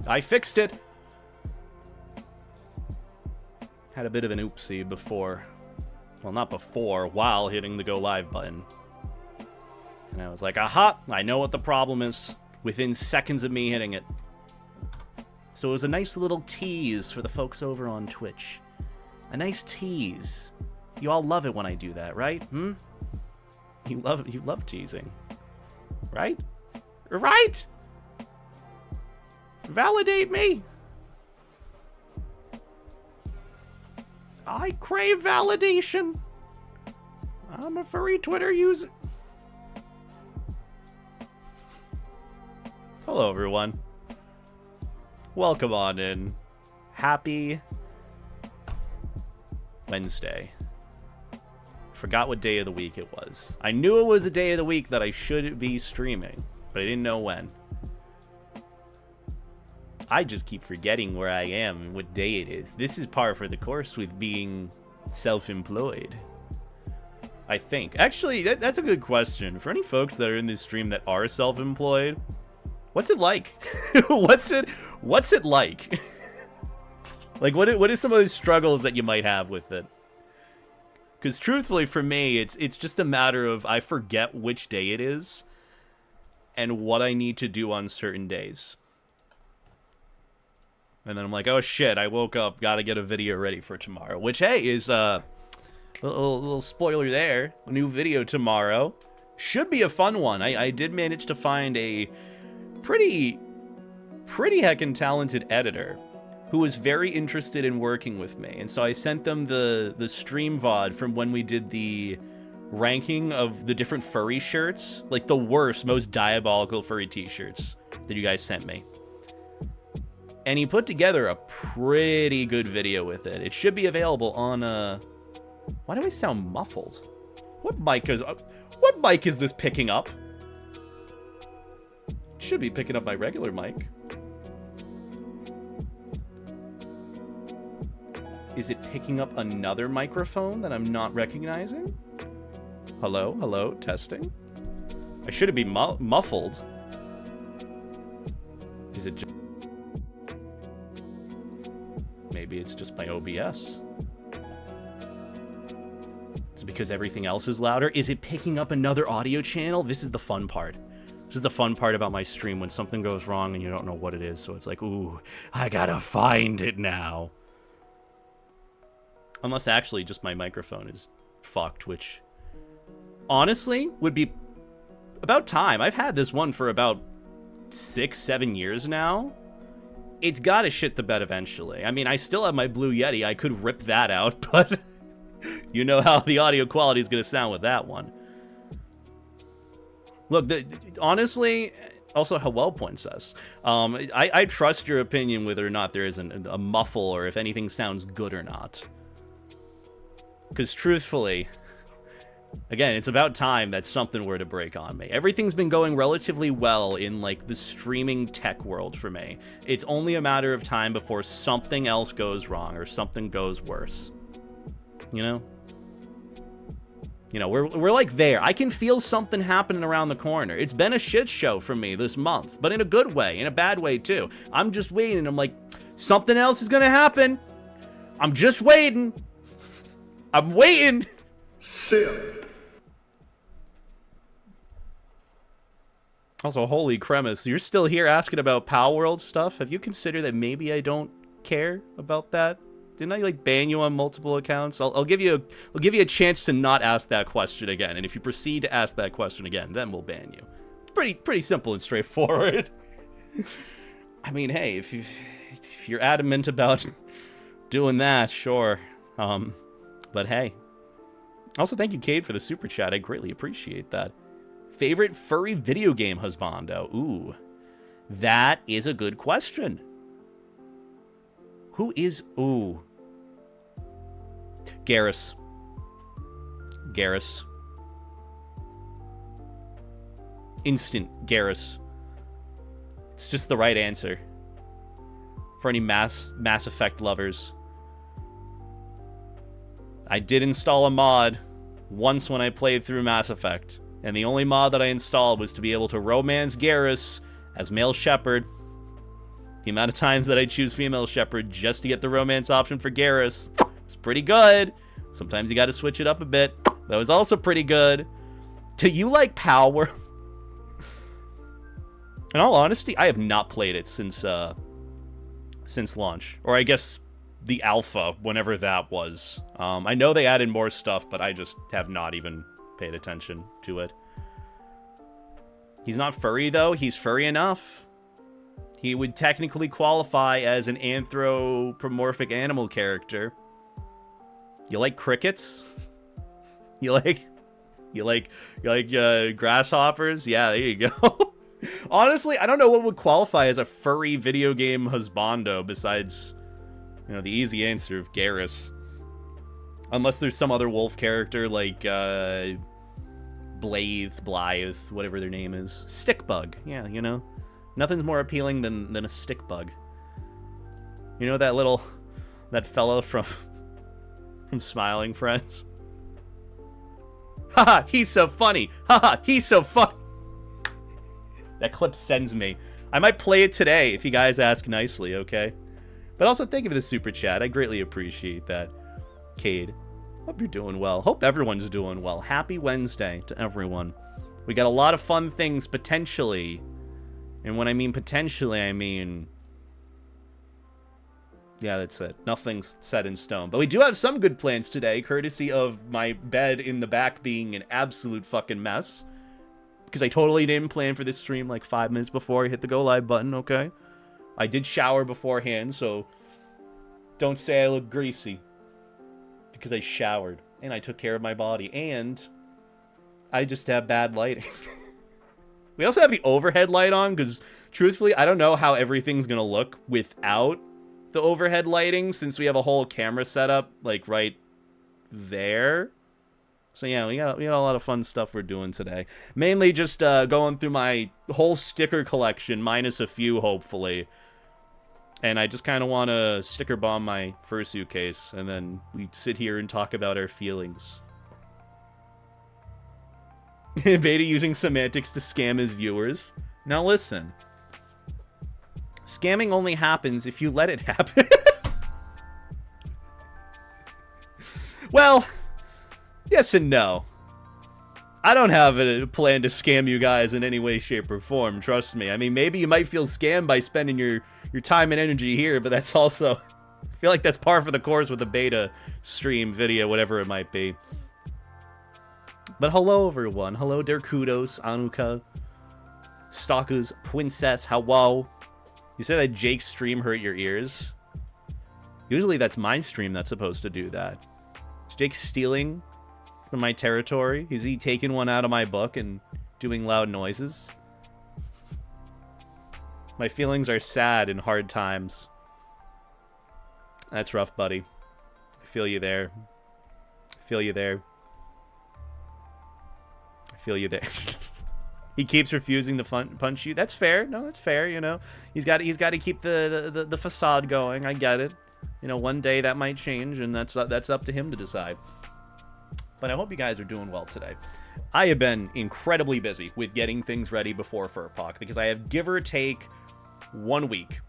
I fixed it. Had a bit of an oopsie before. Well, not before, while hitting the go live button. And I was like, aha, I know what the problem is. Within seconds of me hitting it. So it was a nice little tease for the folks over on Twitch. A nice tease. You all love it when I do that, right? Hmm? You love teasing. Right? Right? Validate me. I crave validation. I'm a furry Twitter user. Hello, everyone. Welcome on in. Happy Wednesday. Forgot what day of the week it was. I knew it was a day of the week that I should be streaming, but I didn't know when. I just keep forgetting where I am and what day it is. This is par for the course with being self-employed, I think. Actually, that's a good question. For any folks that are in this stream that are self-employed, what's it like? What's it like? Like, what is some of those struggles that you might have with it? Because truthfully, for me, it's just a matter of I forget which day it is and what I need to do on certain days. And then I'm like, oh shit, I woke up, gotta get a video ready for tomorrow. Which, hey, is a little spoiler there. A new video tomorrow. Should be a fun one. I did manage to find a pretty heckin' talented editor who was very interested in working with me. And so I sent them the stream VOD from when we did the ranking of the different furry shirts. Like the worst, most diabolical furry t-shirts that you guys sent me. And he put together a pretty good video with it. It should be available on, why do I sound muffled? What mic is this picking up? It should be picking up my regular mic. Is it picking up another microphone that I'm not recognizing? Hello, hello, testing. I shouldn't be muffled. Is it just... Maybe it's just my OBS. It's because everything else is louder. Is it picking up another audio channel? This is the fun part. This is the fun part about my stream, when something goes wrong and you don't know what it is. So it's like, ooh, I gotta find it now. Unless actually just my microphone is fucked, which honestly would be about time. I've had this one for about 6-7 years now. It's gotta shit the bed eventually. I mean, I still have my Blue Yeti. I could rip that out, but you know how the audio quality is gonna sound with that one. Look, honestly, also how well points us. I trust your opinion whether or not there is a muffle or if anything sounds good or not. Because truthfully, again, it's about time that something were to break on me. Everything's been going relatively well in, like, the streaming tech world for me. It's only a matter of time before something else goes wrong or something goes worse. You know? You know, we're like there. I can feel something happening around the corner. It's been a shit show for me this month, but in a good way, in a bad way too. I'm just waiting. I'm like, something else is gonna happen. I'm just waiting. I'm waiting. Sip. Also, holy cremis, you're still here asking about Pal World stuff? Have you considered that maybe I don't care about that? Didn't I, like, ban you on multiple accounts? I'll give you a chance to not ask that question again, and if you proceed to ask that question again, then we'll ban you. It's pretty simple and straightforward. I mean, hey, if you're adamant about doing that, sure. But hey. Also, thank you, Cade, for the super chat. I greatly appreciate that. Favorite furry video game husbando? Ooh, that is a good question. Who is... Ooh. Garrus. Garrus. Instant Garrus. It's just the right answer. For any Mass Effect lovers. I did install a mod once when I played through Mass Effect. And the only mod that I installed was to be able to romance Garrus as male shepherd. The amount of times that I choose female shepherd just to get the romance option for Garrus is pretty good. Sometimes you got to switch it up a bit. That was also pretty good. Do you like Power? In all honesty, I have not played it since launch. Or I guess the alpha, whenever that was. I know they added more stuff, but I just have not even paid attention to it. He's not furry, though. He's furry enough. He would technically qualify as an anthropomorphic animal character. You like crickets? You like grasshoppers? Yeah, there you go. Honestly, I don't know what would qualify as a furry video game husbando besides, you know, the easy answer of Garrus. Unless there's some other wolf character like Blythe, whatever their name is. Stickbug, yeah, you know. Nothing's more appealing than a stickbug. You know that fellow from Smiling Friends? Haha, he's so funny. Haha, he's so funny. That clip sends me. I might play it today if you guys ask nicely, okay? But also, thank you for the super chat. I greatly appreciate that. Cade, hope you're doing well. Hope everyone's doing well. Happy Wednesday to everyone. We got a lot of fun things potentially. And when I mean potentially, I mean... yeah, that's it. Nothing's set in stone. But we do have some good plans today, courtesy of my bed in the back being an absolute fucking mess. Because I totally didn't plan for this stream like 5 minutes before I hit the go live button, okay? I did shower beforehand, so don't say I look greasy. Because I showered, and I took care of my body, and I just have bad lighting. We also have the overhead light on, because truthfully, I don't know how everything's going to look without the overhead lighting, since we have a whole camera setup, like, right there. So yeah, we got a lot of fun stuff we're doing today. Mainly just going through my whole sticker collection, minus a few, hopefully. And I just kind of want to sticker bomb my Fursuit Case, and then we sit here and talk about our feelings. Beta using semantics to scam his viewers. Now listen. Scamming only happens if you let it happen. Well... yes and no. I don't have a plan to scam you guys in any way, shape, or form, trust me. I mean, maybe you might feel scammed by spending your time and energy here, but that's also... I feel like that's par for the course with a beta stream, video, whatever it might be. But hello, everyone. Hello, Der Kudos, Anuka, Stalkers, Princess, hello. You say that Jake's stream hurt your ears? Usually that's my stream that's supposed to do that. Is Jake stealing from my territory? Is he taking one out of my book and doing loud noises? My feelings are sad in hard times. That's rough, buddy. I feel you there. I feel you there. I feel you there. He keeps refusing to punch you. That's fair. No, that's fair, you know. He's got to keep the facade going. I get it. You know, one day that might change, and that's up to him to decide. But I hope you guys are doing well today. I have been incredibly busy with getting things ready before FurPoc, because I have, give or take, 1 week.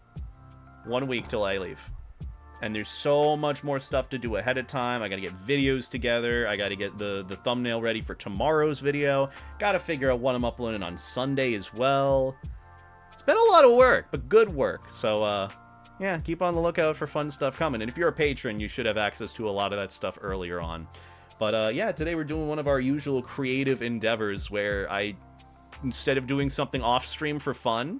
1 week till I leave. And there's so much more stuff to do ahead of time. I gotta get videos together. I gotta get the thumbnail ready for tomorrow's video. Gotta figure out what I'm uploading on Sunday as well. It's been a lot of work, but good work. So, yeah, keep on the lookout for fun stuff coming. And if you're a patron, you should have access to a lot of that stuff earlier on. But, yeah, today we're doing one of our usual creative endeavors where instead of doing something off-stream for fun,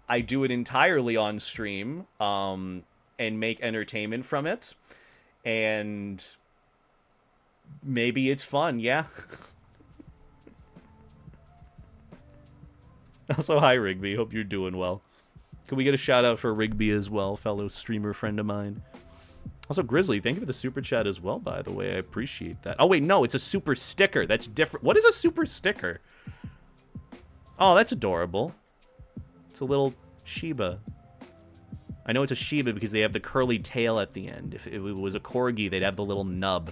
I do it entirely on-stream, and make entertainment from it. And maybe it's fun, yeah. Also, hi, Rigby. Hope you're doing well. Can we get a shout-out for Rigby as well, fellow streamer friend of mine? Also, Grizzly, thank you for the super chat as well, by the way. I appreciate that. Oh, wait, no, it's a super sticker. That's different. What is a super sticker? Oh, that's adorable. It's a little Shiba. I know it's a Shiba because they have the curly tail at the end. If it was a Corgi, they'd have the little nub.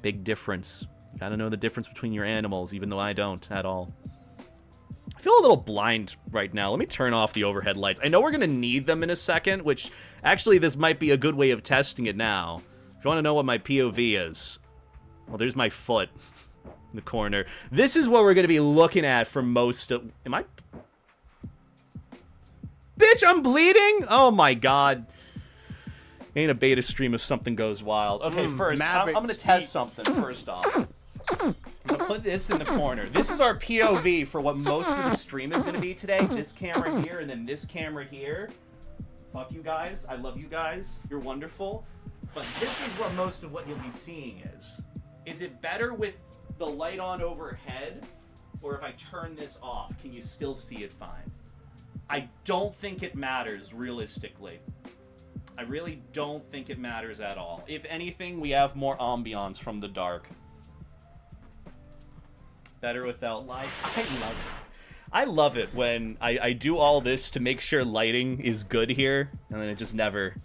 Big difference. You gotta know the difference between your animals, even though I don't at all. I feel a little blind right now. Let me turn off the overhead lights. I know we're going to need them in a second, which actually this might be a good way of testing it now. If you want to know what my POV is, well, there's my foot in the corner. This is what we're going to be looking at for most of... Am I... Bitch, I'm bleeding? Oh my god. Ain't a beta stream if something goes wild. Okay, first, I'm going to test something first off. I'm gonna put this in the corner. This is our POV for what most of the stream is gonna be today. This camera here and then this camera here. Fuck you guys. I love you guys. You're wonderful. But this is what most of what you'll be seeing is. Is it better with the light on overhead? Or if I turn this off, can you still see it fine? I don't think it matters, realistically. I really don't think it matters at all. If anything, we have more ambiance from the dark. Better without light. I love it. I love it when I do all this to make sure lighting is good here, and then it just never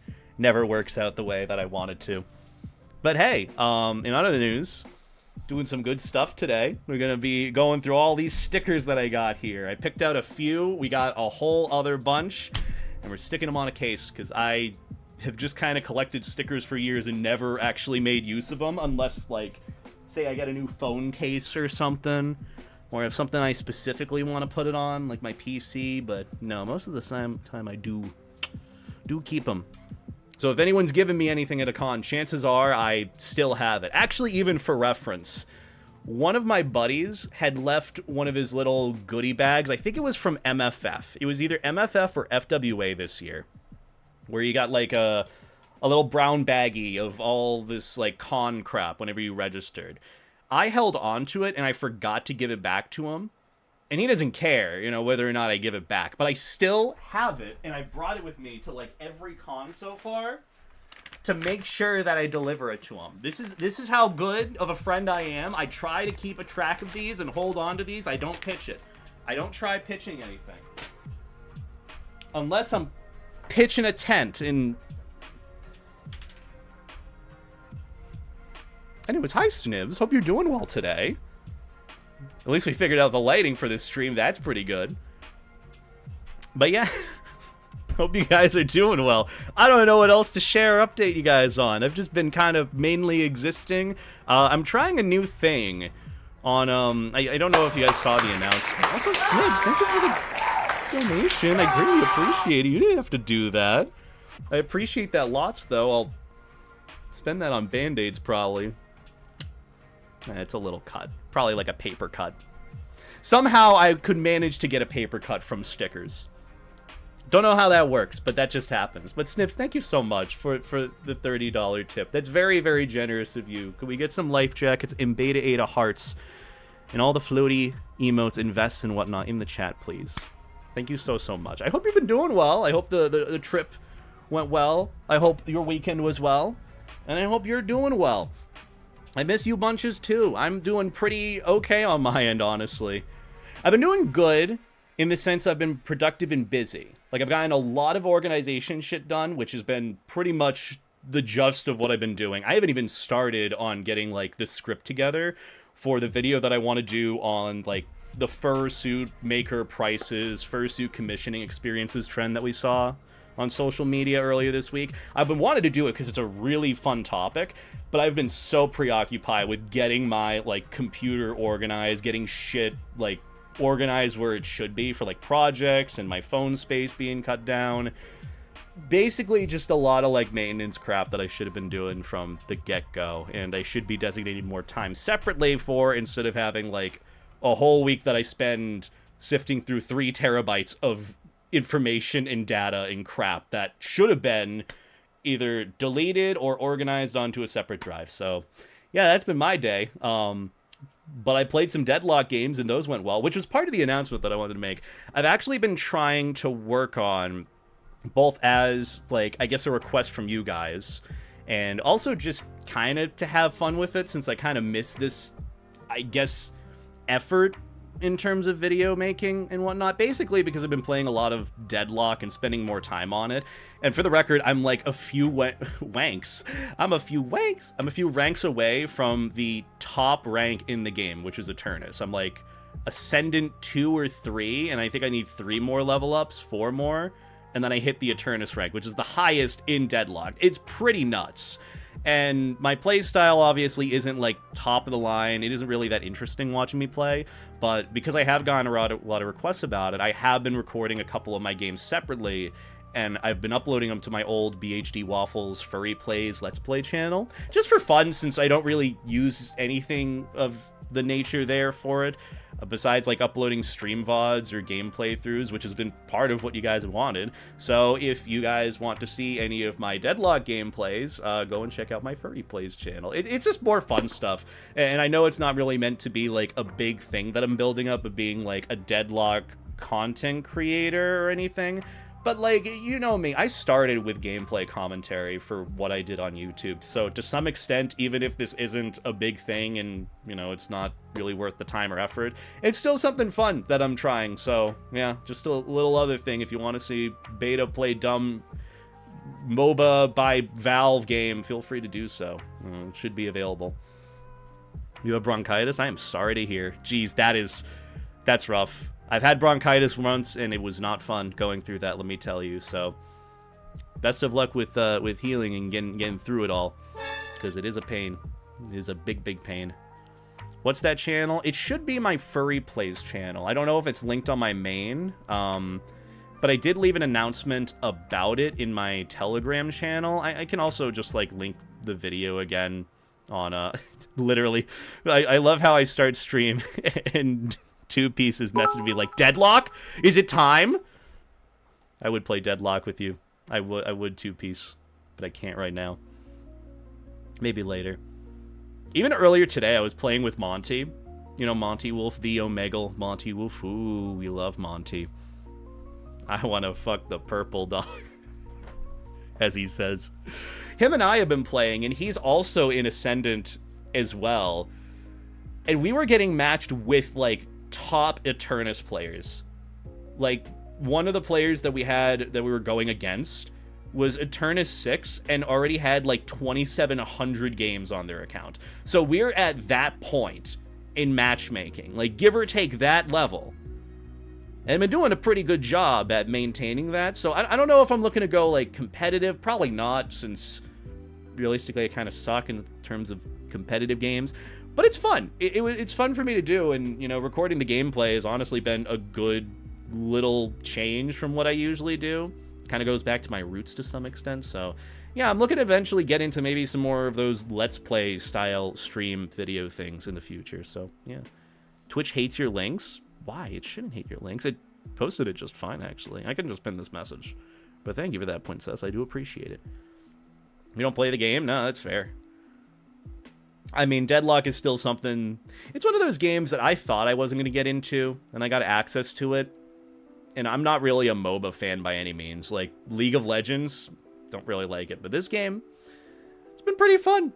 works out the way that I want it to. But hey, in other news, doing some good stuff today. We're gonna be going through all these stickers that I got here. I picked out a few. We got a whole other bunch, and we're sticking them on a case because I have just kind of collected stickers for years and never actually made use of them unless, like, say I get a new phone case or something, or if something I specifically want to put it on, like my PC, but no, most of the time I do keep them. So if anyone's given me anything at a con, chances are I still have it. Actually, even for reference, one of my buddies had left one of his little goodie bags. I think it was from MFF. It was either MFF or FWA this year, where you got like a little brown baggie of all this, like, con crap whenever you registered. I held on to it, and I forgot to give it back to him. And he doesn't care, you know, whether or not I give it back. But I still have it, and I brought it with me to, like, every con so far to make sure that I deliver it to him. This is how good of a friend I am. I try to keep a track of these and hold on to these. I don't pitch it. I don't try pitching anything. Unless I'm pitching a tent in... Anyways, hi Snibbs. Hope you're doing well today. At least we figured out the lighting for this stream. That's pretty good. But yeah, hope you guys are doing well. I don't know what else to share or update you guys on. I've just been kind of mainly existing. I'm trying a new thing on, I don't know if you guys saw the announcement. Also, Snibbs, thank you for the donation. I greatly appreciate it. You didn't have to do that. I appreciate that lots, though. I'll spend that on Band-Aids, probably. It's a little cut. Probably like a paper cut. Somehow I could manage to get a paper cut from stickers. Don't know how that works, but that just happens. But Snips, thank you so much for the $30 tip. That's very, very generous of you. Could we get some life jackets in Beta Ada hearts and all the floaty emotes, invests and whatnot in the chat, please? Thank you so, so much. I hope you've been doing well. I hope the trip went well. I hope your weekend was well. And I hope you're doing well. I miss you bunches too. I'm doing pretty okay on my end, honestly. I've been doing good in the sense I've been productive and busy. Like, I've gotten a lot of organization shit done, which has been pretty much the gist of what I've been doing. I haven't even started on getting, like, the script together for the video that I want to do on, like, the fursuit maker prices, fursuit commissioning experiences trend that we saw on social media earlier this week. I've been wanting to do it because it's a really fun topic, but I've been so preoccupied with getting my, like, computer organized, getting shit, like, organized where it should be for, like, projects, and my phone space being cut down. Basically just a lot of, like, maintenance crap that I should have been doing from the get-go, and I should be designating more time separately for, instead of having, like, a whole week that I spend sifting through 3 terabytes of information and data and crap that should have been either deleted or organized onto a separate drive. So yeah, that's been my day. But I played some Deadlock games and those went well, which was part of the announcement that I wanted to make. I've actually been trying to work on, both as, like, I guess a request from you guys, and also just kind of to have fun with it, since I kind of miss this, I guess, effort in terms of video making and whatnot, basically because I've been playing a lot of Deadlock and spending more time on it. And for the record, I'm like a few wanks. I'm a few ranks away from the top rank in the game, which is Eternus. I'm like Ascendant 2 or 3, and I think I need 3 more level ups, 4 more, and then I hit the Eternus rank, which is the highest in Deadlocked. It's pretty nuts. And my playstyle obviously isn't like top of the line. It isn't really that interesting watching me play, but because I have gotten a lot of requests about it, I have been recording a couple of my games separately, and I've been uploading them to my old BHD Waffles Furry Plays Let's Play channel, just for fun, since I don't really use anything of the nature there for it, besides like uploading stream VODs or gameplay throughs, which has been part of what you guys have wanted. So if you guys want to see any of my Deadlock gameplays, go and check out my Furry Plays channel. It's just more fun stuff, and I know it's not really meant to be like a big thing that I'm building up of being like a Deadlock content creator or anything. But, like, you know me, I started with gameplay commentary for what I did on YouTube, so to some extent, even if this isn't a big thing and, you know, it's not really worth the time or effort, it's still something fun that I'm trying, so, yeah, just a little other thing. If you want to see Beta play dumb MOBA by Valve game, feel free to do so. It should be available. You have bronchitis? I am sorry to hear. Jeez, that's rough. I've had bronchitis once, and it was not fun going through that, let me tell you. So, best of luck with healing and getting through it all, because it is a pain. It is a big, big pain. What's that channel? It should be my Furry Plays channel. I don't know if it's linked on my main, but I did leave an announcement about it in my Telegram channel. I can also just, like, link the video again on, literally. I love how I start stream, and Two Pieces messaged me like, Deadlock? Is it time? I would play Deadlock with you. I would Two Piece, but I can't right now. Maybe later. Even earlier today, I was playing with Monty. You know, Monty Wolf, the Omegle. Monty Wolf. Ooh, we love Monty. I want to fuck the purple dog, as he says. Him and I have been playing, and he's also in Ascendant as well. And we were getting matched with, like, top Eternus players. Like, one of the players that we were going against was Eternus 6 and already had like 2,700 games on their account. So we're at that point in matchmaking, like give or take that level, and been doing a pretty good job at maintaining that. So I don't know if I'm looking to go like competitive. Probably not, since realistically I kind of suck in terms of competitive games. But it's fun. It's fun for me to do, and, you know, recording the gameplay has honestly been a good little change from what I usually do. Kind of goes back to my roots to some extent, so yeah, I'm looking to eventually get into maybe some more of those Let's Play style stream video things in the future, so yeah. Twitch hates your links? Why? It shouldn't hate your links. It posted it just fine, actually. I can just pin this message. But thank you for that, Princess. I do appreciate it. You don't play the game? No, that's fair. I mean, Deadlock is still something... It's one of those games that I thought I wasn't going to get into, and I got access to it. And I'm not really a MOBA fan by any means. Like, League of Legends, don't really like it. But this game, it's been pretty fun.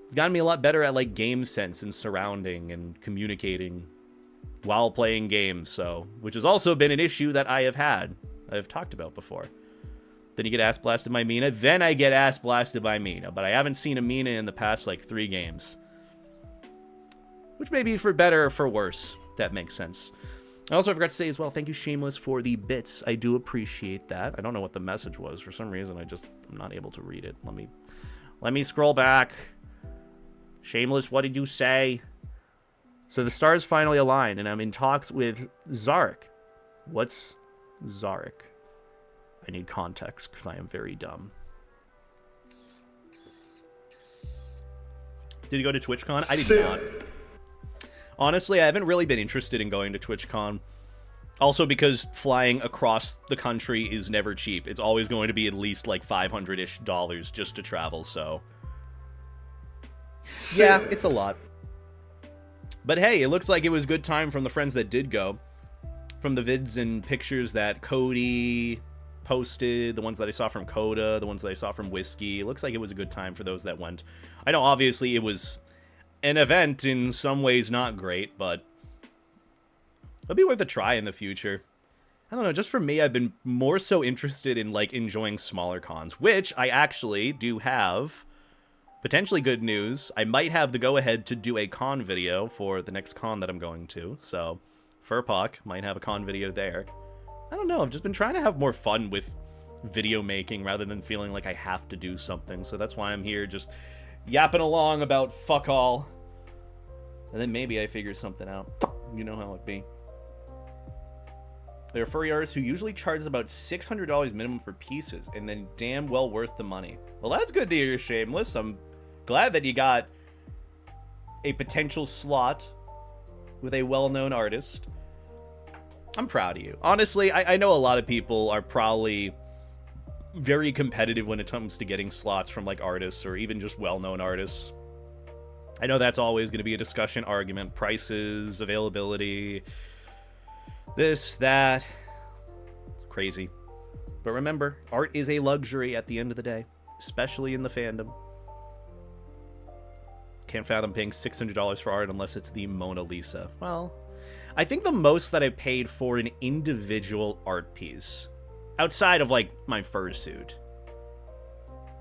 It's gotten me a lot better at, like, game sense and surrounding and communicating while playing games, so... Which has also been an issue that I have talked about before. Then you get ass blasted by Mina. Then I get ass blasted by Mina. But I haven't seen a Mina in the past, like, 3 games. Which may be for better or for worse. That makes sense. I also forgot to say as well, thank you, Shameless, for the bits. I do appreciate that. I don't know what the message was. For some reason, I'm not able to read it. Let me scroll back. Shameless, what did you say? So the stars finally aligned, and I'm in talks with Zarek. What's Zarek? I need context, because I am very dumb. Did you go to TwitchCon? I did not. Honestly, I haven't really been interested in going to TwitchCon. Also because flying across the country is never cheap. It's always going to be at least like $500-ish just to travel, so... Yeah, it's a lot. But hey, it looks like it was good time from the friends that did go. From the vids and pictures that Cody posted, the ones that I saw from Coda, the ones that I saw from Whiskey. It looks like it was a good time for those that went. I know obviously it was an event in some ways not great, but it'll be worth a try in the future. I don't know, just for me, I've been more so interested in, like, enjoying smaller cons, which I actually do have potentially good news. I might have the go-ahead to do a con video for the next con that I'm going to, so Furpok. Might have a con video there. I don't know. I've just been trying to have more fun with video making rather than feeling like I have to do something. So that's why I'm here just yapping along about fuck all. And then maybe I figure something out. You know how it be. There are furry artists who usually charge about $600 minimum for pieces, and then damn well worth the money. Well, that's good to hear, Shameless. I'm glad that you got a potential slot with a well-known artist. I'm proud of you. Honestly, I know a lot of people are probably very competitive when it comes to getting slots from like artists or even just well-known artists. I know that's always going to be a discussion, argument, prices, availability, this, that. Crazy. But remember, art is a luxury at the end of the day, especially in the fandom. Can't fathom paying $600 for art unless it's the Mona Lisa. Well, I think the most that I paid for an individual art piece, outside of like my fursuit,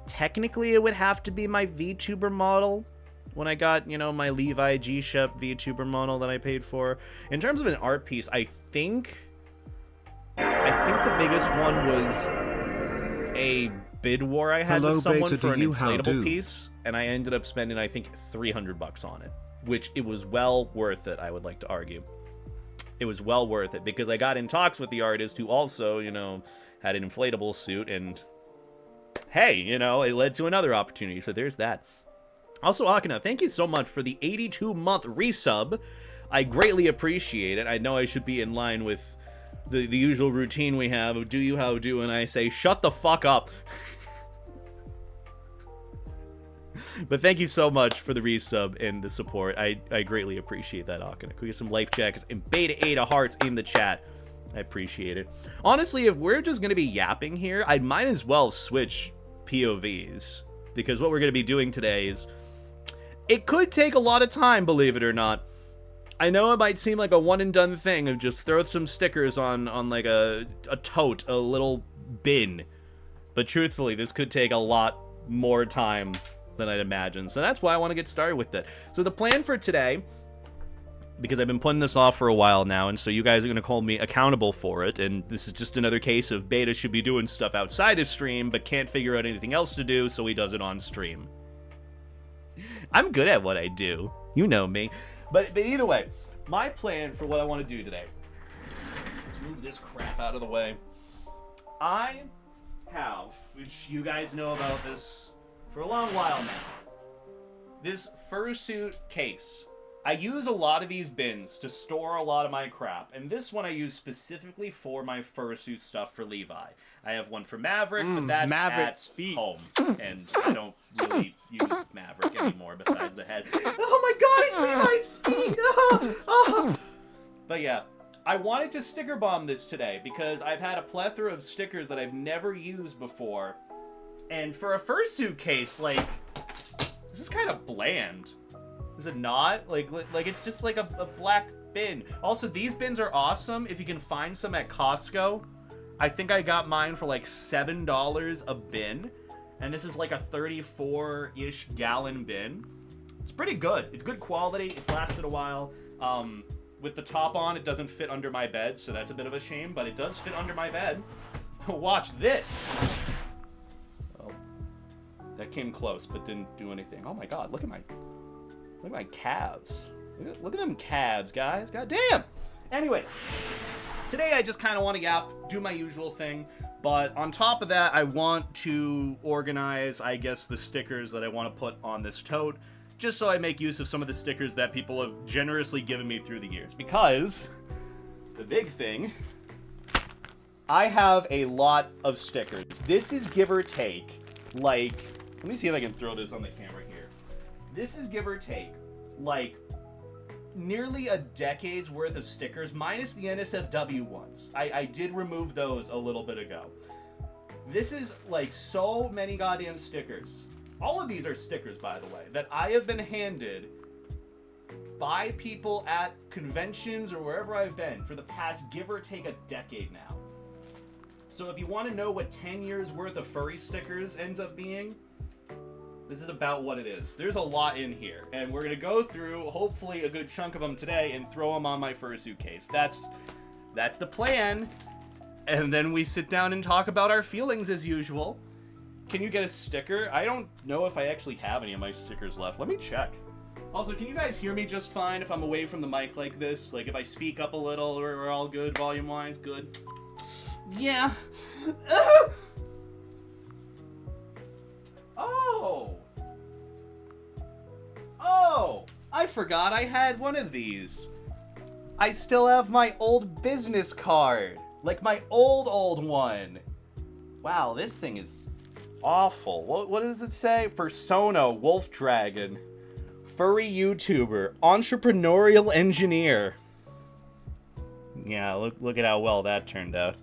technically it would have to be my VTuber model. When I got, you know, my Levi G-Shep VTuber model that I paid for. In terms of an art piece, I think the biggest one was a bid war I had with someone for an inflatable piece, and I ended up spending, I think, $300 on it, which it was well worth it, I would like to argue. It was well worth it, because I got in talks with the artist who also, you know, had an inflatable suit, and hey, you know, it led to another opportunity, so there's that. Also, Akina, thank you so much for the 82-month resub. I greatly appreciate it. I know I should be in line with the usual routine we have of do you how do, and I say, shut the fuck up. But thank you so much for the resub and the support. I greatly appreciate that, Akina. Can we get some life checks and beta 8 hearts in the chat? I appreciate it. Honestly, if we're just going to be yapping here, I might as well switch POVs. Because what we're going to be doing today is... it could take a lot of time, believe it or not. I know it might seem like a one-and-done thing of just throw some stickers on like a tote, a little bin. But truthfully, this could take a lot more time than I'd imagine. So that's why I want to get started with it. So the plan for today, because I've been putting this off for a while now, and so you guys are going to hold me accountable for it, and this is just another case of Beta should be doing stuff outside of stream, but can't figure out anything else to do, so he does it on stream. I'm good at what I do. You know me. But either way, my plan for what I want to do today. Let's move this crap out of the way. I have, which you guys know about this for a long while now, this Fursuit Case. I use a lot of these bins to store a lot of my crap, and this one I use specifically for my fursuit stuff for Levi. I have one for Maverick, but that's Maverick's at feet. Home, and I don't really use Maverick anymore besides the head. Oh my god, it's Levi's feet! But yeah, I wanted to sticker bomb this today because I've had a plethora of stickers that I've never used before, and for a fursuit case, like, this is kind of bland. Is it not? Like it's just like a black bin. Also, these bins are awesome if you can find some at Costco. I think I got mine for like $7 a bin. And this is like a 34-ish gallon bin. It's pretty good. It's good quality. It's lasted a while. With the top on, it doesn't fit under my bed, so that's a bit of a shame, but it does fit under my bed. Watch this. Oh, that came close, but didn't do anything. Oh my god, look at my calves. Look at them calves, guys. God damn. Anyways, today I just kind of want to yap, do my usual thing. But on top of that, I want to organize, I guess, the stickers that I want to put on this tote. Just so I make use of some of the stickers that people have generously given me through the years. Because the big thing, I have a lot of stickers. This is give or take, like, let me see if I can throw this on the camera here. This is give or take, like, nearly a decade's worth of stickers, minus the NSFW ones. I did remove those a little bit ago. This is, like, so many goddamn stickers. All of these are stickers, by the way, that I have been handed by people at conventions or wherever I've been for the past, give or take, a decade now. So if you want to know what 10 years worth of furry stickers ends up being, This is about what it is. There's a lot in here, and we're gonna go through, hopefully, a good chunk of them today and throw them on my Fursuit case. That's the plan. And then we sit down and talk about our feelings as usual. Can you get a sticker? I don't know if I actually have any of my stickers left. Let me check. Also, can you guys hear me just fine if I'm away from the mic like this? Like, if I speak up a little, we're all good volume-wise? Good. Yeah. Oh! Oh! I forgot I had one of these. I still have my old business card. Like my old one. Wow, this thing is awful. What does it say? Fursona, Wolf Dragon, Furry YouTuber, Entrepreneurial Engineer. Yeah, look at how well that turned out.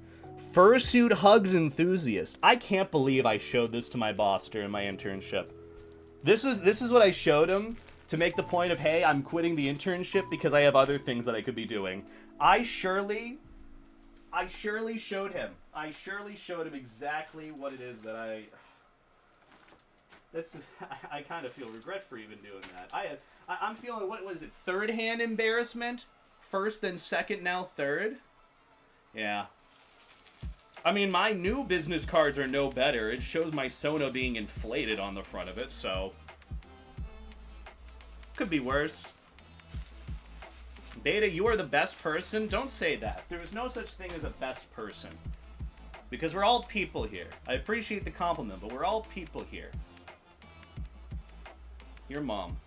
Fursuit Hugs Enthusiast. I can't believe I showed this to my boss during my internship. This is what I showed him to make the point of, hey, I'm quitting the internship because I have other things that I could be doing. I surely showed him. I surely showed him exactly what it is that I kind of feel regret for even doing that. I'm feeling, what was it, third-hand embarrassment? First, then second, now third? Yeah. I mean, my new business cards are no better. It shows my Sona being inflated on the front of it, so... Could be worse. Beta, you are the best person? Don't say that. There is no such thing as a best person. Because we're all people here. I appreciate the compliment, but we're all people here. Your mom.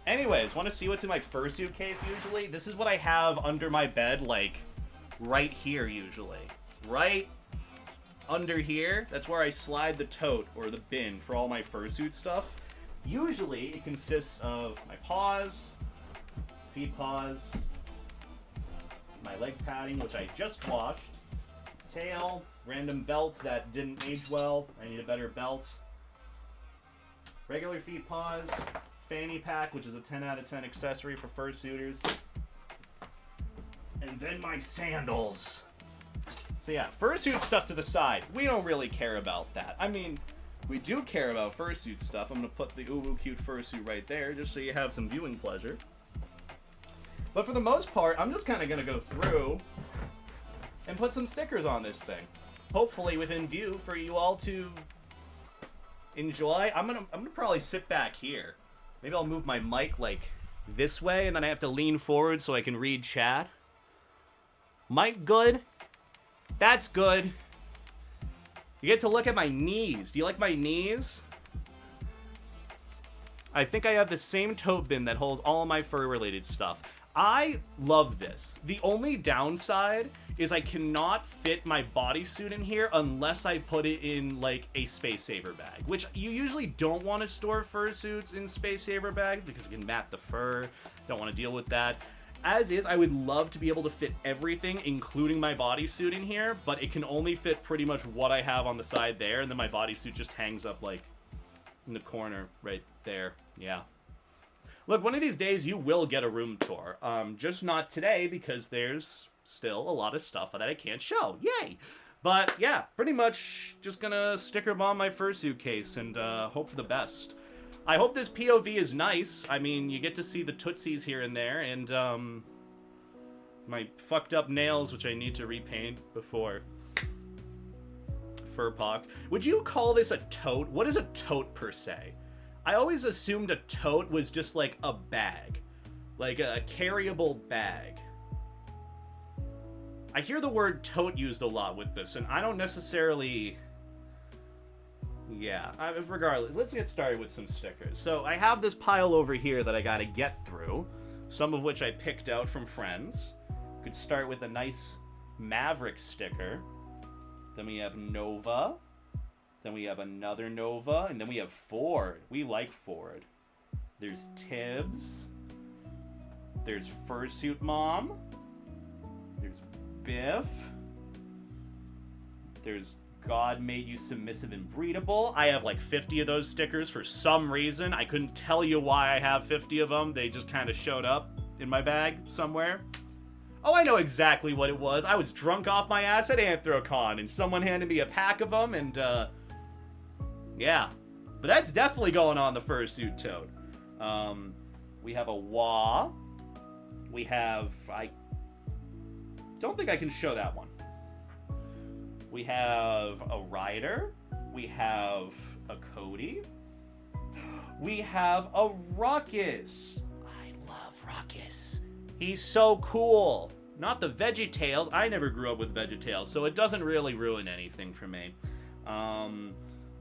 Anyways, want to see what's in my fursuit case usually? This is what I have under my bed, like, right here usually. Right under here, that's where I slide the tote or the bin for all my fursuit stuff. Usually, it consists of my paws, feet paws, my leg padding, which I just washed, tail, random belt that didn't age well, I need a better belt, regular feet paws, fanny pack, which is a 10 out of 10 accessory for fursuiters, and then my sandals. So yeah, fursuit stuff to the side. We don't really care about that. I mean, we do care about fursuit stuff. I'm going to put the uwu cute fursuit right there just so you have some viewing pleasure. But for the most part, I'm just kind of going to go through and put some stickers on this thing. Hopefully within view for you all to enjoy. I'm gonna probably sit back here. Maybe I'll move my mic like this way and then I have to lean forward so I can read chat. Mic good? That's good. You get to look at my knees. Do you like my knees? I think I have the same tote bin that holds all my fur-related stuff. I love this. The only downside is I cannot fit my bodysuit in here unless I put it in, like, a Space Saver bag, which you usually don't want to store fursuits in Space Saver bags because it can map the fur. Don't want to deal with that. As is, I would love to be able to fit everything, including my bodysuit in here, but it can only fit pretty much what I have on the side there, and then my bodysuit just hangs up, like, in the corner right there. Yeah. Look, one of these days you will get a room tour. Just not today, because there's still a lot of stuff that I can't show. Yay! But, yeah, pretty much just gonna sticker bomb my fursuit case and hope for the best. I hope this POV is nice. I mean, you get to see the tootsies here and there, and, my fucked up nails, which I need to repaint before Furpock. Would you call this a tote? What is a tote, per se? I always assumed a tote was just, like, a bag. Like, a carryable bag. I hear the word tote used a lot with this, and I don't necessarily... Yeah, regardless, let's get started with some stickers. So I have this pile over here that I gotta get through, some of which I picked out from friends. Could start with a nice Maverick sticker. Then we have Nova. Then we have another Nova, and then we have Ford. We like Ford. There's Tibbs. There's Fursuit Mom. There's Biff. There's God Made You Submissive and Breedable. I have like 50 of those stickers for some reason. I couldn't tell you why I have 50 of them. They just kind of showed up in my bag somewhere. Oh, I know exactly what it was. I was drunk off my ass at Anthrocon, and someone handed me a pack of them, and, yeah. But that's definitely going on the fursuit tote. We have a Wah. We have... I don't think I can show that one. We have a Ryder. We have a Cody. We have a Ruckus. I love Ruckus. He's so cool. Not the VeggieTales. I never grew up with VeggieTales, so it doesn't really ruin anything for me.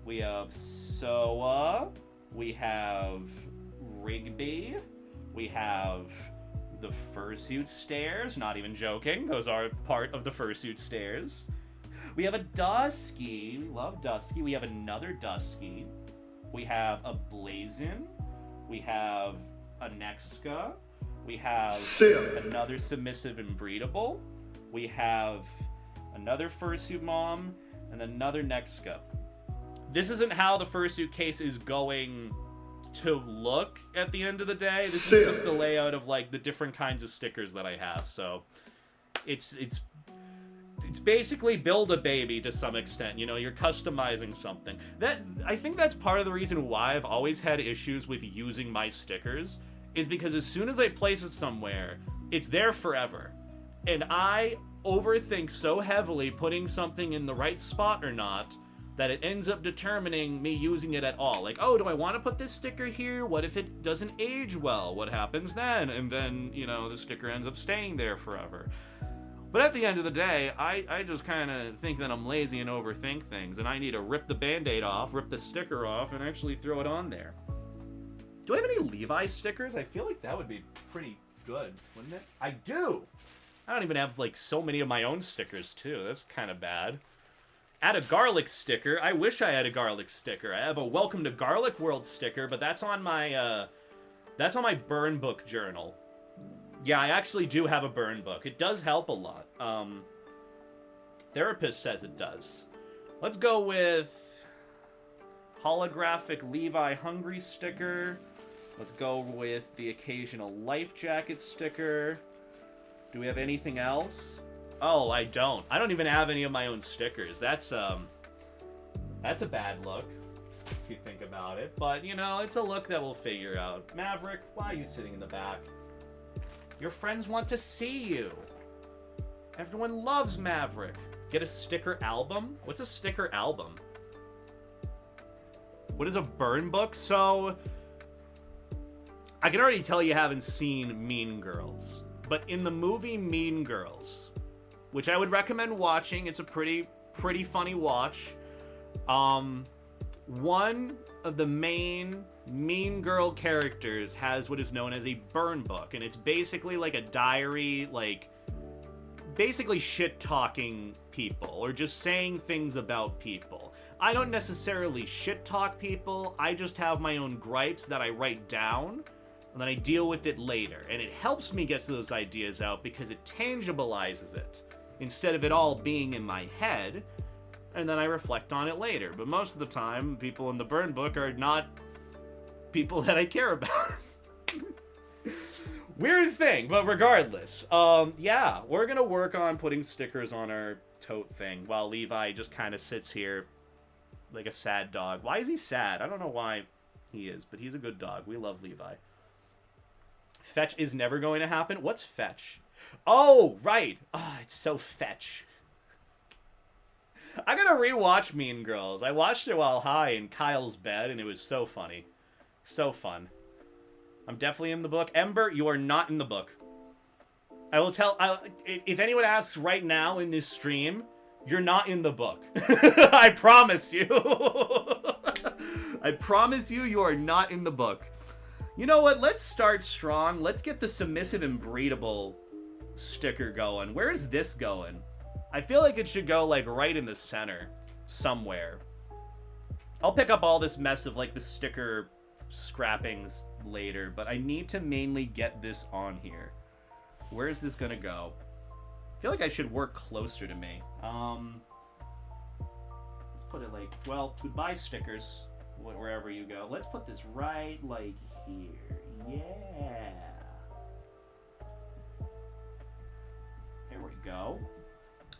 We have Soa. We have Rigby. We have the Fursuit Stairs. Not even joking. Those are part of the Fursuit Stairs. We have a Dusky. We love Dusky. We have another Dusky. We have a Blazin. We have a Nexka. We have another Submissive and Breedable. We have another Fursuit Mom and another Nexka. This isn't how the Fursuit case is going to look at the end of the day. This is just a layout of like the different kinds of stickers that I have. So it's basically Build-A-Baby to some extent. You know, you're customizing something. I think that's part of the reason why I've always had issues with using my stickers, is because as soon as I place it somewhere, it's there forever. And I overthink so heavily putting something in the right spot or not that it ends up determining me using it at all. Like, oh, do I want to put this sticker here? What if it doesn't age well? What happens then? And then, you know, the sticker ends up staying there forever. But at the end of the day, I just kind of think that I'm lazy and overthink things, and I need to rip the Band-Aid off, rip the sticker off, and actually throw it on there. Do I have any Levi stickers? I feel like that would be pretty good, wouldn't it? I do! I don't even have, like, so many of my own stickers, too. That's kind of bad. Add a garlic sticker. I wish I had a garlic sticker. I have a Welcome to Garlic World sticker, but that's on my burn book journal. Yeah, I actually do have a burn book. It does help a lot. Therapist says it does. Let's go with holographic Levi Hungry sticker. Let's go with the occasional Life Jacket sticker. Do we have anything else? Oh, I don't. I don't even have any of my own stickers. That's a bad look, if you think about it. But, you know, it's a look that we'll figure out. Maverick, why are you sitting in the back? Your friends want to see you. Everyone loves Maverick. Get a sticker album? What's a sticker album? What is a burn book? So, I can already tell you haven't seen Mean Girls. But in the movie Mean Girls, which I would recommend watching, it's a pretty funny watch. One of the main Mean Girl characters has what is known as a burn book, and it's basically like a diary, like basically shit-talking people or just saying things about people. I don't necessarily shit-talk people, I just have my own gripes that I write down, and then I deal with it later. And it helps me get those ideas out because it tangibilizes it, instead of it all being in my head, and then I reflect on it later. But most of the time, people in the burn book are not people that I care about. Weird thing, but regardless. Yeah, we're gonna work on putting stickers on our tote thing while Levi just kind of sits here like a sad dog. Why is he sad? I don't know why he is, but he's a good dog. We love Levi. Fetch is never going to happen? What's fetch? Oh, right. Ah, it's so fetch. I gotta rewatch Mean Girls. I watched it while high in Kyle's bed, and it was so funny. So fun. I'm definitely in the book. Ember, you are not in the book. I will tell... if anyone asks right now in this stream, you're not in the book. I promise you. I promise you, you are not in the book. You know what? Let's start strong. Let's get the Submissive and Breedable sticker going. Where is this going? I feel like it should go, like, right in the center. Somewhere. I'll pick up all this mess of, like, the sticker scrappings later, but I need to mainly get this on here. Where is this gonna go? I feel like I should work closer to me. Let's put it, like, well, goodbye stickers, wherever you go. Let's put this right, like, here. Yeah. There we go.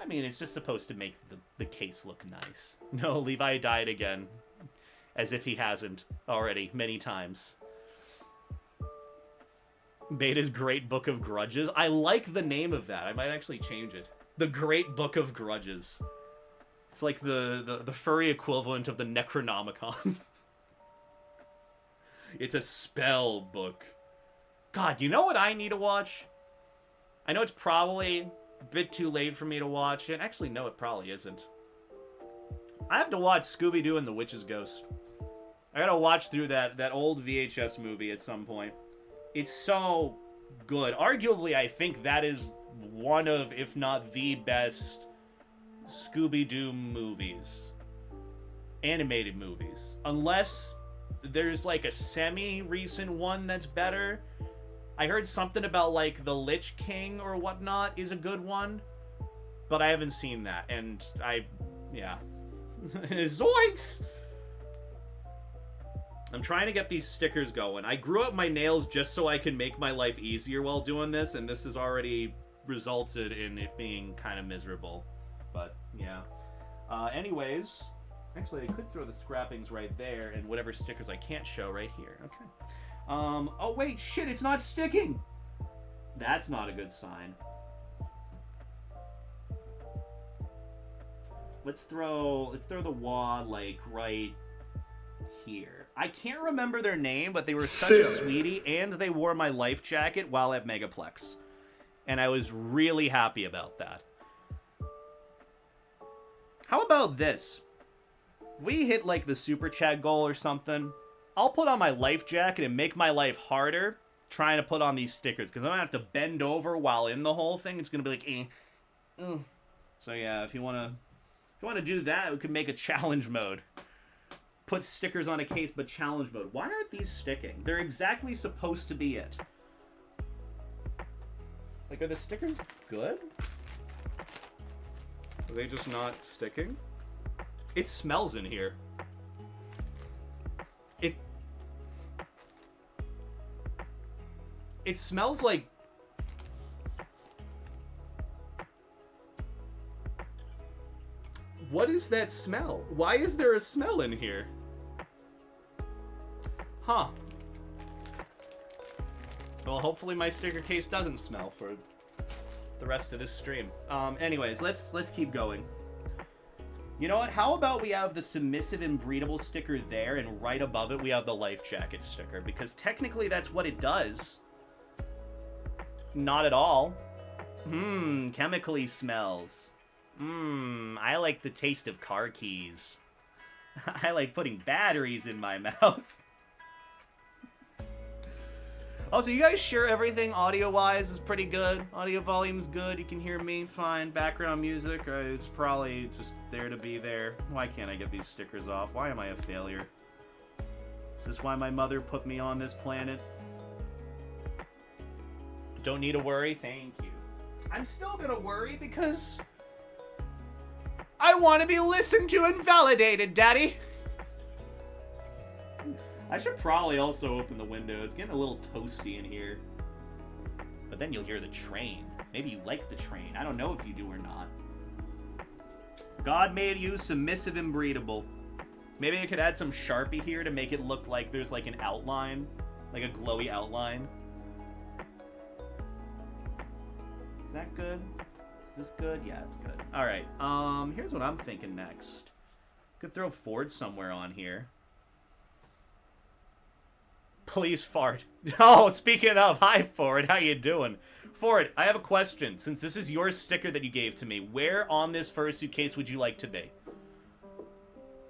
I mean, it's just supposed to make the case look nice. No, Levi died again. As if he hasn't already many times. Beta's Great Book of Grudges. I like the name of that. I might actually change it. The Great Book of Grudges. It's like the furry equivalent of the Necronomicon. It's a spell book. God, you know what I need to watch? I know it's probably a bit too late for me to watch it. Actually, no, it probably isn't. I have to watch Scooby-Doo and the Witch's Ghost. I gotta watch through that old VHS movie at some point. It's so good. Arguably, I think that is one of, if not the best, Scooby-Doo movies. Animated movies. Unless there's like a semi-recent one that's better. I heard something about like The Lich King or whatnot is a good one. But I haven't seen that. And yeah. Zoinks! I'm trying to get these stickers going. I grew up my nails just so I can make my life easier while doing this, and this has already resulted in it being kind of miserable. But, yeah. Anyways, actually, I could throw the scrappings right there, and whatever stickers I can't show right here. Okay. Oh, wait, shit, it's not sticking! That's not a good sign. Let's throw the wad, like, right here. I can't remember their name, but they were such a sweetie, and they wore my life jacket while at Megaplex. And I was really happy about that. How about this? If we hit, like, the super chat goal or something, I'll put on my life jacket and make my life harder trying to put on these stickers, because I'm going to have to bend over while in the whole thing. It's going to be like, So, yeah, if you want to do that, we could make a challenge mode. Put stickers on a case, but challenge mode. Why aren't these sticking? They're exactly supposed to be it. Like, are the stickers good? Are they just not sticking? It smells in here. It smells like... What is that smell? Why is there a smell in here? Huh. Well, hopefully my sticker case doesn't smell for the rest of this stream. Anyways, let's keep going. You know what? How about we have the submissive and breedable sticker there, and right above it we have the life jacket sticker, because technically that's what it does. Not at all. Chemically smells. I like the taste of car keys. I like putting batteries in my mouth. Also, you guys sure everything audio-wise is pretty good? Audio volume's good, you can hear me fine. Background music, it's probably just there to be there. Why can't I get these stickers off? Why am I a failure? Is this why my mother put me on this planet? Don't need to worry, thank you. I'm still gonna worry because I want to be listened to and validated, Daddy. I should probably also open the window. It's getting a little toasty in here. But then you'll hear the train. Maybe you like the train. I don't know if you do or not. God made you submissive and breedable. Maybe I could add some Sharpie here to make it look like there's like an outline. Like a glowy outline. Is that good? Is this good? Yeah, it's good. Alright, here's what I'm thinking next. Could throw Ford somewhere on here. Please fart. Oh, speaking of, hi Ford, how you doing? Ford, I have a question. Since this is your sticker that you gave to me, where on this Fursuit case would you like to be?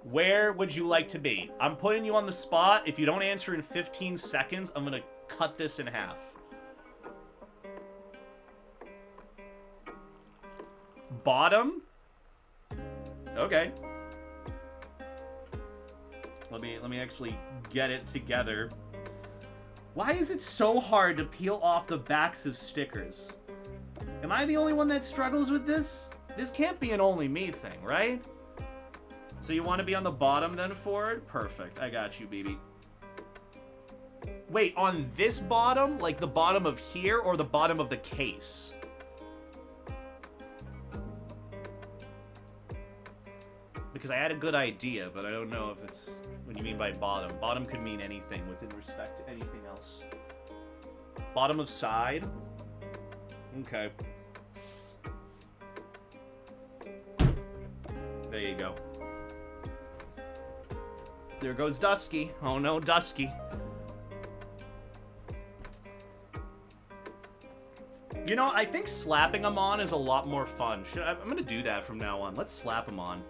Where would you like to be? I'm putting you on the spot. If you don't answer in 15 seconds, I'm gonna cut this in half. Bottom? Okay. Let me actually get it together. Why is it so hard to peel off the backs of stickers? Am I the only one that struggles with this? This can't be an only me thing, right? So you want to be on the bottom then, Ford? Perfect. I got you, BB. Wait, on this bottom? Like the bottom of here or the bottom of the case? because I had a good idea, but I don't know if it's what you mean by bottom. Bottom could mean anything within respect to anything else. Bottom of side? Okay. There you go. There goes Dusky. Oh no, Dusky. You know, I think slapping them on is a lot more fun. I'm gonna do that from now on. Let's slap them on.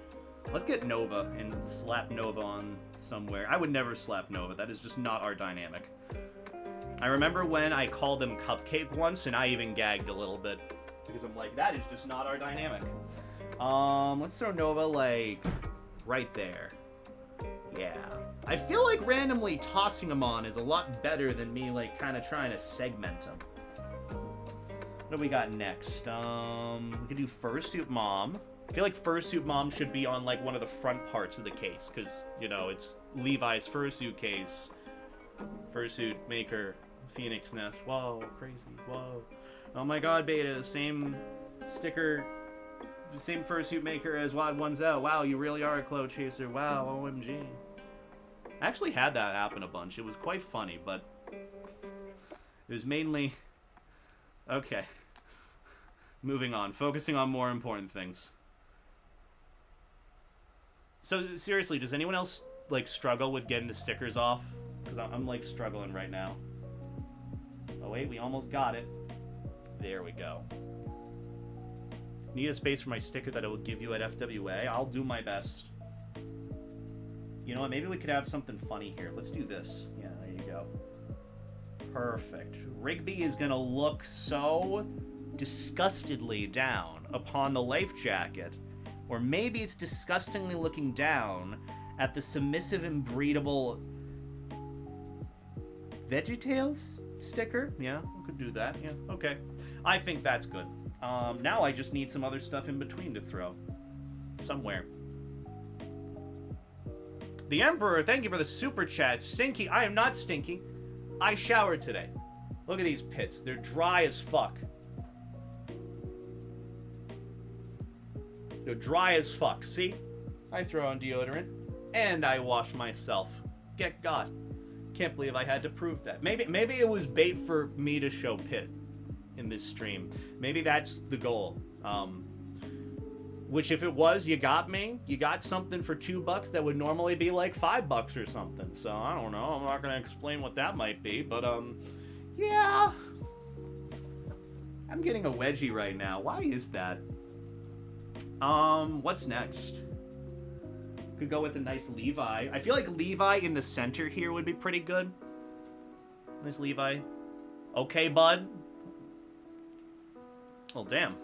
Let's get Nova and slap Nova on somewhere. I would never slap Nova. That is just not our dynamic. I remember when I called him Cupcake once, and I even gagged a little bit. Because I'm like, that is just not our dynamic. Let's throw Nova, like, right there. Yeah. I feel like randomly tossing him on is a lot better than me, like, kind of trying to segment him. What do we got next? We could do Fursuit Mom. I feel like Fursuit Mom should be on, like, one of the front parts of the case, because, you know, it's Levi's Fursuit Case. Fursuit Maker, Phoenix Nest. Whoa, crazy. Whoa. Oh my god, Beta, same sticker, same Fursuit Maker as Wad One's Out. Wow, you really are a Cloud Chaser. Wow, OMG. I actually had that happen a bunch. It was quite funny, but it was mainly... Okay. Moving on. Focusing on more important things. So, seriously, does anyone else, like, struggle with getting the stickers off? Because I'm, like, struggling right now. Oh, wait, we almost got it. There we go. Need a space for my sticker that it will give you at FWA? I'll do my best. You know what? Maybe we could have something funny here. Let's do this. Yeah, there you go. Perfect. Rigby is going to look so disgustedly down upon the life jacket. Or maybe it's disgustingly looking down at the submissive and breedable VeggieTales sticker. Yeah, we could do that. Yeah, okay. I think that's good. Now I just need some other stuff in between to throw. Somewhere. The Emperor, thank you for the super chat. Stinky, I am not stinky. I showered today. Look at these pits. They're dry as fuck. They're dry as fuck. See? I throw on deodorant. And I wash myself. Get God. Can't believe I had to prove that. Maybe it was bait for me to show pit in this stream. Maybe that's the goal. Which if it was, you got me. You got something for $2 that would normally be like $5 or something. So I don't know. I'm not gonna explain what that might be, but yeah. I'm getting a wedgie right now. Why is that? What's next? Could go with a nice Levi. I feel like Levi in the center here would be pretty good. Nice Levi. Okay, bud. Well, damn.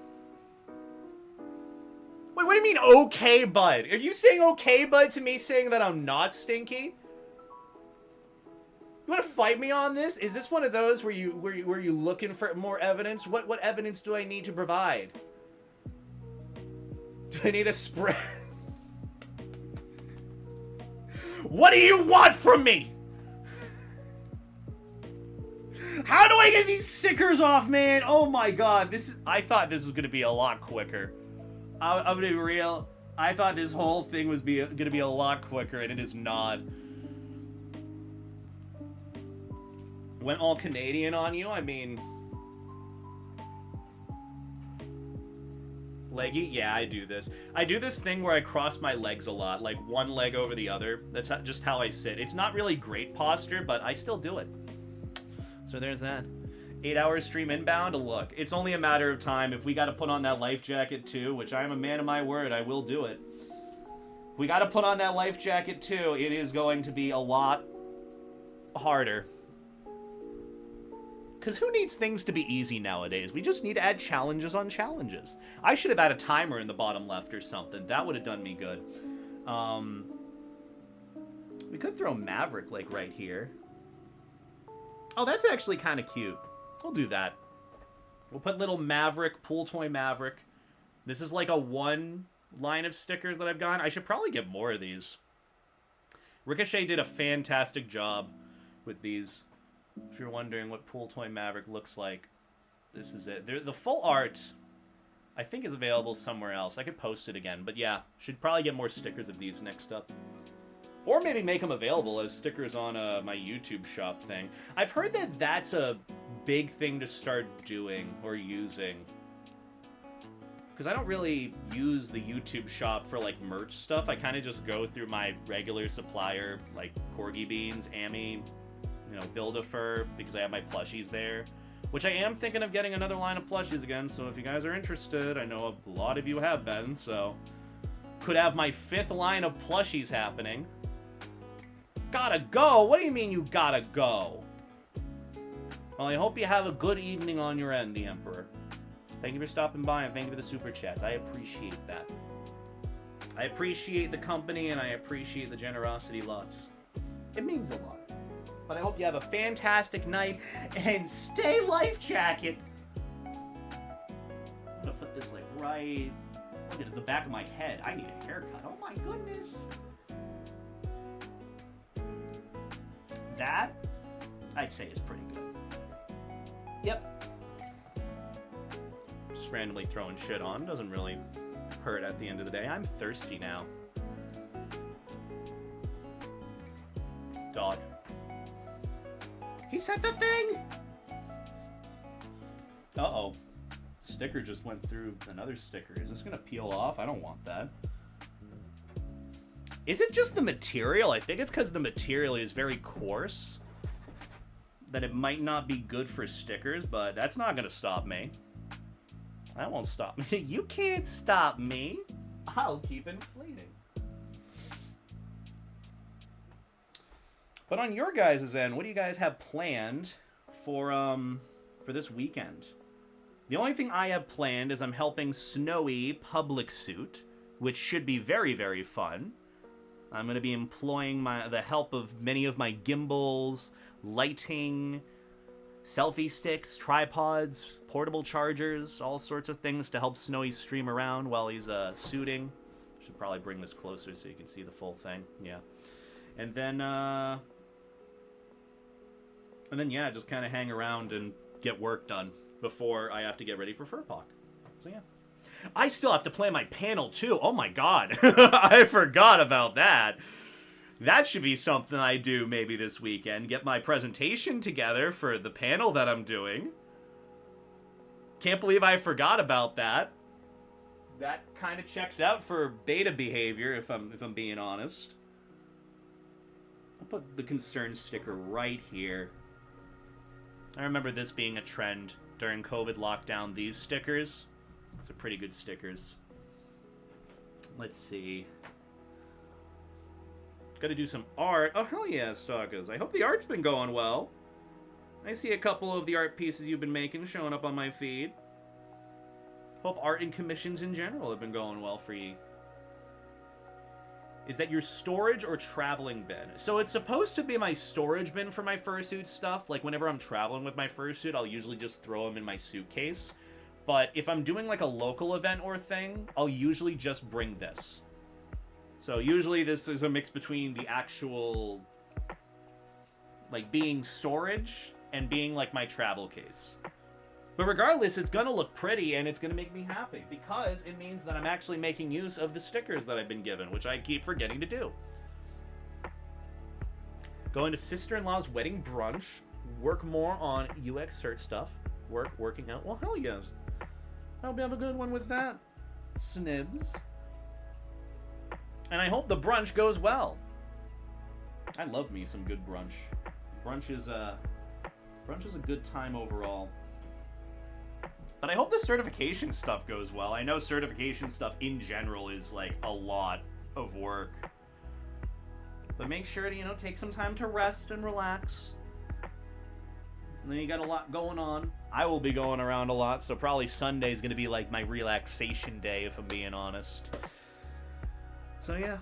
Wait, what do you mean, okay, bud? Are you saying okay, bud, to me saying that I'm not stinky? You want to fight me on this? Is this one of those where you looking for more evidence? What evidence do I need to provide? Do I need a spray? What do you want from me? How do I get these stickers off, man? Oh my god, I thought this was gonna be a lot quicker. I'm gonna be real. I thought this whole thing was gonna be a lot quicker, and it is not. Went all Canadian on you? I mean... Leggy? Yeah, I do this. I do this thing where I cross my legs a lot, like one leg over the other. That's just how I sit. It's not really great posture, but I still do it. So there's that. 8-hour stream inbound? Look, it's only a matter of time. If we got to put on that life jacket too, which I am a man of my word, I will do it. If we got to put on that life jacket too, it is going to be a lot harder. Because who needs things to be easy nowadays? We just need to add challenges on challenges. I should have had a timer in the bottom left or something. That would have done me good. We could throw Maverick, like, right here. Oh, that's actually kind of cute. We'll do that. We'll put little Maverick, pool toy Maverick. This is like a one line of stickers that I've gotten. I should probably get more of these. Ricochet did a fantastic job with these. If you're wondering what Pool Toy Maverick looks like, this is it. The full art, I think is available somewhere else. I could post it again, but yeah, should probably get more stickers of these next up. Or maybe make them available as stickers on my YouTube shop thing. I've heard that that's a big thing to start doing or using. Because I don't really use the YouTube shop for, like, merch stuff. I kind of just go through my regular supplier, like Corgi Beans, Amy, you know, Build-A-Fur, because I have my plushies there. Which I am thinking of getting another line of plushies again, so if you guys are interested, I know a lot of you have been, so... Could have my 5th line of plushies happening. Gotta go? What do you mean you gotta go? Well, I hope you have a good evening on your end, the Emperor. Thank you for stopping by, and thank you for the super chats. I appreciate that. I appreciate the company, and I appreciate the generosity lots. It means a lot. But I hope you have a fantastic night, and stay life jacket! I'm gonna put this, like, right... Look, it's the back of my head. I need a haircut. Oh my goodness! That, I'd say, is pretty good. Yep. Just randomly throwing shit on. Doesn't really hurt at the end of the day. I'm thirsty now. Dog. He said the thing! Uh-oh. Sticker just went through another sticker. Is this gonna peel off? I don't want that. Is it just the material? I think it's because the material is very coarse. That it might not be good for stickers, but that's not gonna stop me. That won't stop me. You can't stop me. I'll keep inflating. But on your guys' end, what do you guys have planned for this weekend? The only thing I have planned is I'm helping Snowy public suit, which should be very, very fun. I'm going to be employing the help of many of my gimbals, lighting, selfie sticks, tripods, portable chargers, all sorts of things to help Snowy stream around while he's suiting. Should probably bring this closer so you can see the full thing. Yeah. And then yeah, just kind of hang around and get work done before I have to get ready for Furpok. So yeah. I still have to plan my panel too. Oh my god. I forgot about that. That should be something I do maybe this weekend. Get my presentation together for the panel that I'm doing. Can't believe I forgot about that. That kind of checks out for beta behavior if I'm being honest. I'll put the concern sticker right here. I remember this being a trend during COVID lockdown, these stickers. These are pretty good stickers. Let's see. Gotta do some art. Oh, hell yeah, Stalkers. I hope the art's been going well. I see a couple of the art pieces you've been making showing up on my feed. Hope art and commissions in general have been going well for you. Is that your storage or traveling bin? So it's supposed to be my storage bin for my fursuit stuff. Like, whenever I'm traveling with my fursuit, I'll usually just throw them in my suitcase. But if I'm doing, like, a local event or thing, I'll usually just bring this. So usually this is a mix between the actual, like, being storage and being, like, my travel case. But regardless, it's gonna look pretty and it's gonna make me happy because it means that I'm actually making use of the stickers that I've been given, which I keep forgetting to do. Going to sister-in-law's wedding brunch, work more on UX cert stuff, working out. Well, hell yes. I hope you have a good one with that, Snibs. And I hope the brunch goes well. I love me some good brunch. Brunch is a good time overall. But I hope the certification stuff goes well. I know certification stuff in general is, like, a lot of work. But make sure to, you know, take some time to rest and relax. And then you got a lot going on. I will be going around a lot, so probably Sunday's gonna be, like, my relaxation day, if I'm being honest. So, yeah.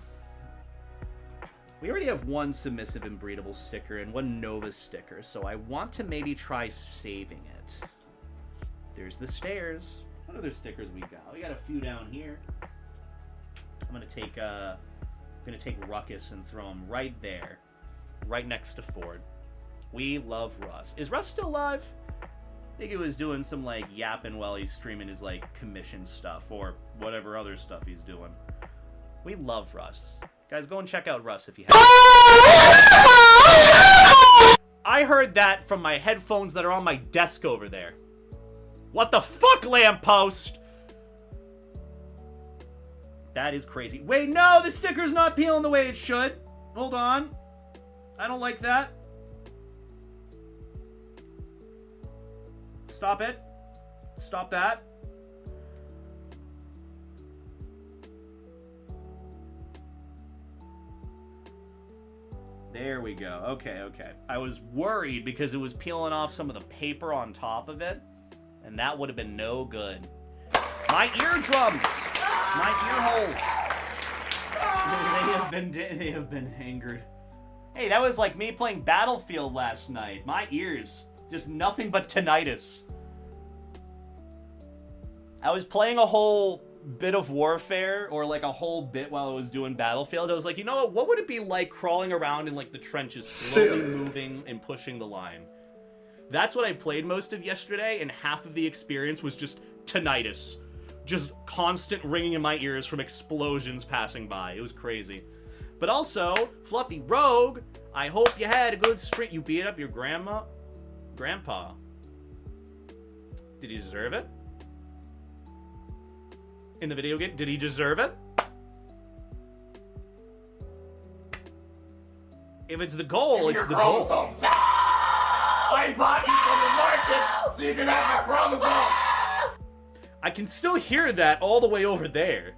We already have one submissive and breedable sticker and one Nova sticker, so I want to maybe try saving it. There's the stairs. What other stickers we got? We got a few down here. I'm gonna take Ruckus and throw him right there, right next to Ford. We love Russ. Is Russ still alive? I think he was doing some, like, yapping while he's streaming his, like, commission stuff or whatever other stuff he's doing. We love Russ. Guys, go and check out Russ if you haven't. I heard that from my headphones that are on my desk over there. What the fuck, lamppost? That is crazy. Wait, no, the sticker's not peeling the way it should. Hold on. I don't like that. Stop it. Stop that. There we go. Okay, okay. I was worried because it was peeling off some of the paper on top of it, and that would have been no good. My eardrums! My ear holes! They have been angered. Hey, that was like me playing Battlefield last night. My ears. Just nothing but tinnitus. I was playing a whole bit of Warfare, or like a whole bit while I was doing Battlefield. I was like, you know what would it be like crawling around in like the trenches, slowly moving and pushing the line? That's what I played most of yesterday, and half of the experience was just tinnitus. Just constant ringing in my ears from explosions passing by. It was crazy. But also, Fluffy Rogue, I hope you had a good stream. You beat up your grandpa? Did he deserve it? In the video game? Did he deserve it? If it's the goal, it's the goal. I bought you from the market so you can have your chromosomes. I can still hear that all the way over there.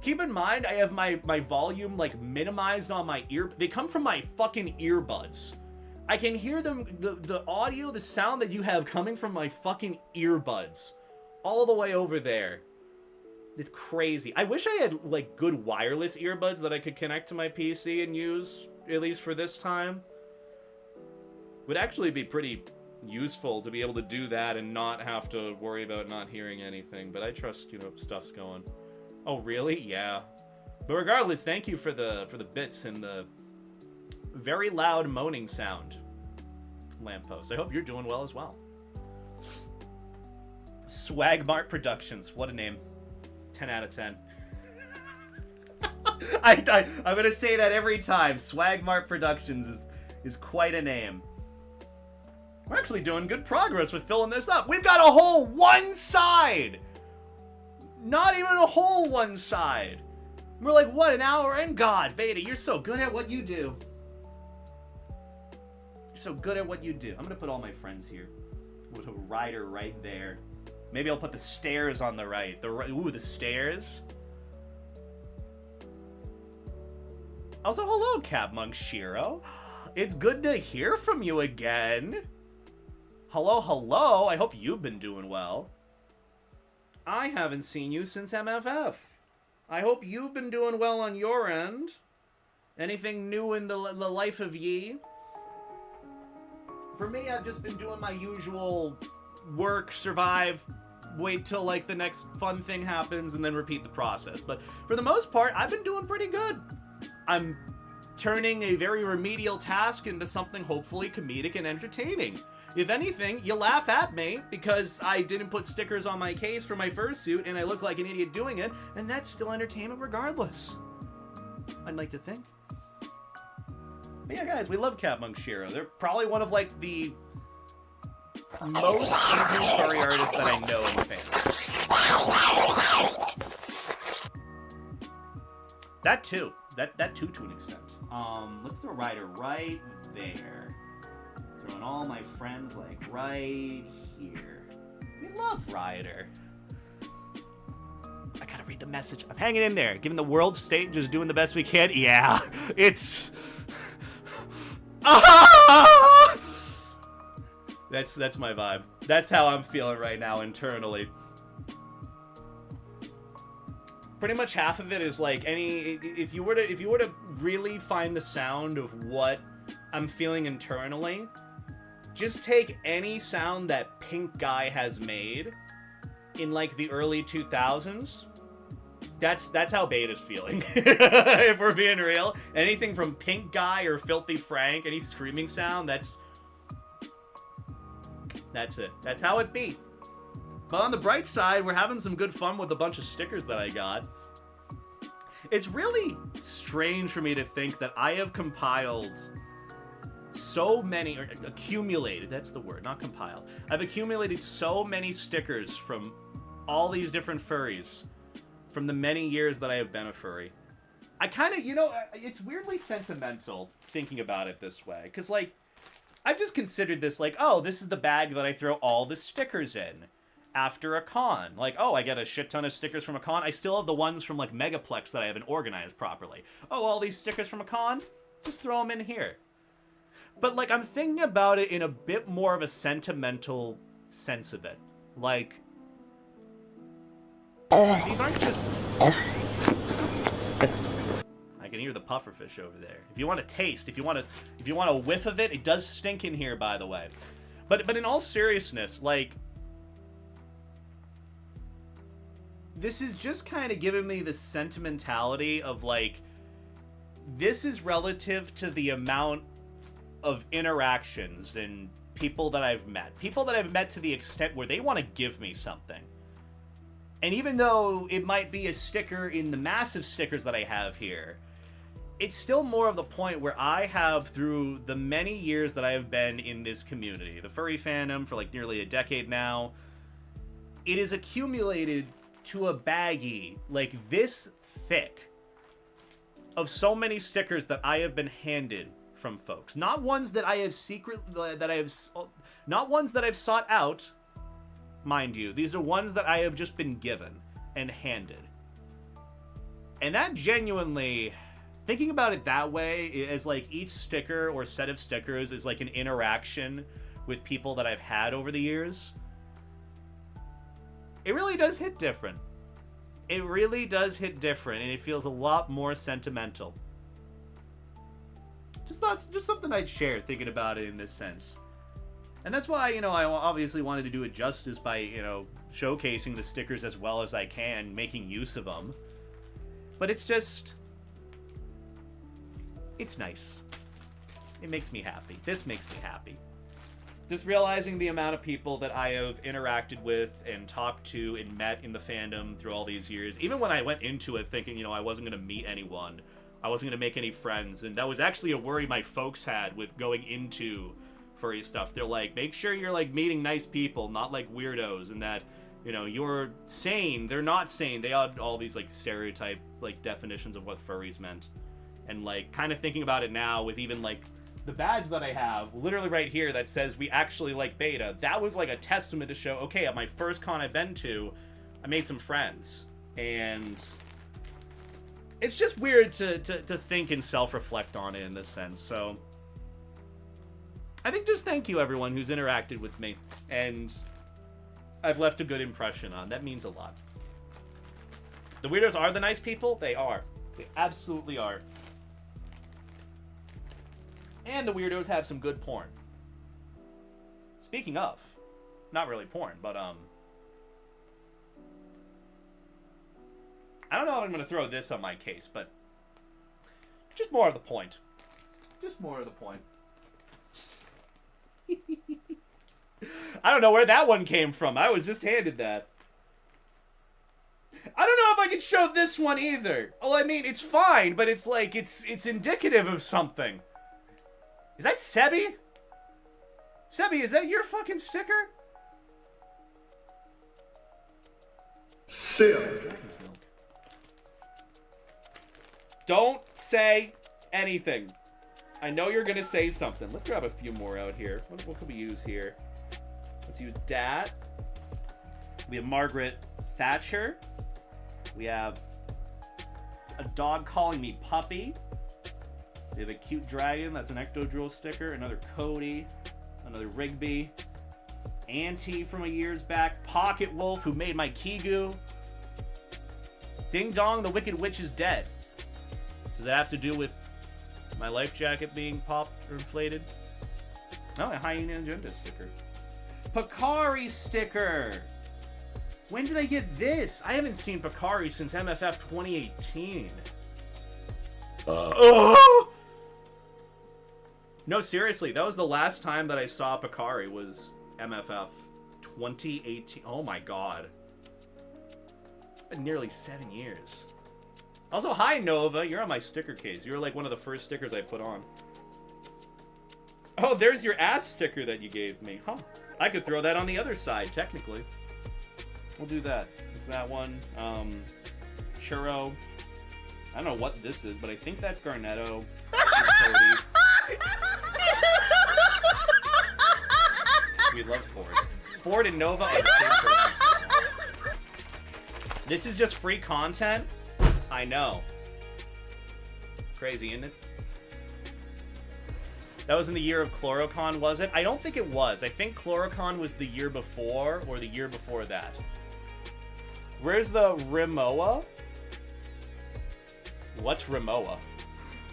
Keep in mind, I have my volume like minimized on my ear. They come from my fucking earbuds. I can hear them, the audio, the sound that you have coming from my fucking earbuds. All the way over there. It's crazy. I wish I had, like, good wireless earbuds that I could connect to my PC and use, at least for this time. Would actually be pretty useful to be able to do that and not have to worry about not hearing anything. But I trust, you know, stuff's going. Oh, really? Yeah. But regardless, thank you for the bits and the very loud moaning sound, Lamppost. I hope you're doing well as well. Swagmart Productions. What a name. 10 out of 10. I'm gonna say that every time. Swagmart Productions is quite a name. We're actually doing good progress with filling this up. We've got a whole one side! Not even a whole one side. We're like, what, an hour in? God, Beta, you're so good at what you do. You're so good at what you do. I'm gonna put all my friends here. With a rider right there. Maybe I'll put the stairs on the right. Ooh, the stairs. Also, hello, Capmonk Shiro. It's good to hear from you again. Hello, hello. I hope you've been doing well. I haven't seen you since MFF. I hope you've been doing well on your end. Anything new in the life of ye? For me, I've just been doing my usual work, survive, wait till like the next fun thing happens, and then repeat the process. But for the most part, I've been doing pretty good. I'm turning a very remedial task into something hopefully comedic and entertaining. If anything, you laugh at me because I didn't put stickers on my case for my fursuit and I look like an idiot doing it, and that's still entertainment regardless. I'd like to think. But yeah, guys, we love Capmonk Shiro. They're probably one of like the most seasoned furry artists that I know in the fandom. That too. That too to an extent. Let's throw Ryder right there. Throwing all my friends like right here. We love Ryder. I gotta read the message. I'm hanging in there. Given the world state, just doing the best we can. Yeah, it's... That's my vibe. That's how I'm feeling right now internally. Pretty much half of it is like if you were to really find the sound of what I'm feeling internally, just take any sound that Pink Guy has made in like the early 2000s. That's how Beta's feeling. If we're being real, anything from Pink Guy or Filthy Frank, any screaming sound, That's it. That's how it be. But on the bright side, we're having some good fun with a bunch of stickers that I got. It's really strange for me to think that I have compiled so many, or accumulated, that's the word, not compiled. I've accumulated so many stickers from all these different furries from the many years that I have been a furry. I kind of, you know, it's weirdly sentimental thinking about it this way. Because, like, I've just considered this like, oh, this is the bag that I throw all the stickers in after a con. Like, oh, I get a shit ton of stickers from a con. I still have the ones from, like, Megaplex that I haven't organized properly. Oh, all these stickers from a con? Just throw them in here. But, like, I'm thinking about it in a bit more of a sentimental sense of it. Like, these aren't just... I can hear the pufferfish over there. If you want a taste, if you want a whiff of it, it does stink in here, by the way. But in all seriousness, like, this is just kind of giving me the sentimentality of, like, this is relative to the amount of interactions and people that I've met. People that I've met to the extent where they want to give me something. And even though it might be a sticker in the massive stickers that I have here, it's still more of the point where I have, through the many years that I have been in this community, the furry fandom for like nearly a decade now, it is accumulated to a baggie like this thick of so many stickers that I have been handed from folks. Not ones that I have not ones that I've sought out, mind you. These are ones that I have just been given and handed. And that genuinely, thinking about it that way, as like each sticker or set of stickers is like an interaction with people that I've had over the years, it really does hit different. It really does hit different, and it feels a lot more sentimental. Just something I'd share thinking about it in this sense. And that's why, you know, I obviously wanted to do it justice by, you know, showcasing the stickers as well as I can, making use of them. But it's just... it's nice. It makes me happy. This makes me happy. Just realizing the amount of people that I have interacted with and talked to and met in the fandom through all these years. Even when I went into it thinking, you know, I wasn't going to meet anyone. I wasn't going to make any friends. And that was actually a worry my folks had with going into furry stuff. They're like, make sure you're like meeting nice people, not like weirdos, and that, you know, you're sane. They're not sane. They had all these like stereotype like definitions of what furries meant. And like kind of thinking about it now with even like the badge that I have literally right here that says we actually like beta, that was like a testament to show, okay, at my first con I've been to, I made some friends. And it's just weird to think and self-reflect on it in this sense. So I think just thank you everyone who's interacted with me and I've left a good impression on. That means a lot. The weirdos are the nice people? They are. They absolutely are. And the weirdos have some good porn. Speaking of, not really porn, but I don't know if I'm going to throw this on my case, but just more of the point. Just more of the point. I don't know where that one came from. I was just handed that. I don't know if I can show this one either. Well, I mean, it's fine, but it's like, it's indicative of something. Is that Sebi? Sebi, is that your fucking sticker? Sim. Don't say anything. I know you're gonna say something. Let's grab a few more out here. What can we use here? Let's use Dat. We have Margaret Thatcher. We have a dog calling me puppy. We have a cute dragon. That's an Ectodrill sticker. Another Cody. Another Rigby. Auntie from a years back. Pocket Wolf, who made my Kigu. Ding Dong, the Wicked Witch is dead. Does that have to do with my life jacket being popped or inflated? Oh, a Hyena Agenda sticker. Picari sticker! When did I get this? I haven't seen Picari since MFF 2018. No, seriously, that was the last time that I saw Picari, was MFF 2018. Oh my god. Been nearly 7 years. Also, hi Nova, you're on my sticker case. You were like one of the first stickers I put on. Oh, there's your ass sticker that you gave me. Huh. I could throw that on the other side, technically. We'll do that. It's that one. Churro. I don't know what this is, but I think that's Garnetto. We love Ford. Ford and Nova are the same person. This is just free content? I know. Crazy, isn't it? That was in the year of Chlorocon, was it? I don't think it was. I think Chlorocon was the year before, or the year before that. Where's the Rimowa? What's Rimowa?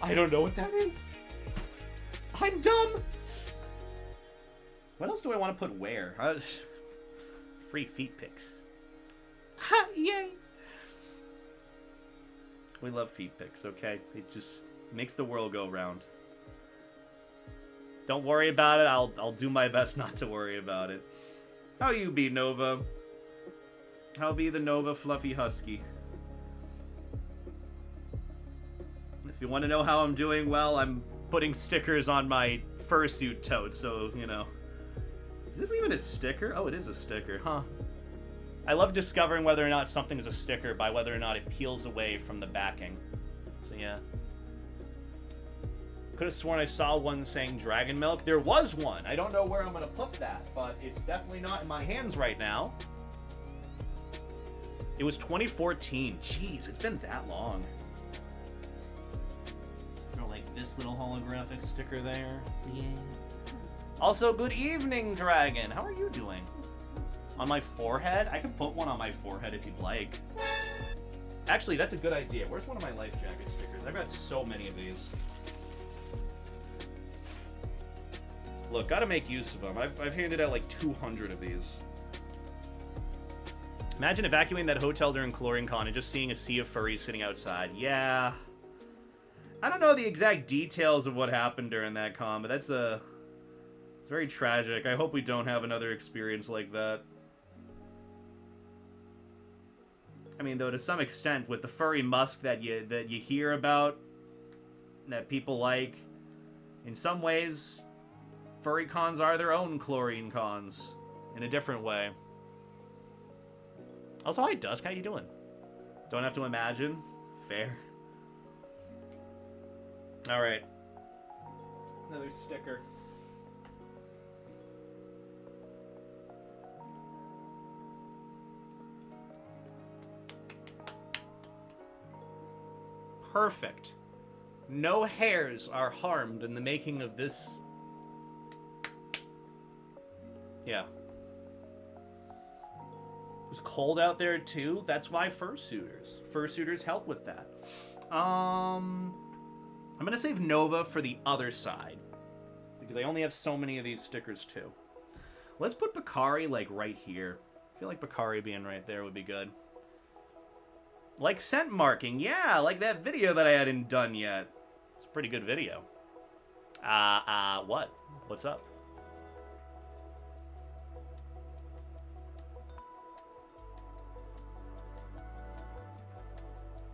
I don't know what that is. I'm dumb! What else do I want to put where? Free feet pics. Ha! Yay! We love feet pics, okay? It just makes the world go round. Don't worry about it. I'll do my best not to worry about it. How you be, Nova? How be the Nova Fluffy Husky? If you want to know how I'm doing, well, I'm putting stickers on my fursuit tote, so, you know. Is this even a sticker? Oh, it is a sticker, huh? I love discovering whether or not something is a sticker by whether or not it peels away from the backing. So, yeah. Could have sworn I saw one saying Dragon Milk. There was one. I don't know where I'm going to put that, but it's definitely not in my hands right now. It was 2014. Jeez, it's been that long. Like this little holographic sticker there. Yeah. Also, good evening, Dragon. How are you doing? On my forehead? I could put one on my forehead if you'd like. Actually, that's a good idea. Where's one of my life jacket stickers? I've got so many of these. Look, gotta make use of them. I've handed out like 200 of these. Imagine evacuating that hotel during ChlorineCon and just seeing a sea of furries sitting outside. Yeah. I don't know the exact details of what happened during that con, but that's it's very tragic. I hope we don't have another experience like that. I mean, though, to some extent, with the furry musk that you hear about, that people like, in some ways, furry cons are their own chlorine cons, in a different way. Also, hi Dusk, how you doing? Don't have to imagine. Fair. Alright. Another sticker. Perfect. No hairs are harmed in the making of this. Yeah. It was cold out there too. That's why fursuiters help with that. I'm gonna save Nova for the other side, because I only have so many of these stickers too. Let's put Bakari like right here. I feel like Bakari being right there would be good. Like scent marking, yeah, like that video that I hadn't done yet. It's a pretty good video. What? What's up?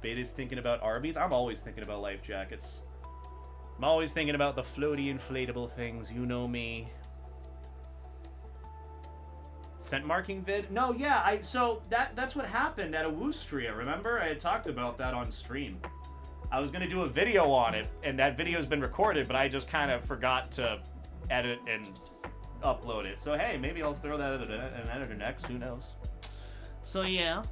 Beta's thinking about Arby's. I'm always thinking about life jackets. I'm always thinking about the floaty inflatable things. You know me. Scent marking vid? No, yeah. So that's what happened at a Woostria. Remember, I had talked about that on stream. I was gonna do a video on it, and that video's been recorded, but I just kind of forgot to edit and upload it. So hey, maybe I'll throw that in an editor next. Who knows? So yeah.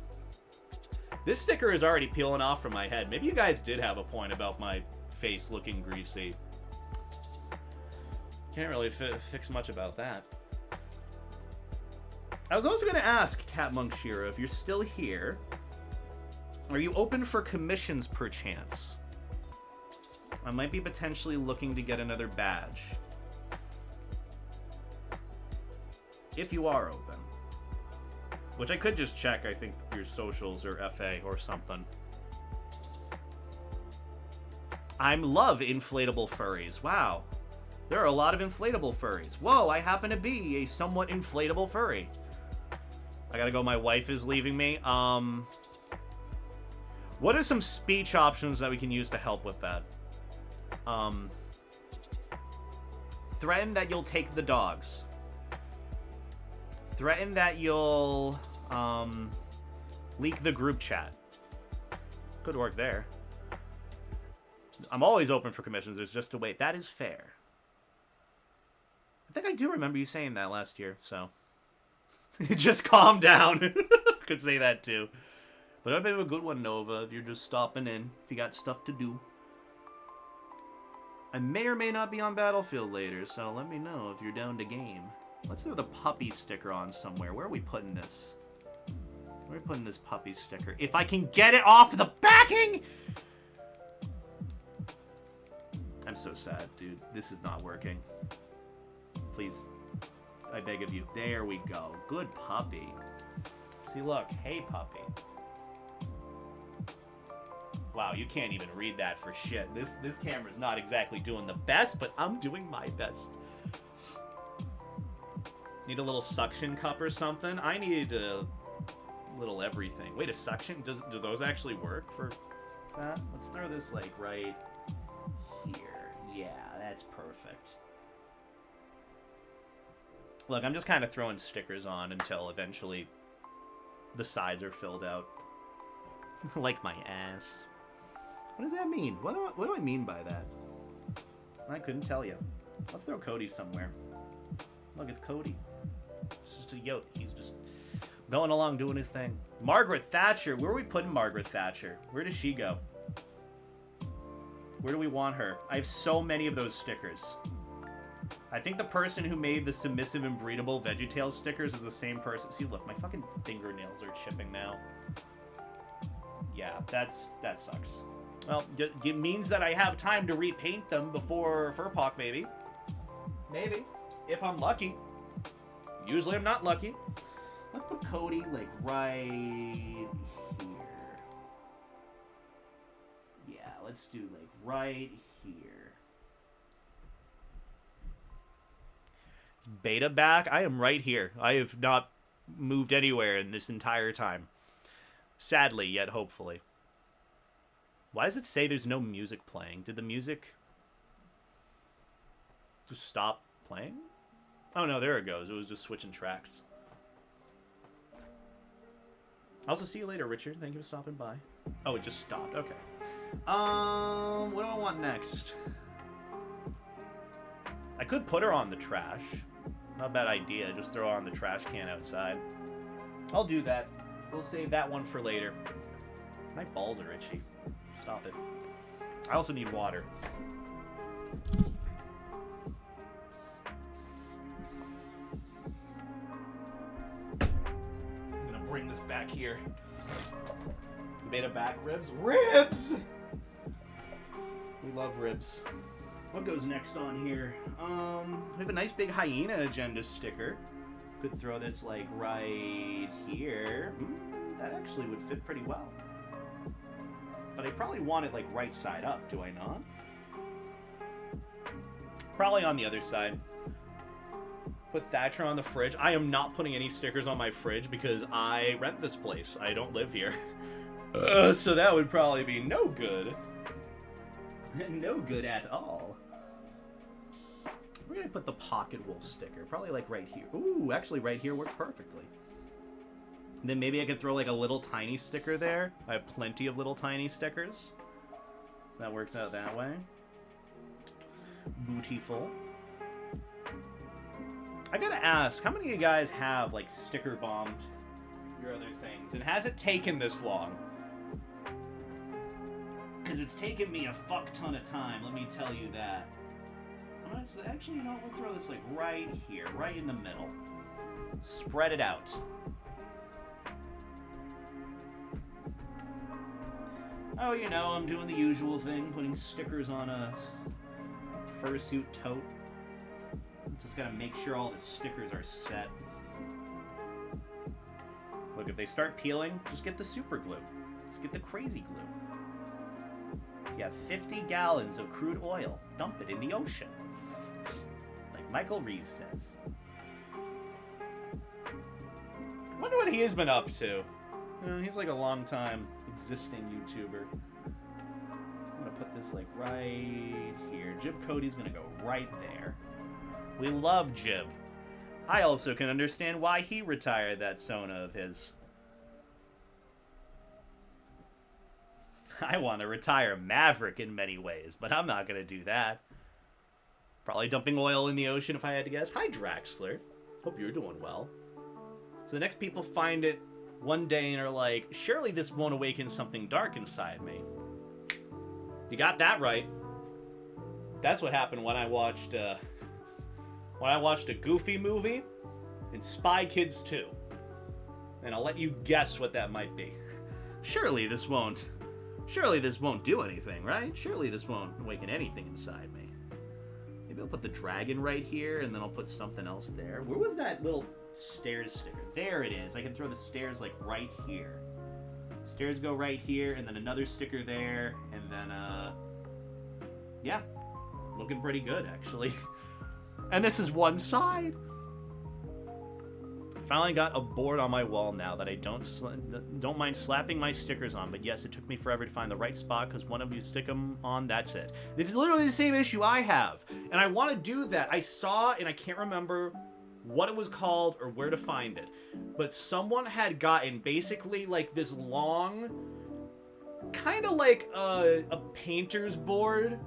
This sticker is already peeling off from my head. Maybe you guys did have a point about my face looking greasy. Can't really fix much about that. I was also going to ask Cat Monk Shira, if you're still here, are you open for commissions perchance? I might be potentially looking to get another badge. If you are open. Which I could just check, I think, your socials or FA or something. I love inflatable furries. Wow. There are a lot of inflatable furries. Whoa, I happen to be a somewhat inflatable furry. I gotta go, my wife is leaving me. What are some speech options that we can use to help with that? Threaten that you'll take the dogs. Threaten that you'll, leak the group chat. Good work there. I'm always open for commissions. There's just a wait. That is fair. I think I do remember you saying that last year, so. Just calm down. Could say that too. But I'd be a good one, Nova, if you're just stopping in. If you got stuff to do. I may or may not be on Battlefield later, so let me know if you're down to game. Let's throw the puppy sticker on somewhere. Where are we putting this? Where are we putting this puppy sticker? If I can get it off the backing! I'm so sad, dude. This is not working. Please, I beg of you. There we go. Good puppy. See, look. Hey, puppy. Wow, you can't even read that for shit. This camera's not exactly doing the best, but I'm doing my best. Need a little suction cup or something? I need a little everything. Wait, a suction? Do those actually work for that? Let's throw this, like, right here. Yeah, that's perfect. Look, I'm just kind of throwing stickers on until eventually the sides are filled out. Like my ass. What does that mean? What do I mean by that? I couldn't tell you. Let's throw Cody somewhere. Look, it's Cody. It's just a yote. He's just going along doing his thing. Margaret Thatcher. Where are we putting Margaret Thatcher? Where does she go? Where do we want her? I have so many of those stickers. I think the person who made the submissive and breedable VeggieTales stickers is the same person. See, look, my fucking fingernails are chipping now. Yeah, that sucks. Well, it means that I have time to repaint them before Furpok, maybe. Maybe. If I'm lucky. Usually I'm not lucky. Let's put Cody, like, right here. Yeah, let's do, like, right here. Is Beta back? I am right here. I have not moved anywhere in this entire time. Sadly, yet hopefully. Why does it say there's no music playing? Did the music just stop playing? Oh no, there it goes. It was just switching tracks. Also, see you later, Richard. Thank you for stopping by. Oh, it just stopped. Okay. What do I want next? I could put her on the trash. Not a bad idea. Just throw her on the trash can outside. I'll do that. We'll save that one for later. My balls are itchy. Stop it. I also need water. I'm gonna bring this back here. Beta back ribs. Ribs! We love ribs. What goes next on here? We have a nice big hyena agenda sticker. Could throw this, like, right here. That actually would fit pretty well. But I probably want it, like, right side up, do I not? Probably on the other side. Put Thatcher on the fridge. I am not putting any stickers on my fridge because I rent this place. I don't live here. So that would probably be no good. No good at all. We're gonna put the Pocket Wolf sticker. Probably, like, right here. Ooh, actually right here works perfectly. And then maybe I could throw, like, a little tiny sticker there. I have plenty of little tiny stickers. So that works out that way. Bootyful. I gotta ask, how many of you guys have, like, sticker bombed your other things? And has it taken this long? Because it's taken me a fuck ton of time, let me tell you that. Actually, you know, we'll throw this, like, right here, right in the middle. Spread it out. Oh, you know, I'm doing the usual thing, putting stickers on a fursuit tote. Just gotta make sure all the stickers are set. Look, if they start peeling, just get the super glue. Just get the crazy glue. You have 50 gallons of crude oil. Dump it in the ocean. Like Michael Reeves says. I wonder what he has been up to. You know, he's like a long time existing YouTuber. I'm gonna put this like right here. Jib Cody's gonna go right there. We love Jib. I also can understand why he retired that Sona of his. I want to retire Maverick in many ways, but I'm not gonna do that. Probably dumping oil in the ocean if I had to guess. Hi, Draxler. Hope you're doing well. So the next people find it one day and are like, surely this won't awaken something dark inside me. You got that right. That's what happened when I watched a Goofy movie and Spy Kids 2. And I'll let you guess what that might be. Surely this won't do anything, right? Surely this won't awaken anything inside me. Maybe I'll put the dragon right here, and then I'll put something else there. Where was that little stairs sticker? There it is. I can throw the stairs, like, right here. Stairs go right here, and then another sticker there, and then, yeah. Looking pretty good, actually. And this is one side. Finally got a board on my wall now that I don't mind slapping my stickers on, but yes, it took me forever to find the right spot because one of you stick them on, that's it. This is literally the same issue I have, and I want to do that. I saw, and I can't remember what it was called or where to find it, but someone had gotten basically like this long, kind of like a painter's board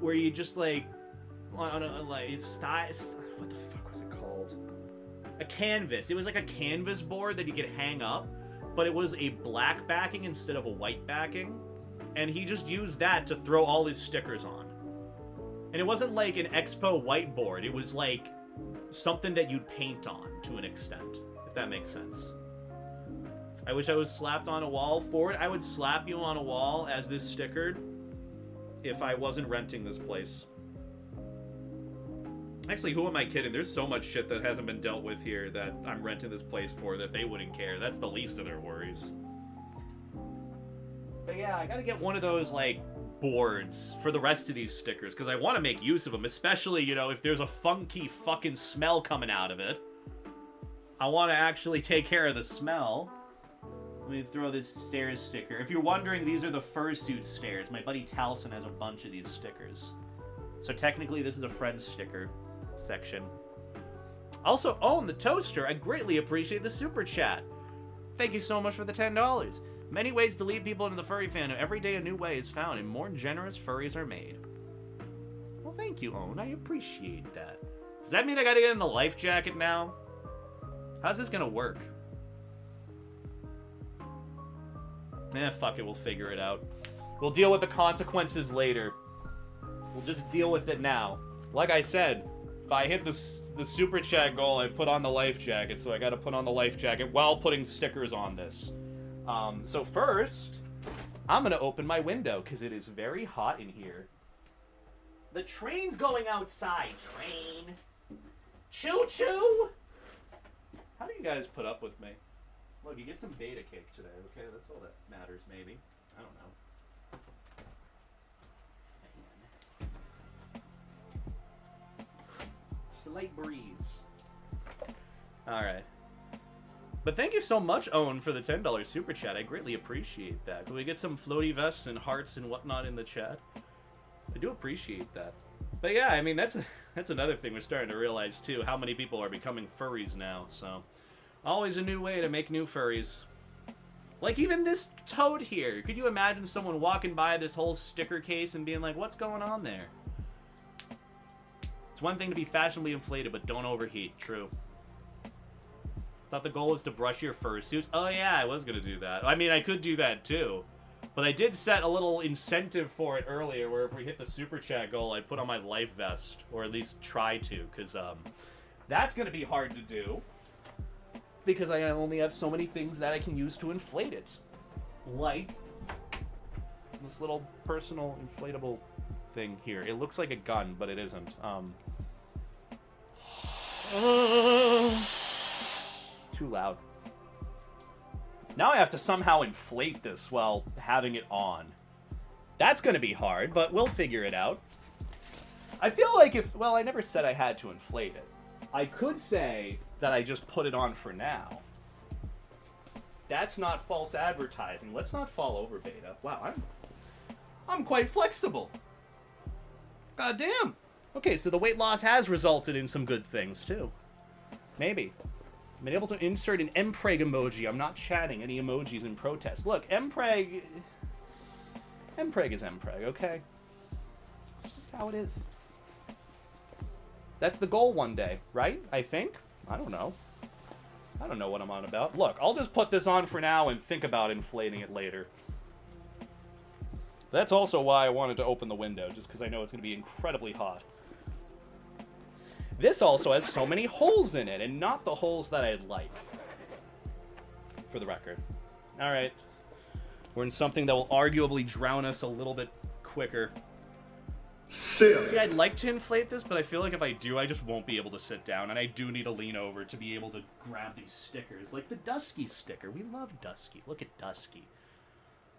where you just like, on a, like, style, what the fuck was it called? A canvas. It was like a canvas board that you could hang up, but it was a black backing instead of a white backing. And he just used that to throw all his stickers on. And it wasn't like an Expo whiteboard. It was like something that you'd paint on to an extent, if that makes sense. I wish I was slapped on a wall for it. I would slap you on a wall as this stickered if I wasn't renting this place. Actually, who am I kidding? There's so much shit that hasn't been dealt with here that I'm renting this place for that they wouldn't care. That's the least of their worries. But yeah, I gotta get one of those, like, boards for the rest of these stickers, because I want to make use of them, especially, you know, if there's a funky fucking smell coming out of it. I want to actually take care of the smell. Let me throw this stairs sticker. If you're wondering, these are the fursuit stairs. My buddy Taliesin has a bunch of these stickers. So technically, this is a friend sticker section. Also, Own the Toaster, I greatly appreciate the super chat. Thank you so much for the $10. Many ways to lead people into the furry fandom. Every day a new way is found and more generous furries are made. Well, thank you, Own. I appreciate that. Does that mean I gotta get in the life jacket now? How's this gonna work? Fuck it, we'll figure it out. We'll deal with the consequences later. We'll just deal with it now. Like I said, if I hit the super chat goal, I put on the life jacket, so I gotta put on the life jacket while putting stickers on this. So first, I'm gonna open my window, because it is very hot in here. The train's going outside, train. Choo-choo! How do you guys put up with me? Look, you get some beta cake today, okay? That's all that matters, maybe. I don't know. Slight breeze. Alright. But thank you so much, Owen, for the $10 super chat. I greatly appreciate that. Can we get some floaty vests and hearts and whatnot in the chat? I do appreciate that. But yeah, I mean, that's another thing we're starting to realize, too. How many people are becoming furries now, so... Always a new way to make new furries. Like even this toad here. Could you imagine someone walking by this whole sticker case and being like, what's going on there? It's one thing to be fashionably inflated, but don't overheat. True. Thought the goal was to brush your fursuits. Oh yeah, I was going to do that. I mean, I could do that too. But I did set a little incentive for it earlier, where if we hit the super chat goal, I'd put on my life vest. Or at least try to, because that's going to be hard to do. Because I only have so many things that I can use to inflate it. Like this little personal inflatable thing here. It looks like a gun, but it isn't. Too loud. Now I have to somehow inflate this while having it on. That's going to be hard, but we'll figure it out. I feel like if... Well, I never said I had to inflate it. I could say that I just put it on for now. That's not false advertising. Let's not fall over, Beta. Wow, I'm quite flexible. God damn. Okay, so the weight loss has resulted in some good things, too. Maybe. I've been able to insert an mpreg emoji. I'm not chatting any emojis in protest. Look, mpreg is mpreg, okay? It's just how it is. That's the goal one day, right? I think? I don't know. I don't know what I'm on about. Look, I'll just put this on for now and think about inflating it later. That's also why I wanted to open the window, just because I know it's going to be incredibly hot. This also has so many holes in it, and not the holes that I'd like. For the record. Alright. We're in something that will arguably drown us a little bit quicker. See, I'd like to inflate this, but I feel like if I do, I just won't be able to sit down, and I do need to lean over to be able to grab these stickers. Like the Dusky sticker. We love Dusky. Look at Dusky.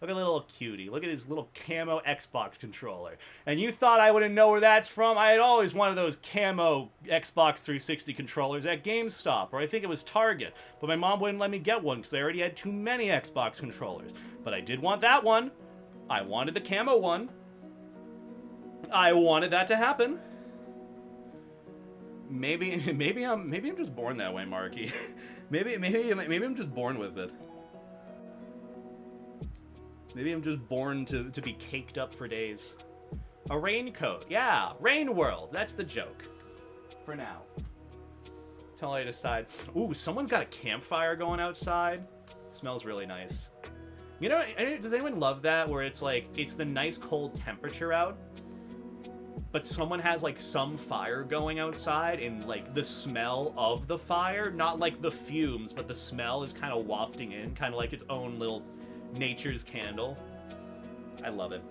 Look at the little cutie. Look at his little camo Xbox controller. And you thought I wouldn't know where that's from? I had always wanted those camo Xbox 360 controllers at GameStop, or I think it was Target. But my mom wouldn't let me get one because I already had too many Xbox controllers. But I did want that one. I wanted the camo one. I wanted that to happen. Maybe I'm just born that way, Marky. maybe I'm just born with it. Maybe I'm just born to be caked up for days. A raincoat. Yeah, Rain World. That's the joke. For now. Till I decide. Ooh, someone's got a campfire going outside. It smells really nice. You know, does anyone love that? Where it's like, it's the nice cold temperature out, but someone has like some fire going outside, and like the smell of the fire, not like the fumes, but the smell is kind of wafting in, kind of like its own little nature's candle. I love it.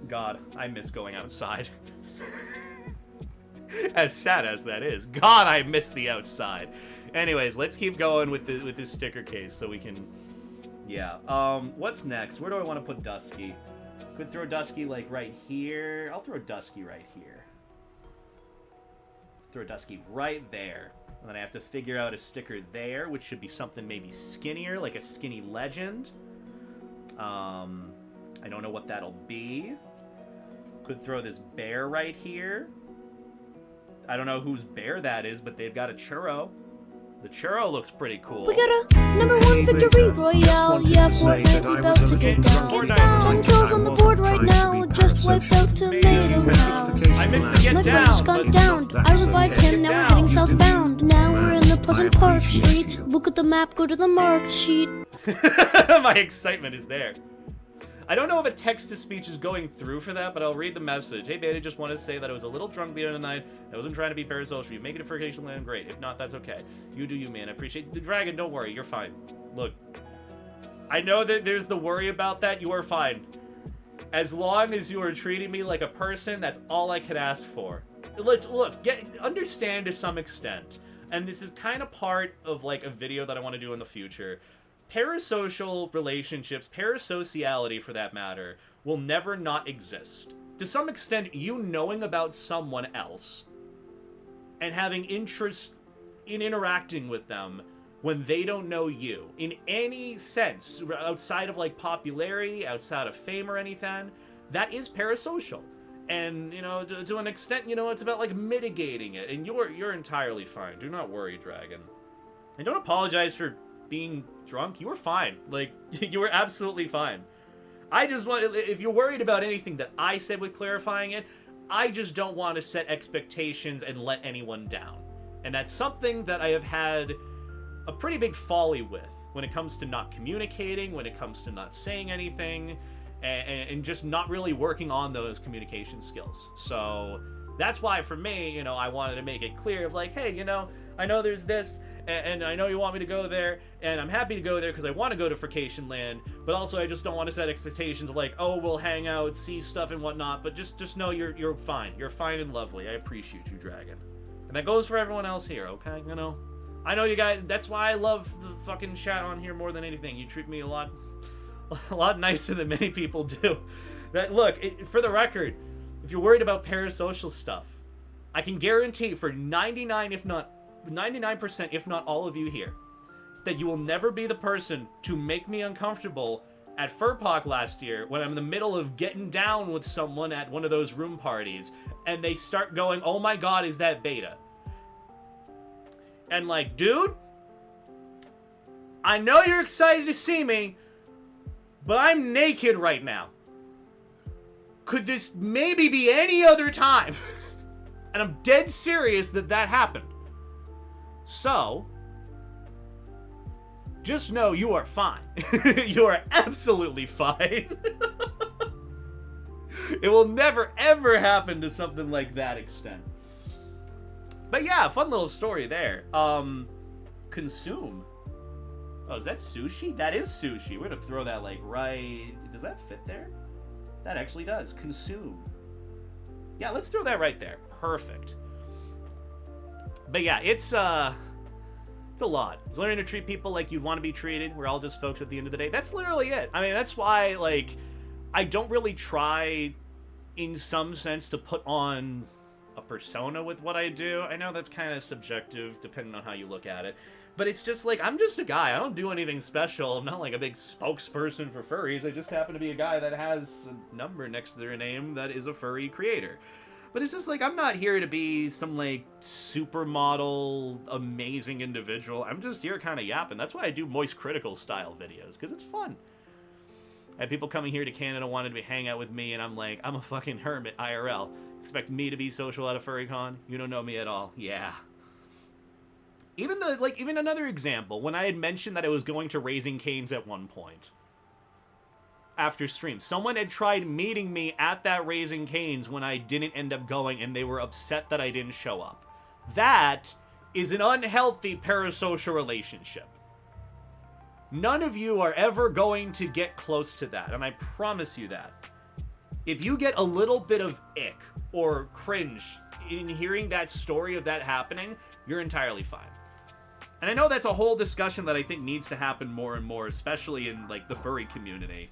God, I miss going outside. As sad as that is. God, I miss the outside. Anyways, let's keep going with this sticker case so we can... Yeah. What's next? Where do I want to put Dusky? Could throw Dusky like right here. I'll throw Dusky right here. Throw Dusky right there. And then I have to figure out a sticker there, which should be something maybe skinnier, like a skinny legend. I don't know what that'll be. Could throw this bear right here. I don't know whose bear that is, but they've got a churro. The churro looks pretty cool. We got a #1 victory royale. Yeah, Fortnite, we about to get down. 10 kills on the board right now. Just wiped out Tomato now. I missed the get My down. friend just got downed. I revived him, now we're heading southbound. Now we're in the Pleasant Park streets. Look at the map, go to the marked sheet. My excitement is there. I don't know if a text-to-speech is going through for that, but I'll read the message. Hey, Beta, just wanted to say that I was a little drunk the other night. I wasn't trying to be parasocial. You make it a Furcation Land, great. If not, that's okay. You do you, man. I appreciate the dragon. Don't worry. You're fine. Look, I know that there's the worry about that. You are fine. As long as you are treating me like a person, that's all I could ask for. Look, understand to some extent. And this is kind of part of, like, a video that I want to do in the future. Parasocial relationships, parasociality for that matter, will never not exist. To some extent, you knowing about someone else and having interest in interacting with them when they don't know you, in any sense, outside of like popularity, outside of fame or anything, that is parasocial. And, you know, to an extent, you know, it's about like mitigating it, and you're entirely fine. Do not worry, Dragon. And don't apologize for being drunk. You were fine. Like, you were absolutely fine. I just want, if you're worried about anything that I said with clarifying it, I just don't want to set expectations and let anyone down. And that's something that I have had a pretty big folly with when it comes to not communicating, when it comes to not saying anything, and just not really working on those communication skills. So that's why for me, you know, I wanted to make it clear of like, hey, you know, I know there's this, and I know you want me to go there, and I'm happy to go there because I want to go to Furcation Land, but also I just don't want to set expectations of like, oh, we'll hang out, see stuff and whatnot, but just know you're fine. You're fine and lovely. I appreciate you, Dragon. And that goes for everyone else here, okay? You know? I know you guys, that's why I love the fucking chat on here more than anything. You treat me a lot nicer than many people do. That look, for the record, if you're worried about parasocial stuff, I can guarantee for 99% if not all of you here, that you will never be the person to make me uncomfortable at FurPoc last year when I'm in the middle of getting down with someone at one of those room parties and they start going, oh my god, is that Beta? And like, dude, I know you're excited to see me, but I'm naked right now. Could this maybe be any other time? And I'm dead serious that happened. So, just know you are fine. You are absolutely fine. It will never, ever happen to something like that extent. But yeah, fun little story there. Consume. Oh, is that sushi? That is sushi. We're gonna throw that like right... Does that fit there? That actually does. Consume. Yeah, let's throw that right there. Perfect. But yeah, it's a lot. It's learning to treat people like you'd want to be treated. We're all just folks at the end of the day. That's literally it. I mean, that's why, like, I don't really try, in some sense, to put on a persona with what I do. I know that's kind of subjective, depending on how you look at it. But it's just like, I'm just a guy. I don't do anything special. I'm not like a big spokesperson for furries. I just happen to be a guy that has a number next to their name that is a furry creator. But it's just like, I'm not here to be some, like, supermodel, amazing individual. I'm just here kind of yapping. That's why I do Moist Critical style videos, because it's fun. I have people coming here to Canada wanting to hang out with me, and I'm like, I'm a fucking hermit IRL. Expect me to be social at a furry con? You don't know me at all. Yeah. Even another example, when I had mentioned that I was going to Raising Cane's at one point. After stream, someone had tried meeting me at that Raising Cane's when I didn't end up going, and they were upset that I didn't show up. That is an unhealthy parasocial relationship. None of you are ever going to get close to that, and I promise you that. If you get a little bit of ick or cringe in hearing that story of that happening, you're entirely fine. And I know that's a whole discussion that I think needs to happen more and more, especially in, like, the furry community.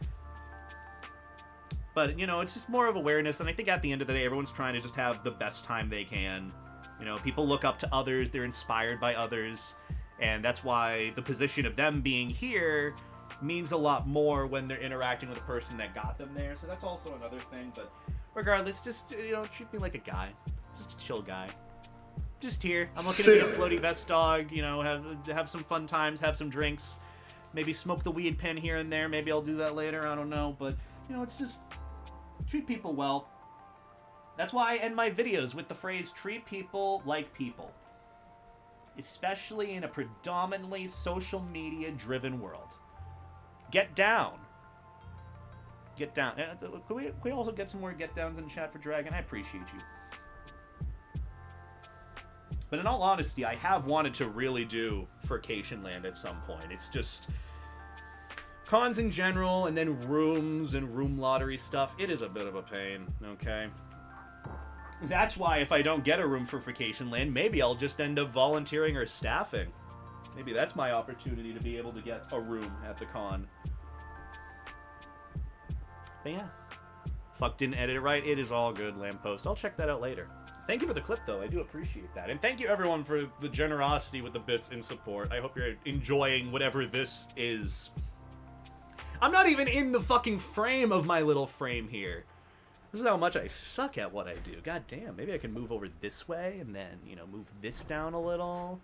But, you know, it's just more of awareness, and I think at the end of the day, everyone's trying to just have the best time they can. You know, people look up to others, they're inspired by others, and that's why the position of them being here means a lot more when they're interacting with a person that got them there, so that's also another thing. But regardless, just, you know, treat me like a guy. Just a chill guy. Just here. I'm looking to be a floaty vest dog, you know, have some fun times, have some drinks, maybe smoke the weed pen here and there. Maybe I'll do that later, I don't know, but, you know, it's just... treat people well. That's why I end my videos with the phrase, treat people like people. Especially in a predominantly social media driven world. Get down. Get down. Can we also get some more get downs in chat for Dragon? I appreciate you. But in all honesty, I have wanted to really do Furcation Land at some point. It's just... cons in general, and then rooms and room lottery stuff, it is a bit of a pain, okay? That's why if I don't get a room for Furcation Land, maybe I'll just end up volunteering or staffing. Maybe that's my opportunity to be able to get a room at the con. But yeah. Fuck, didn't edit it right. It is all good, Lamppost. I'll check that out later. Thank you for the clip, though. I do appreciate that. And thank you, everyone, for the generosity with the bits and support. I hope you're enjoying whatever this is. I'm not even in the fucking frame of my little frame here. This is how much I suck at what I do. God damn, maybe I can move over this way and then, you know, move this down a little.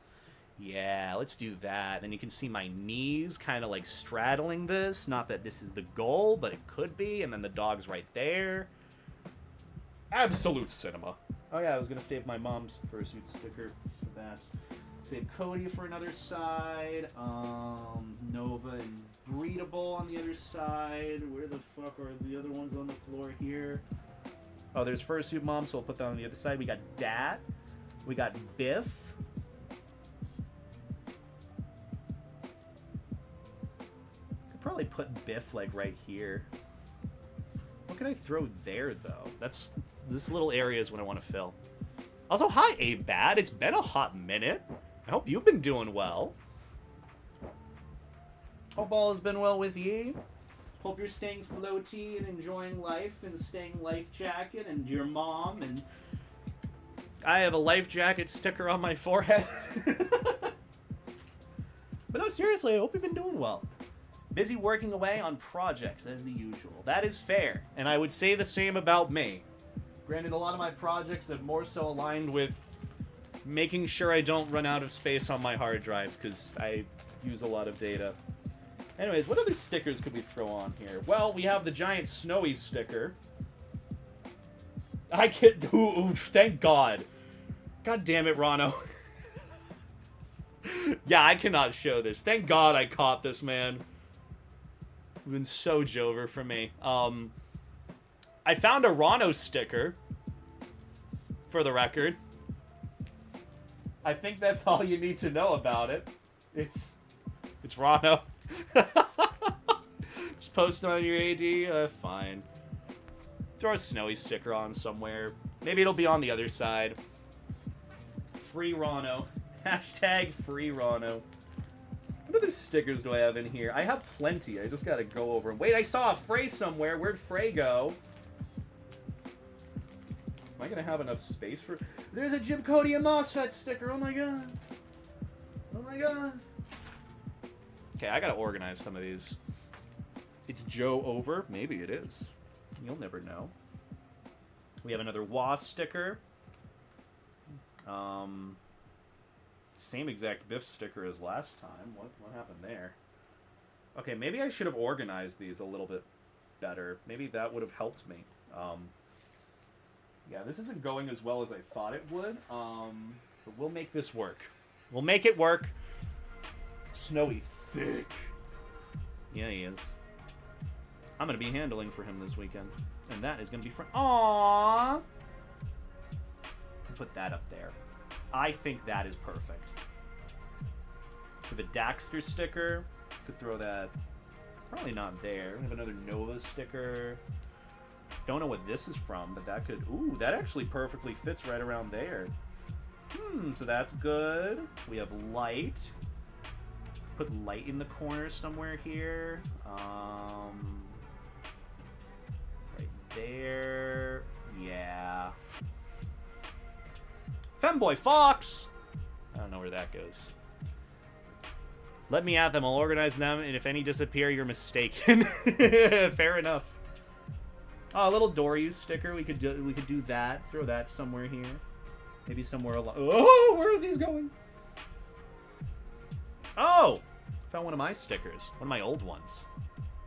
Yeah, let's do that. Then you can see my knees kind of like straddling this. Not that this is the goal, but it could be. And then the dog's right there. Absolute cinema. Oh yeah, I was going to save my mom's fursuit sticker for that. Save Cody for another side. Nova and Breedable on the other side. Where the fuck are the other ones on the floor here? Oh, there's Fursuit Mom, so we'll put that on the other side. We got Dat. We got Biff. Could probably put Biff, like, right here. What can I throw there, though? This little area is what I want to fill. Also, hi, A-Bad. It's been a hot minute. I hope you've been doing well. Hope all has been well with ye. Hope you're staying floaty and enjoying life and staying life jacket and your mom and... I have a life jacket sticker on my forehead. But no, seriously, I hope you've been doing well. Busy working away on projects as the usual. That is fair. And I would say the same about me. Granted, a lot of my projects have more so aligned with making sure I don't run out of space on my hard drives, because I use a lot of data. Anyways, what other stickers could we throw on here? Well, we have the giant snowy sticker. I can't... Ooh, thank God. God damn it, Rano. Yeah, I cannot show this. Thank God I caught this, man. It's been so Jover for me. I found a Rano sticker, for the record. I think that's all you need to know about it. It's Rano. Just post it on your AD, fine. Throw a snowy sticker on somewhere. Maybe it'll be on the other side. Free Rano. Hashtag free Rano. What other stickers do I have in here? I have plenty. I just gotta go over them. Wait, I saw a Frey somewhere. Where'd Frey go? Am I gonna have enough space for... There's a Jim Cody and MOSFET sticker. Oh my god. Oh my god. Okay, I gotta organize some of these. It's Joe over? Maybe it is. You'll never know. We have another WAS sticker. Same exact Biff sticker as last time. What happened there? Okay, maybe I should have organized these a little bit better. Maybe that would have helped me. Yeah, this isn't going as well as I thought it would. But we'll make this work. We'll make it work. Snowy thick. Yeah, he is. I'm going to be handling for him this weekend. And that is going to be fun. Aww! Put that up there. I think that is perfect. We have a Daxter sticker. Could throw that. Probably not there. We have another Nova sticker. Don't know what this is from, but that could... Ooh, that actually perfectly fits right around there. So that's good. We have Light. Put Light in the corner somewhere here. Right there. Yeah. Femboy Fox! I don't know where that goes. Let me at them. I'll organize them, and if any disappear, you're mistaken. Fair enough. Oh, a little Doryu sticker. We could do that. Throw that somewhere here. Maybe somewhere along. Oh, where are these going? Oh! Found one of my stickers. One of my old ones.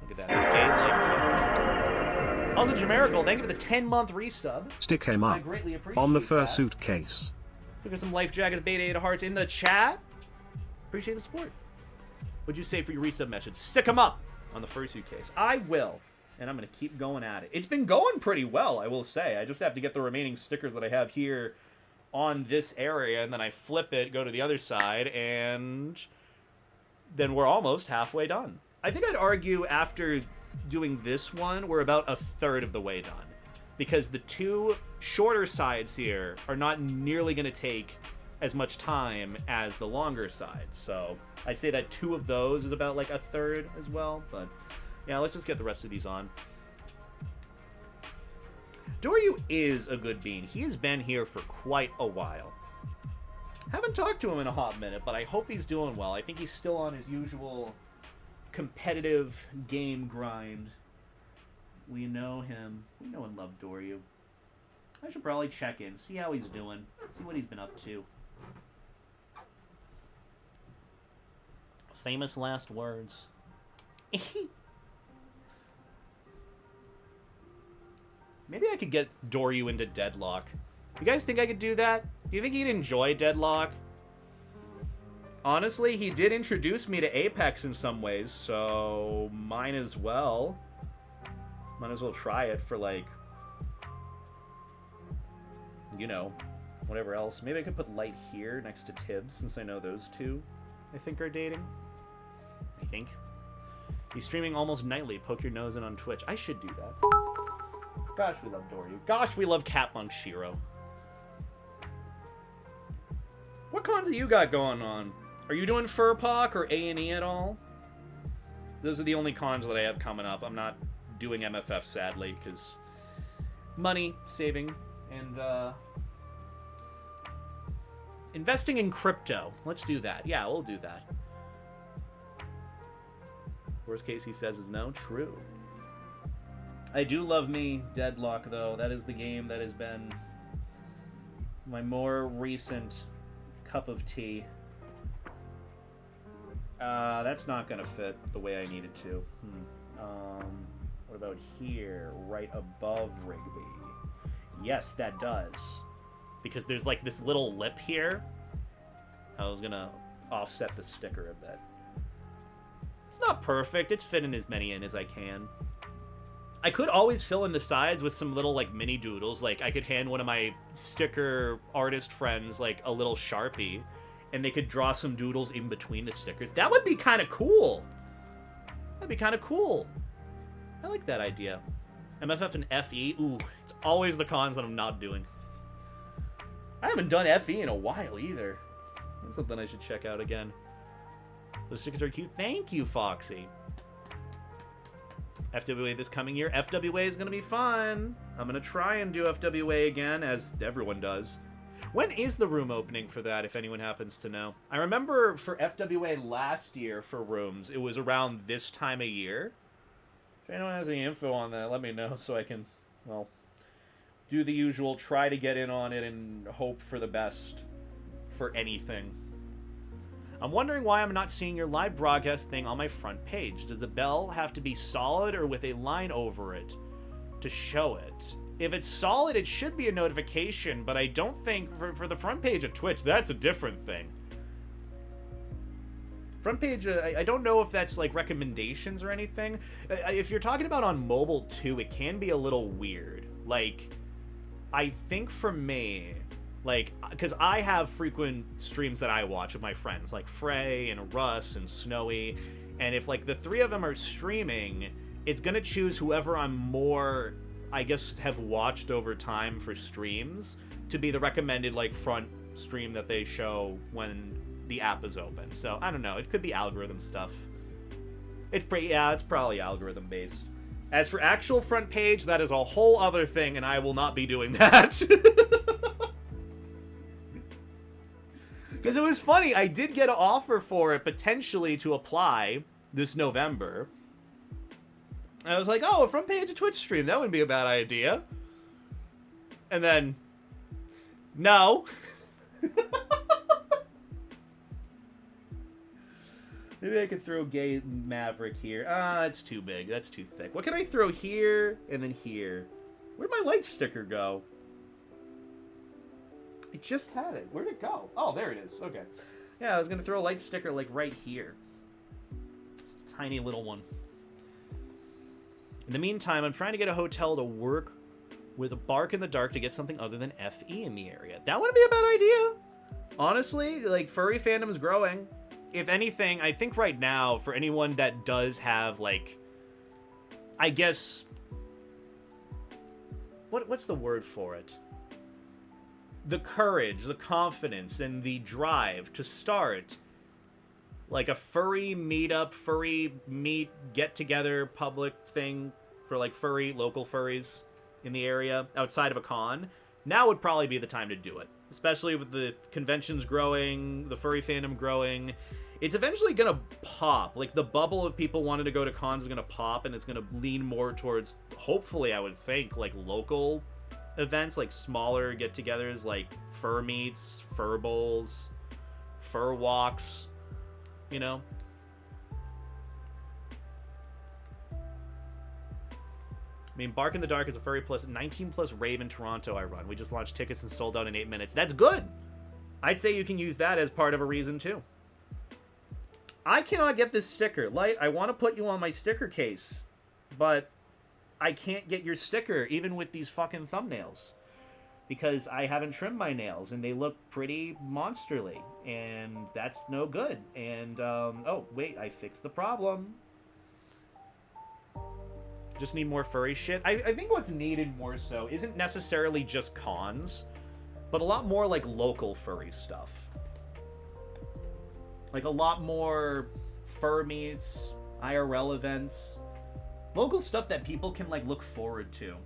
Look at that. Gay life joke. Also, Jamerical, thank you for the 10-month resub. Stick him up I greatly appreciate on the that. Fursuit Case. Look at some Life Jackets, Beta 8 Hearts in the chat. Appreciate the support. What'd you say for your resub message? Stick them up on the Fursuit Case. I will. And I'm going to keep going at it. It's been going pretty well, I will say. I just have to get the remaining stickers that I have here on this area, and then I flip it, go to the other side, and then we're almost halfway done. I think I'd argue after doing this one, we're about a third of the way done. Because the two shorter sides here are not nearly going to take as much time as the longer sides. So I'd say that two of those is about like a third as well. But yeah, let's just get the rest of these on. Doryu is a good bean. He has been here for quite a while. Haven't talked to him in a hot minute, but I hope he's doing well. I think he's still on his usual competitive game grind. We know him. We know and love Doryu. I should probably check in, see how he's doing, see what he's been up to. Famous last words. Maybe I could get Doryu into Deadlock. You guys think I could do that? Do you think he'd enjoy Deadlock? Honestly, he did introduce me to Apex in some ways, so might as well. Might as well try it for, like, you know, whatever else. Maybe I could put Light here next to Tibbs, since I know those two, I think, are dating. I think. He's streaming almost nightly. Poke your nose in on Twitch. I should do that. Gosh, we love Doryu. Gosh, we love Catmonk Shiro. What cons have you got going on? Are you doing Furpok or A&E at all? Those are the only cons that I have coming up. I'm not doing MFF, sadly, because money, saving, and investing in crypto. Let's do that. Yeah, we'll do that. Worst case he says is no. True. I do love me Deadlock, though. That is the game that has been my more recent cup of tea. That's not gonna fit the way I need it to. What about here, right above Rigby? Yes, that does. Because there's like this little lip here. I was gonna offset the sticker a bit. It's not perfect. It's fitting as many in as I can. I could always fill in the sides with some little, like, mini doodles. Like, I could hand one of my sticker artist friends, like, a little Sharpie, and they could draw some doodles in between the stickers. That would be kind of cool. That'd be kind of cool. I like that idea. MFF and FE. Ooh, it's always the cons that I'm not doing. I haven't done FE in a while, either. That's something I should check out again. Those stickers are cute. Thank you, Foxy. FWA this coming year. FWA is going to be fun. I'm going to try and do FWA again, as everyone does. When is the room opening for that, if anyone happens to know? I remember for FWA last year for rooms, it was around this time of year. If anyone has any info on that, let me know so I can, well, do the usual, try to get in on it and hope for the best for anything. I'm wondering why I'm not seeing your live broadcast thing on my front page. Does the bell have to be solid or with a line over it to show it? If it's solid, it should be a notification, but I don't think for the front page of Twitch, that's a different thing. Front page, I don't know if that's like recommendations or anything. If you're talking about on mobile too, it can be a little weird. Like, I think for me, like, because I have frequent streams that I watch with my friends, like Frey and Russ and Snowy, and if, like, the three of them are streaming, it's gonna choose whoever I'm more, I guess, have watched over time for streams to be the recommended, like, front stream that they show when the app is open. So, I don't know, it could be algorithm stuff. It's probably algorithm-based. As for actual front page, that is a whole other thing, and I will not be doing that. Because it was funny, I did get an offer for it, potentially, to apply this November. I was like, oh, a front page of Twitch stream, that wouldn't be a bad idea. And then, no. Maybe I could throw Gay Maverick here. That's too big, that's too thick. What can I throw here, and then here? Where'd my light sticker go? I just had it. Where'd it go? Oh, there it is. Okay. Yeah, I was going to throw a light sticker, like, right here. Just a tiny little one. In the meantime, I'm trying to get a hotel to work with a Bark in the Dark to get something other than FE in the area. That wouldn't be a bad idea. Honestly, like, furry fandom is growing. If anything, I think right now, for anyone that does have, like, I guess... What's the word for it? The courage, the confidence, and the drive to start like a furry meetup, furry meet, get-together public thing for like furry, local furries in the area outside of a con, now would probably be the time to do it. Especially with the conventions growing, the furry fandom growing. It's eventually gonna pop. Like, the bubble of people wanting to go to cons is gonna pop, and it's gonna lean more towards, hopefully, I would think, like, local events, like smaller get-togethers, like fur meets, fur bowls, fur walks, you know? I mean, Bark in the Dark is a furry plus 19 plus rave in Toronto I run. We just launched tickets and sold out in 8 minutes. That's good! I'd say you can use that as part of a reason, too. I cannot get this sticker. Light, I want to put you on my sticker case, but I can't get your sticker, even with these fucking thumbnails. Because I haven't trimmed my nails, and they look pretty monsterly. And that's no good. And, oh, wait, I fixed the problem. Just need more furry shit. I think what's needed more so isn't necessarily just cons, but a lot more, like, local furry stuff. Like, a lot more fur meets, IRL events, local stuff that people can, like, look forward to.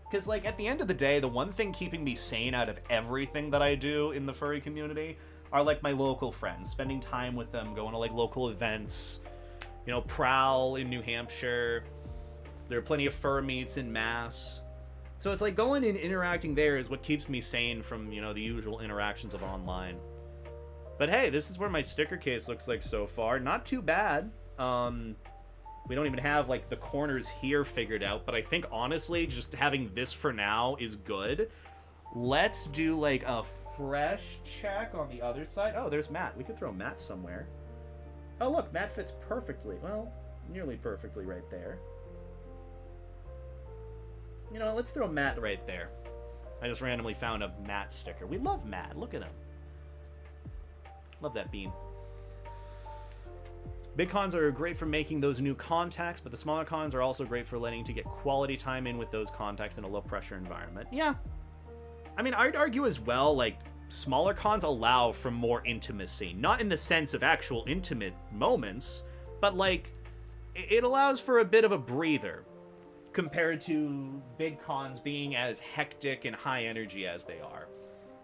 Because, like, at the end of the day, the one thing keeping me sane out of everything that I do in the furry community are, like, my local friends. Spending time with them, going to, like, local events. You know, Prowl in New Hampshire. There are plenty of fur meets in Mass. So it's like going and interacting there is what keeps me sane from, you know, the usual interactions of online. But hey, this is where my sticker case looks like so far. Not too bad. We don't even have, like, the corners here figured out, but I think, honestly, just having this for now is good. Let's do, like, a fresh check on the other side. Oh, there's Matt. We could throw Matt somewhere. Oh, look, Matt fits perfectly. Well, nearly perfectly right there. You know, let's throw Matt right there. I just randomly found a Matt sticker. We love Matt. Look at him. Love that bean. Big cons are great for making those new contacts, but the smaller cons are also great for letting to get quality time in with those contacts in a low-pressure environment. Yeah. I mean, I'd argue as well, like, smaller cons allow for more intimacy. Not in the sense of actual intimate moments, but, like, it allows for a bit of a breather compared to big cons being as hectic and high energy as they are.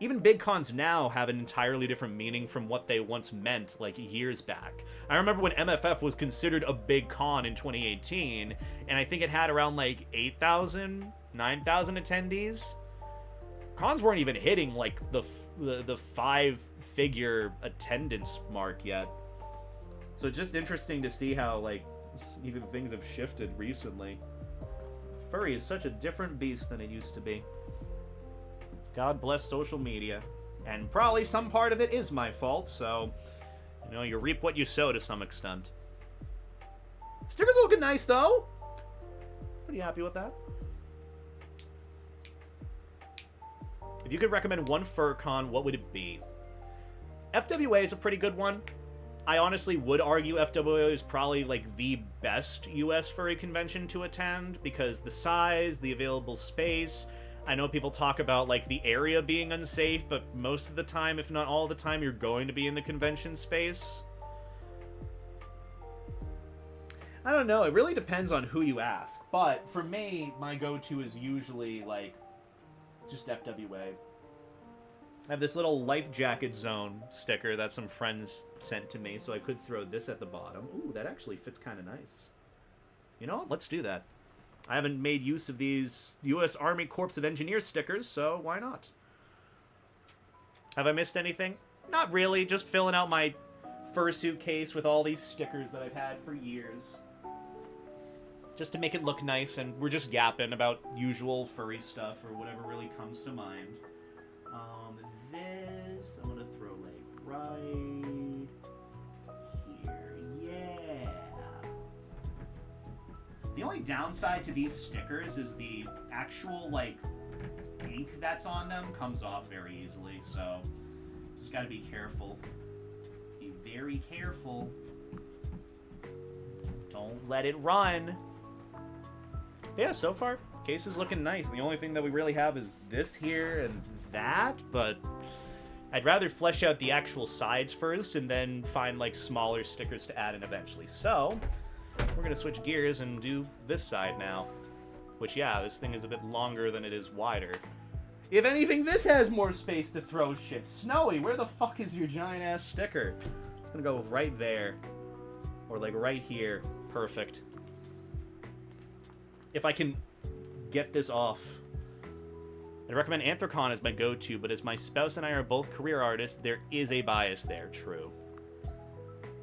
Even big cons now have an entirely different meaning from what they once meant, like, years back. I remember when MFF was considered a big con in 2018, and I think it had around, like, 8,000, 9,000 attendees. Cons weren't even hitting, like, the five-figure attendance mark yet. So it's just interesting to see how, like, even things have shifted recently. Furry is such a different beast than it used to be. God bless social media. And probably some part of it is my fault, so, you know, you reap what you sow to some extent. Stickers looking nice, though. Pretty happy with that. If you could recommend one fur con, what would it be? FWA is a pretty good one. I honestly would argue FWA is probably, like, the best US furry convention to attend, because the size, the available space. I know people talk about, like, the area being unsafe, but most of the time, if not all the time, you're going to be in the convention space. I don't know. It really depends on who you ask. But for me, my go-to is usually, like, just FWA. I have this little life jacket zone sticker that some friends sent to me, so I could throw this at the bottom. Ooh, that actually fits kind of nice. You know what? Let's do that. I haven't made use of these U.S. Army Corps of Engineers stickers, so why not? Have I missed anything? Not really, just filling out my fursuit case with all these stickers that I've had for years. Just to make it look nice, and we're just yapping about usual furry stuff or whatever really comes to mind. This, I'm gonna throw, like, right here. Yeah. The only downside to these stickers is the actual, like, ink that's on them comes off very easily, so just gotta be careful. Be very careful. Don't let it run. But yeah, so far, case is looking nice. The only thing that we really have is this here and that, but I'd rather flesh out the actual sides first and then find, like, smaller stickers to add in eventually. So we're gonna switch gears and do this side now. Which, yeah, this thing is a bit longer than it is wider. If anything, this has more space to throw shit. Snowy, where the fuck is your giant-ass sticker? I'm gonna go right there. Or, like, right here. Perfect. If I can get this off. I'd recommend Anthrocon as my go-to, but as my spouse and I are both career artists, there is a bias there. True.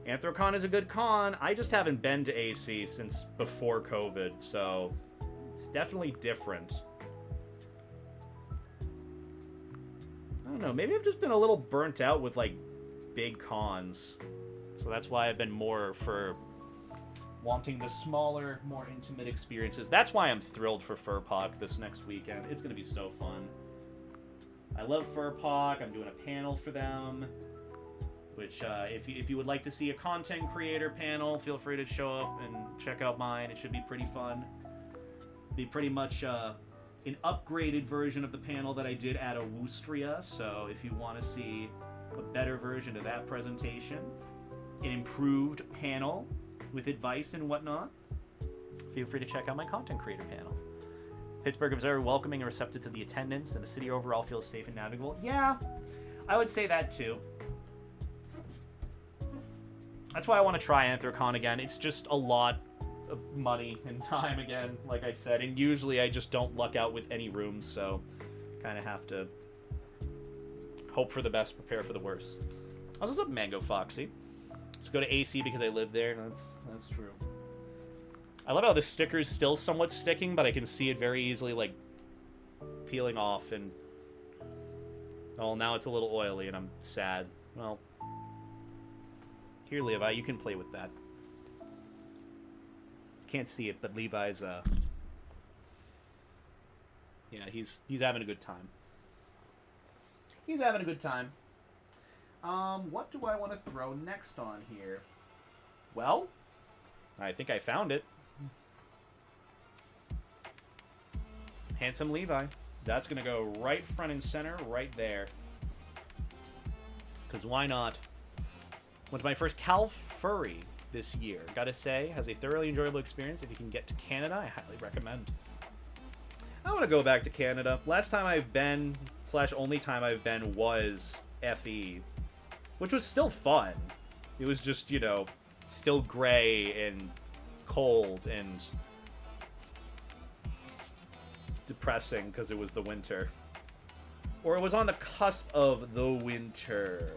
Anthrocon is a good con. I just haven't been to AC since before COVID, so it's definitely different. I don't know, maybe I've just been a little burnt out with, like, big cons. So that's why I've been more for wanting the smaller, more intimate experiences. That's why I'm thrilled for FurPoc this next weekend. It's going to be so fun. I love FurPoc. I'm doing a panel for them. Which, if you would like to see a content creator panel, feel free to show up and check out mine. It should be pretty fun. Be pretty much an upgraded version of the panel that I did at Awustria. So if you want to see a better version of that presentation, an improved panel, with advice and whatnot, feel free to check out my content creator panel. Pittsburgh is very welcoming and receptive to the attendance, and the city overall feels safe and navigable. Yeah, I would say that too. That's why I want to try Anthrocon again. It's just a lot of money and time again, like I said, and usually I just don't luck out with any rooms, so kind of have to hope for the best, prepare for the worst. Also, what's up, Mango Foxy? Just go to AC because I live there. That's true. I love how the sticker's still somewhat sticking, but I can see it very easily, like, peeling off, and... Oh, now it's a little oily, and I'm sad. Well, here, Levi, you can play with that. Can't see it, but Levi's, yeah, he's having a good time. He's having a good time. What do I want to throw next on here? Well, I think I found it. Handsome Levi. That's going to go right front and center, right there. Because why not? Went to my first Cal Furry this year. Gotta say, has a thoroughly enjoyable experience. If you can get to Canada, I highly recommend. I want to go back to Canada. Last time I've been, / only time I've been, was FE. Which was still fun. It was just, you know, still gray and cold and depressing because it was the winter. Or it was on the cusp of the winter.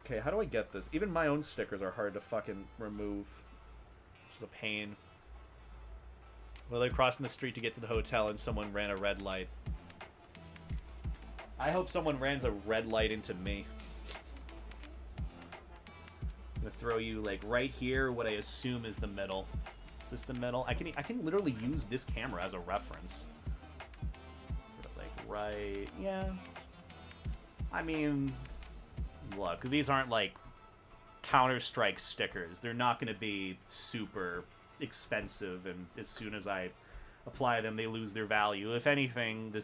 Okay, how do I get this? Even my own stickers are hard to fucking remove. It's a pain. Literally crossing the street to get to the hotel and someone ran a red light. I hope someone ran a red light into me. I'm gonna throw you like right here, what I assume is the middle. Is this the middle? I can literally use this camera as a reference. Like right, yeah. I mean, look, these aren't like Counter-Strike stickers. They're not gonna be super expensive, and as soon as I apply them, they lose their value. If anything,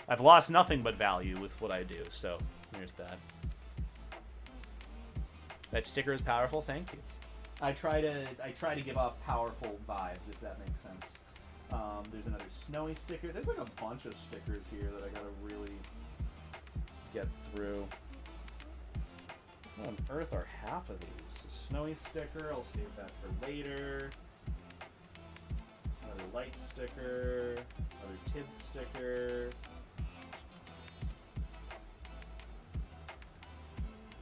I've lost nothing but value with what I do, so there's that. That sticker is powerful, thank you. I try to give off powerful vibes, if that makes sense. There's another snowy sticker. There's like a bunch of stickers here that I gotta really get through. What on earth are half of these? A snowy sticker, I'll save that for later. Another light sticker, another Tib sticker.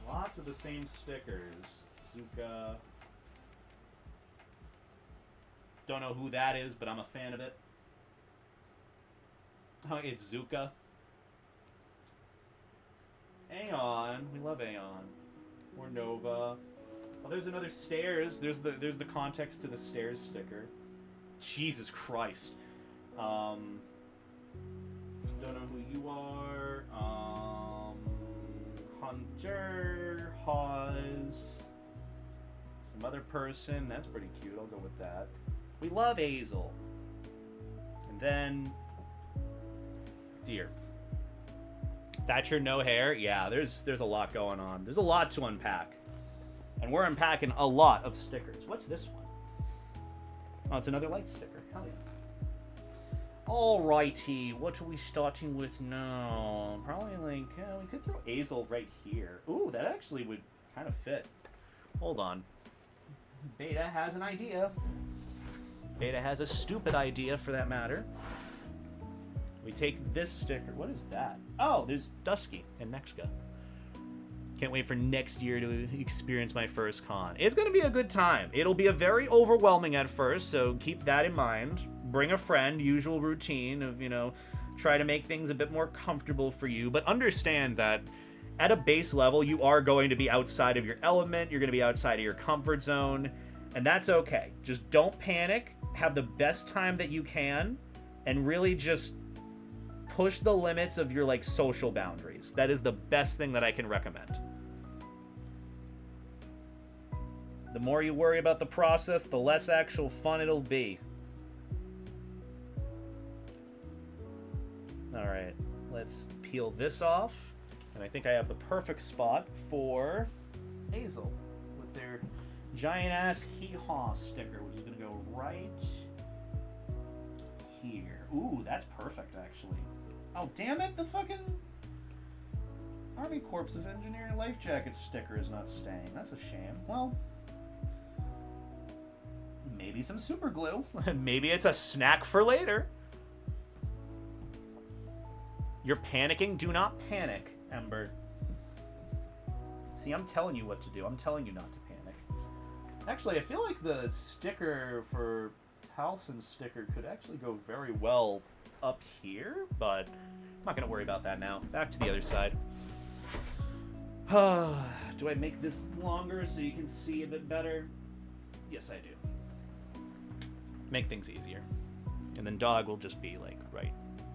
Lots of the same stickers. Zuka. Don't know who that is, but I'm a fan of it. Oh, it's Zuka. Aeon. We love Aeon. Or Nova. Oh, there's another stairs. There's the context to the stairs sticker. Jesus Christ. Don't know who you are. Hunter, Hawes, some other person. That's pretty cute. I'll go with that. We love Azel. And then deer. Thatcher, no hair. Yeah, there's a lot going on. There's a lot to unpack. And we're unpacking a lot of stickers. What's this one? Oh, it's another light sticker. Hell yeah. Alrighty, what are we starting with now? Probably like, we could throw Azel right here. Ooh, that actually would kind of fit. Hold on. Beta has an idea. Beta has a stupid idea, for that matter. We take this sticker. What is that? Oh, there's Dusky and Nexka. Can't wait for next year to experience my first con. It's going to be a good time. It'll be a very overwhelming at first, so keep that in mind. Bring a friend, usual routine of, you know, try to make things a bit more comfortable for you. But understand that at a base level, you are going to be outside of your element. You're going to be outside of your comfort zone. And that's okay. Just don't panic. Have the best time that you can. And really just push the limits of your, like, social boundaries. That is the best thing that I can recommend. The more you worry about the process, the less actual fun it'll be. peel this off. And I think I have the perfect spot for Hazel with their giant-ass hee-haw sticker, which is going to go right here. Ooh, that's perfect, actually. Oh, damn it, the fucking Army Corps of Engineering Life Jacket sticker is not staying. That's a shame. Well, maybe some super glue. Maybe it's a snack for later. You're panicking? Do not panic, Ember. See, I'm telling you what to do. I'm telling you not to panic. Actually, I feel like the sticker for Halson's sticker could actually go very well up here, but I'm not going to worry about that now. Back to the other side. Do I make this longer so you can see a bit better? Yes, I do. Make things easier. And then dog will just be, like, right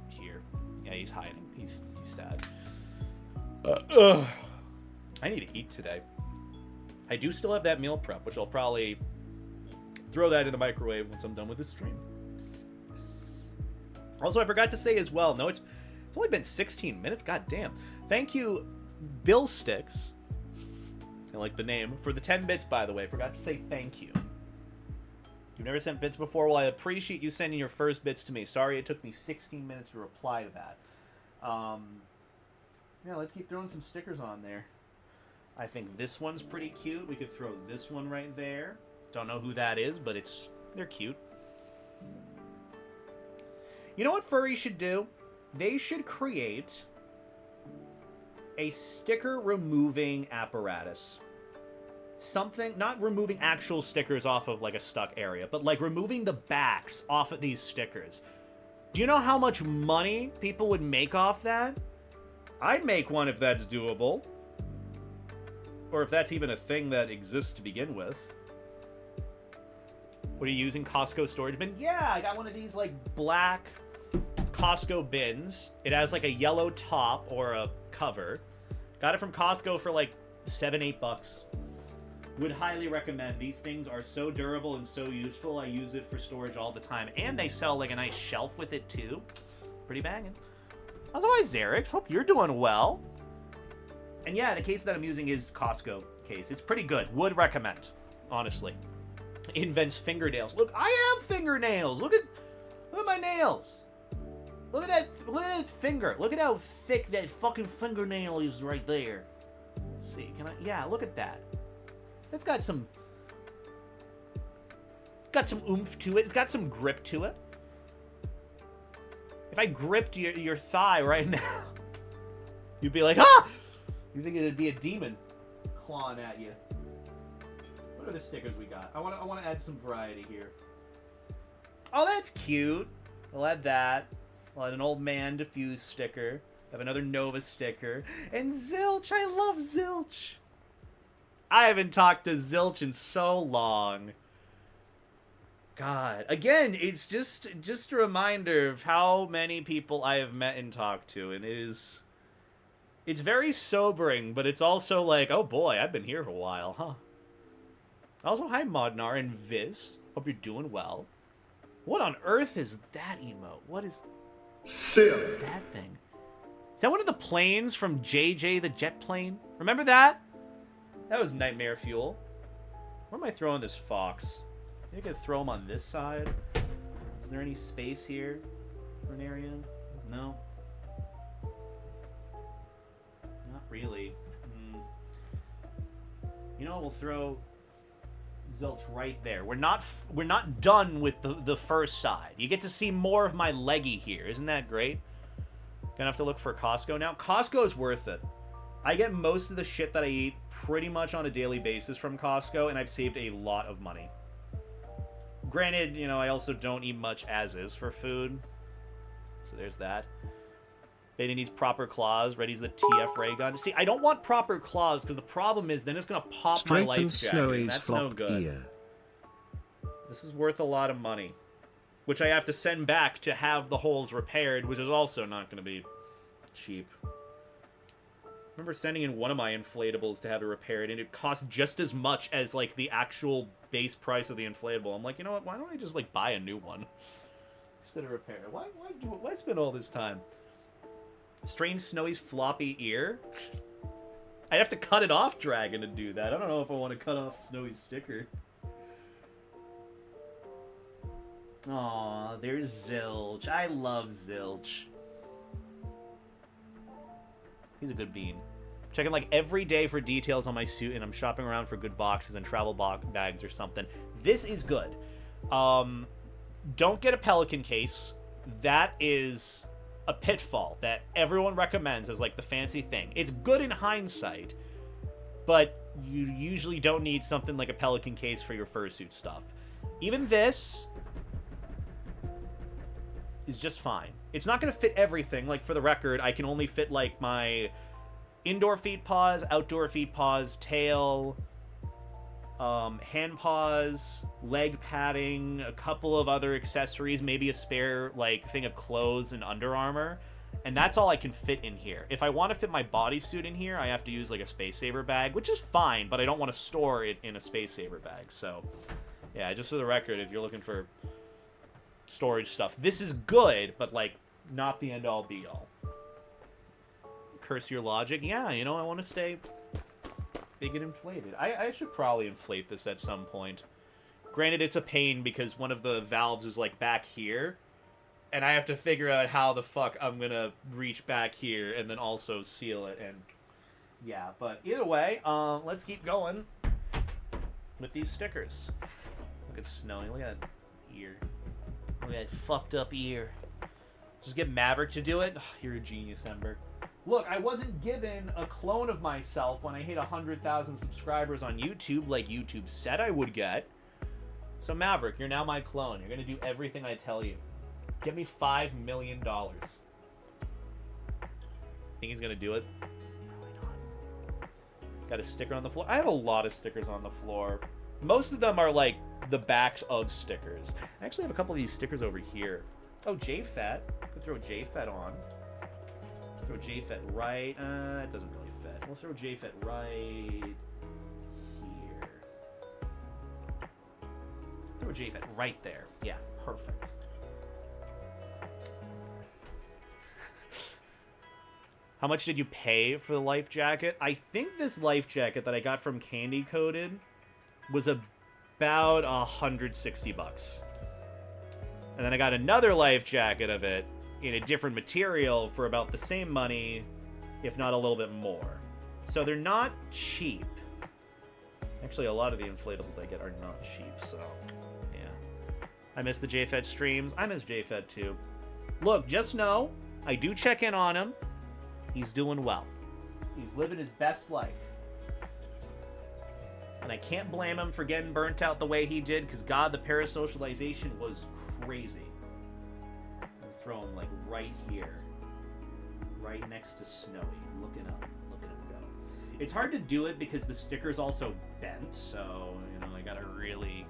here. Yeah, he's hiding. He's sad. I need to eat today. I do still have that meal prep, which I'll probably throw that in the microwave once I'm done with this stream. Also, I forgot to say as well, no, it's only been 16 minutes. God damn. Thank you, Bill Sticks. I like the name. For the 10 bits, by the way. Forgot to say thank you. You've never sent bits before? Well, I appreciate you sending your first bits to me. Sorry it took me 16 minutes to reply to that. Yeah, let's keep throwing some stickers on there. I think this one's pretty cute. We could throw this one right there. Don't know who that is, but they're cute. You know what furries should do? They should create a sticker removing apparatus. Something, not removing actual stickers off of like a stuck area, but like removing the backs off of these stickers. Do you know how much money people would make off that? I'd make one if that's doable. Or if that's even a thing that exists to begin with. What are you using? Costco storage bin? Yeah, I got one of these like black Costco bins. It has like a yellow top or a cover. Got it from Costco for like $7-8. Would highly recommend. These things are so durable and so useful. I use it for storage all the time. And they sell like a nice shelf with it too. Pretty banging. Otherwise, Xerix, hope you're doing well. And yeah, the case that I'm using is Costco case. It's pretty good. Would recommend, honestly. Invents fingernails. Look, I have fingernails. Look at my nails. Look at that finger. Look at how thick that fucking fingernail is right there. Let's see, can I? Yeah, look at that. It's got some oomph to it. It's got some grip to it. If I gripped your thigh right now, you'd be like, ah! You think it'd be a demon clawing at you. What are the stickers we got? I want to add some variety here. Oh, that's cute. I'll add that. I'll add an old man diffuse sticker. I have another Nova sticker. And Zilch. I love Zilch. I haven't talked to Zilch in so long. God. Again, it's just a reminder of how many people I have met and talked to. And it's very sobering, but it's also like, oh boy, I've been here for a while, huh? Also, hi Modnar and Viz. Hope you're doing well. What on earth is that emote? What is that thing? Is that one of the planes from JJ the Jet Plane? Remember that? That was nightmare fuel. Where am I throwing this fox? Maybe I could throw him on this side. Is there any space here for an area? No. Not really. You know, we'll throw Zilch right there. We're not done with the first side. You get to see more of my leggy here. Isn't that great? Gonna have to look for Costco now. Costco is worth it. I get most of the shit that I eat pretty much on a daily basis from Costco, and I've saved a lot of money. Granted, you know, I also don't eat much as is for food. So there's that. Beta needs proper claws. Ready's the TF ray gun. See, I don't want proper claws because the problem is then it's going to pop my life jacket. That's no good. Ear. This is worth a lot of money. Which I have to send back to have the holes repaired, which is also not going to be cheap. I remember sending in one of my inflatables to have it repaired, and it cost just as much as, like, the actual base price of the inflatable. I'm like, you know what? Why don't I just, like, buy a new one instead of repair? Why spend all this time? Strange Snowy's floppy ear? I'd have to cut it off, Dragon, to do that. I don't know if I want to cut off Snowy's sticker. Aw, there's Zilch. I love Zilch. He's a good bean. Checking like every day for details on my suit, and I'm shopping around for good boxes and travel bags or something. This is good. Don't get a Pelican case. That is a pitfall that everyone recommends as like the fancy thing. It's good in hindsight, but you usually don't need something like a Pelican case for your fursuit stuff. Even this is just fine. It's not going to fit everything. Like, for the record, I can only fit like my indoor feet paws, outdoor feet paws, tail, hand paws, leg padding, a couple of other accessories, maybe a spare like thing of clothes and Under Armour, and that's all I can fit in here. If I want to fit my bodysuit in here, I have to use like a Space Saver bag, which is fine, but I don't want to store it in a Space Saver bag. So yeah, just for the record, if you're looking for storage stuff, this is good, but like not the end all be all. Curse your logic. Yeah, you know, I want to stay big and inflated. I should probably inflate this at some point. Granted, it's a pain because one of the valves is like back here, and I have to figure out how the fuck I'm gonna reach back here and then also seal it. And yeah, but either way, let's keep going with these stickers. Look at Snowy. Look at that ear. Look at that fucked up ear. Just get Maverick to do it. Oh, you're a genius, Ember. Look, I wasn't given a clone of myself when I hit 100,000 subscribers on YouTube like YouTube said I would get. So Maverick, you're now my clone. You're going to do everything I tell you. Get me $5 million. Think he's going to do it? Probably not. Got a sticker on the floor. I have a lot of stickers on the floor. Most of them are like the backs of stickers. I actually have a couple of these stickers over here. Oh, J-Fat. Could throw J-Fat on. Throw J-Fat right. It doesn't really fit. We'll throw J-Fat right here. Throw J-Fat right there. Yeah, perfect. How much did you pay for the life jacket? I think this life jacket that I got from Candy Coated was about $160. And then I got another life jacket of it in a different material for about the same money, if not a little bit more. So they're not cheap. Actually, a lot of the inflatables I get are not cheap, so yeah. I miss the JFED streams. I miss JFED too. Look, just know, I do check in on him. He's doing well. He's living his best life. And I can't blame him for getting burnt out the way he did, because God, the parasocialization was crazy. Throw him like right here, right next to Snowy. Looking up, look at him go. It's hard to do it because the sticker's also bent, so you know I gotta really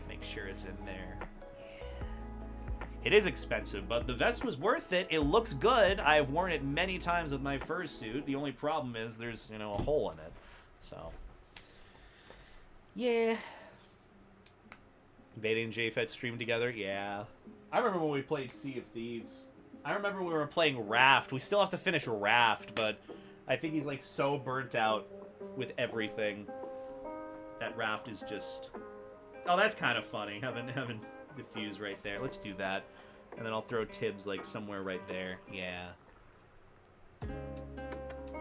make sure it's in there. Yeah. It is expensive, but the vest was worth it. It looks good. I've worn it many times with my fursuit. The only problem is there's a hole in it. So yeah. Beta and JFET streamed together? Yeah. I remember when we played Sea of Thieves. I remember when we were playing Raft. We still have to finish Raft, but I think he's like so burnt out with everything that Raft is just... Oh, that's kind of funny, having the fuse right there. Let's do that. And then I'll throw Tibbs like somewhere right there. Yeah.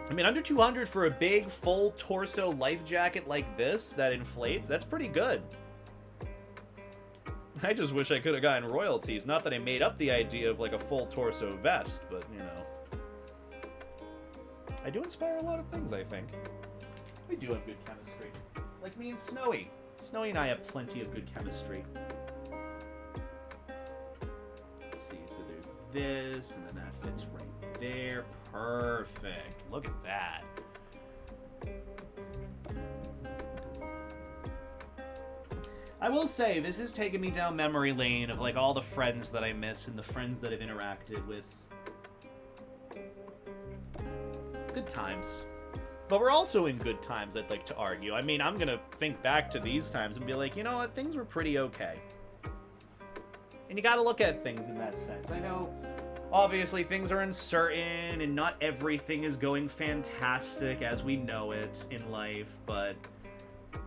I mean, under 200 for a big, full torso life jacket like this that inflates, that's pretty good. I just wish I could have gotten royalties. Not that I made up the idea of like a full torso vest, but you know. I do inspire a lot of things, I think. We do have good chemistry. Like me and Snowy. Snowy and I have plenty of good chemistry. Let's see, so there's this, and then that fits right there. Perfect. Look at that. I will say, this is taking me down memory lane of like all the friends that I miss and the friends that I've interacted with. Good times. But we're also in good times, I'd like to argue. I mean, I'm gonna think back to these times and be like, you know what, things were pretty okay. And you gotta look at things in that sense. I know Obviously, things are uncertain, and not everything is going fantastic as we know it in life, but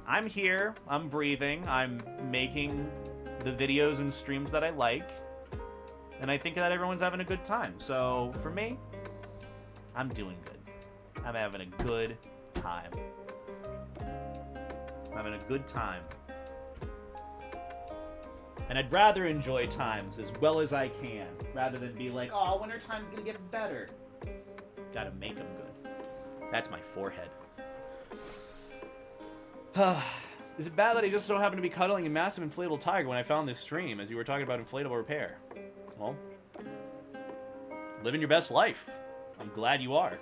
I'm here, I'm breathing, I'm making the videos and streams that I like, and I think that everyone's having a good time. So, for me, I'm doing good. I'm having a good time. I'm having a good time. And I'd rather enjoy times as well as I can, rather than be like, oh, winter time's gonna get better. Gotta make them good. That's my forehead. Is it bad that I just so happened to be cuddling a massive inflatable tiger when I found this stream, as you were talking about inflatable repair? Well, living your best life. I'm glad you are.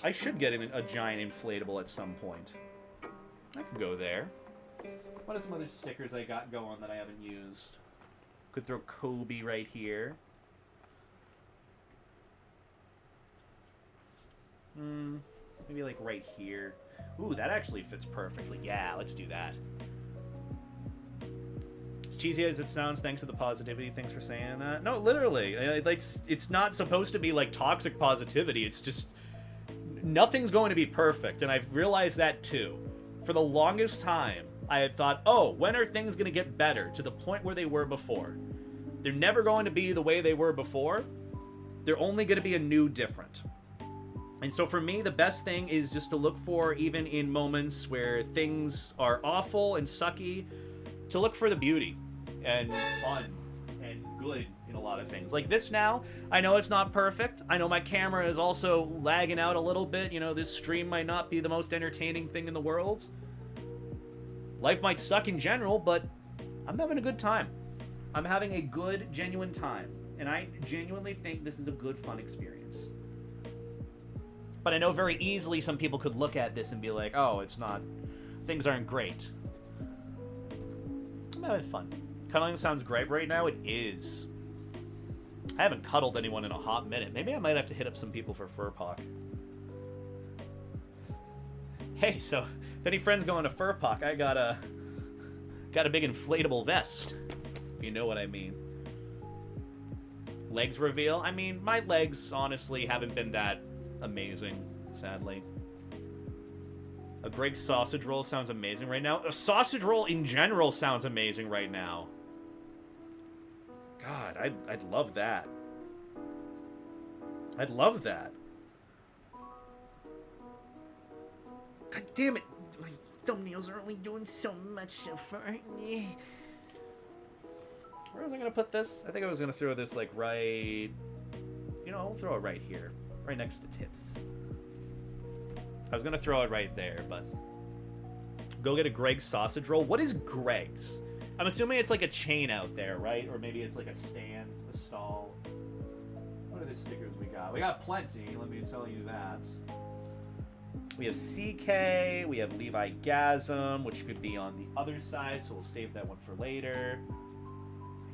I should get a giant inflatable at some point. I could go there. What are some other stickers I got going that I haven't used? Could throw Kobe right here. Maybe like right here. Ooh, that actually fits perfectly. Yeah, let's do that. As cheesy as it sounds, thanks to the positivity. Thanks for saying that. No, literally. It's not supposed to be like toxic positivity. It's just nothing's going to be perfect. And I've realized that too. For the longest time, I had thought, oh, when are things going to get better to the point where they were before? They're never going to be the way they were before. They're only going to be a new different. And so for me, the best thing is just to look for, even in moments where things are awful and sucky, to look for the beauty and fun and good in a lot of things. Like this now, I know it's not perfect. I know my camera is also lagging out a little bit. You know, this stream might not be the most entertaining thing in the world. Life might suck in general, but I'm having a good time. I'm having a good, genuine time. And I genuinely think this is a good, fun experience. But I know very easily some people could look at this and be like, oh, it's not, things aren't great. I'm having fun. Cuddling sounds great right now. It is. I haven't cuddled anyone in a hot minute. Maybe I might have to hit up some people for Furpock. Hey, so if any friends going to Furpock, I got a big inflatable vest, if you know what I mean. Legs reveal. I mean, my legs honestly haven't been that amazing, sadly. A Greg sausage roll sounds amazing right now. A sausage roll in general sounds amazing right now. God, I'd love that. I'd love that. God damn it. My thumbnails are only doing so much for me. Where was I going to put this? I think I was going to throw this, like, right... You know, I'll throw it right here. Right next to tips. I was going to throw it right there, but... Go get a Greg's sausage roll. What is Greg's? I'm assuming it's like a chain out there, right? Or maybe it's like a stand, a stall. What are the stickers we got? We got plenty, let me tell you that. We have CK, we have Levi Gasm, which could be on the other side, so we'll save that one for later.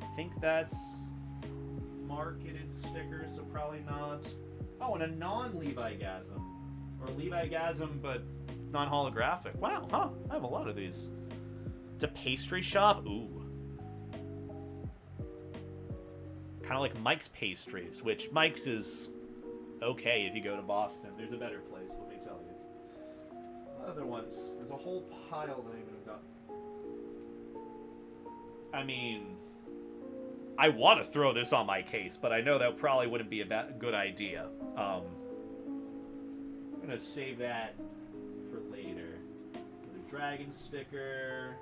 I think that's marketed stickers, so probably not. Oh, and a non-Levi Gasm. Or Levi Gasm, but non-holographic. Wow, huh, I have a lot of these. It's a pastry shop? Ooh. Kind of like Mike's Pastries, which Mike's is okay if you go to Boston. There's a better place, let me tell you. Other ones. There's a whole pile that I even have got. I mean, I want to throw this on my case, but I know that probably wouldn't be a good idea. I'm going to save that for later. The dragon sticker.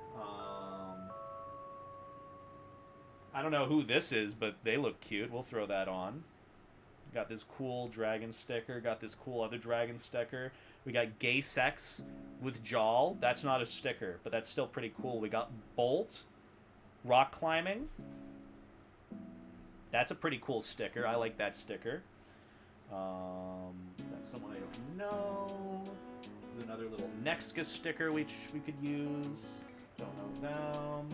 I don't know who this is, but they look cute. We'll throw that on. Got this cool dragon sticker. Got this cool other dragon sticker. We got gay sex with Jawl. That's not a sticker, but that's still pretty cool. We got Bolt. Rock climbing. That's a pretty cool sticker. I like that sticker. That's someone I don't know. There's another little Nexus sticker which we could use. Don't know them.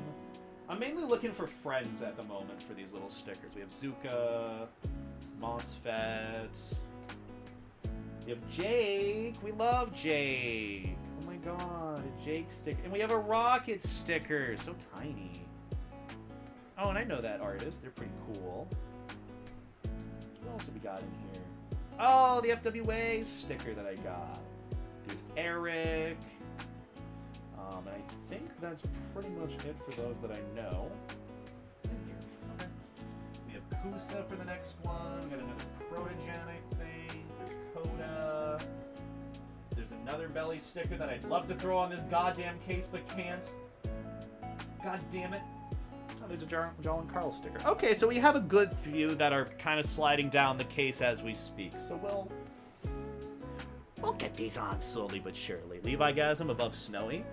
I'm mainly looking for friends at the moment for these little stickers. We have Zuka, MOSFET. We have Jake. We love Jake. Oh my god, a Jake sticker. And we have a Rocket sticker. So tiny. Oh, and I know that artist. They're pretty cool. What else have we got in here? Oh, the FWA sticker that I got. There's Eric. And I think that's pretty much it for those that I know. Okay. We have Kusa for the next one. We got another Protogen, I think. There's Coda. There's another belly sticker that I'd love to throw on this goddamn case, but can't. God damn it. Oh, there's a Joel and Carl sticker. Okay, so we have a good few that are kind of sliding down the case as we speak. So we'll get these on slowly but surely. Levi Gasm above Snowy.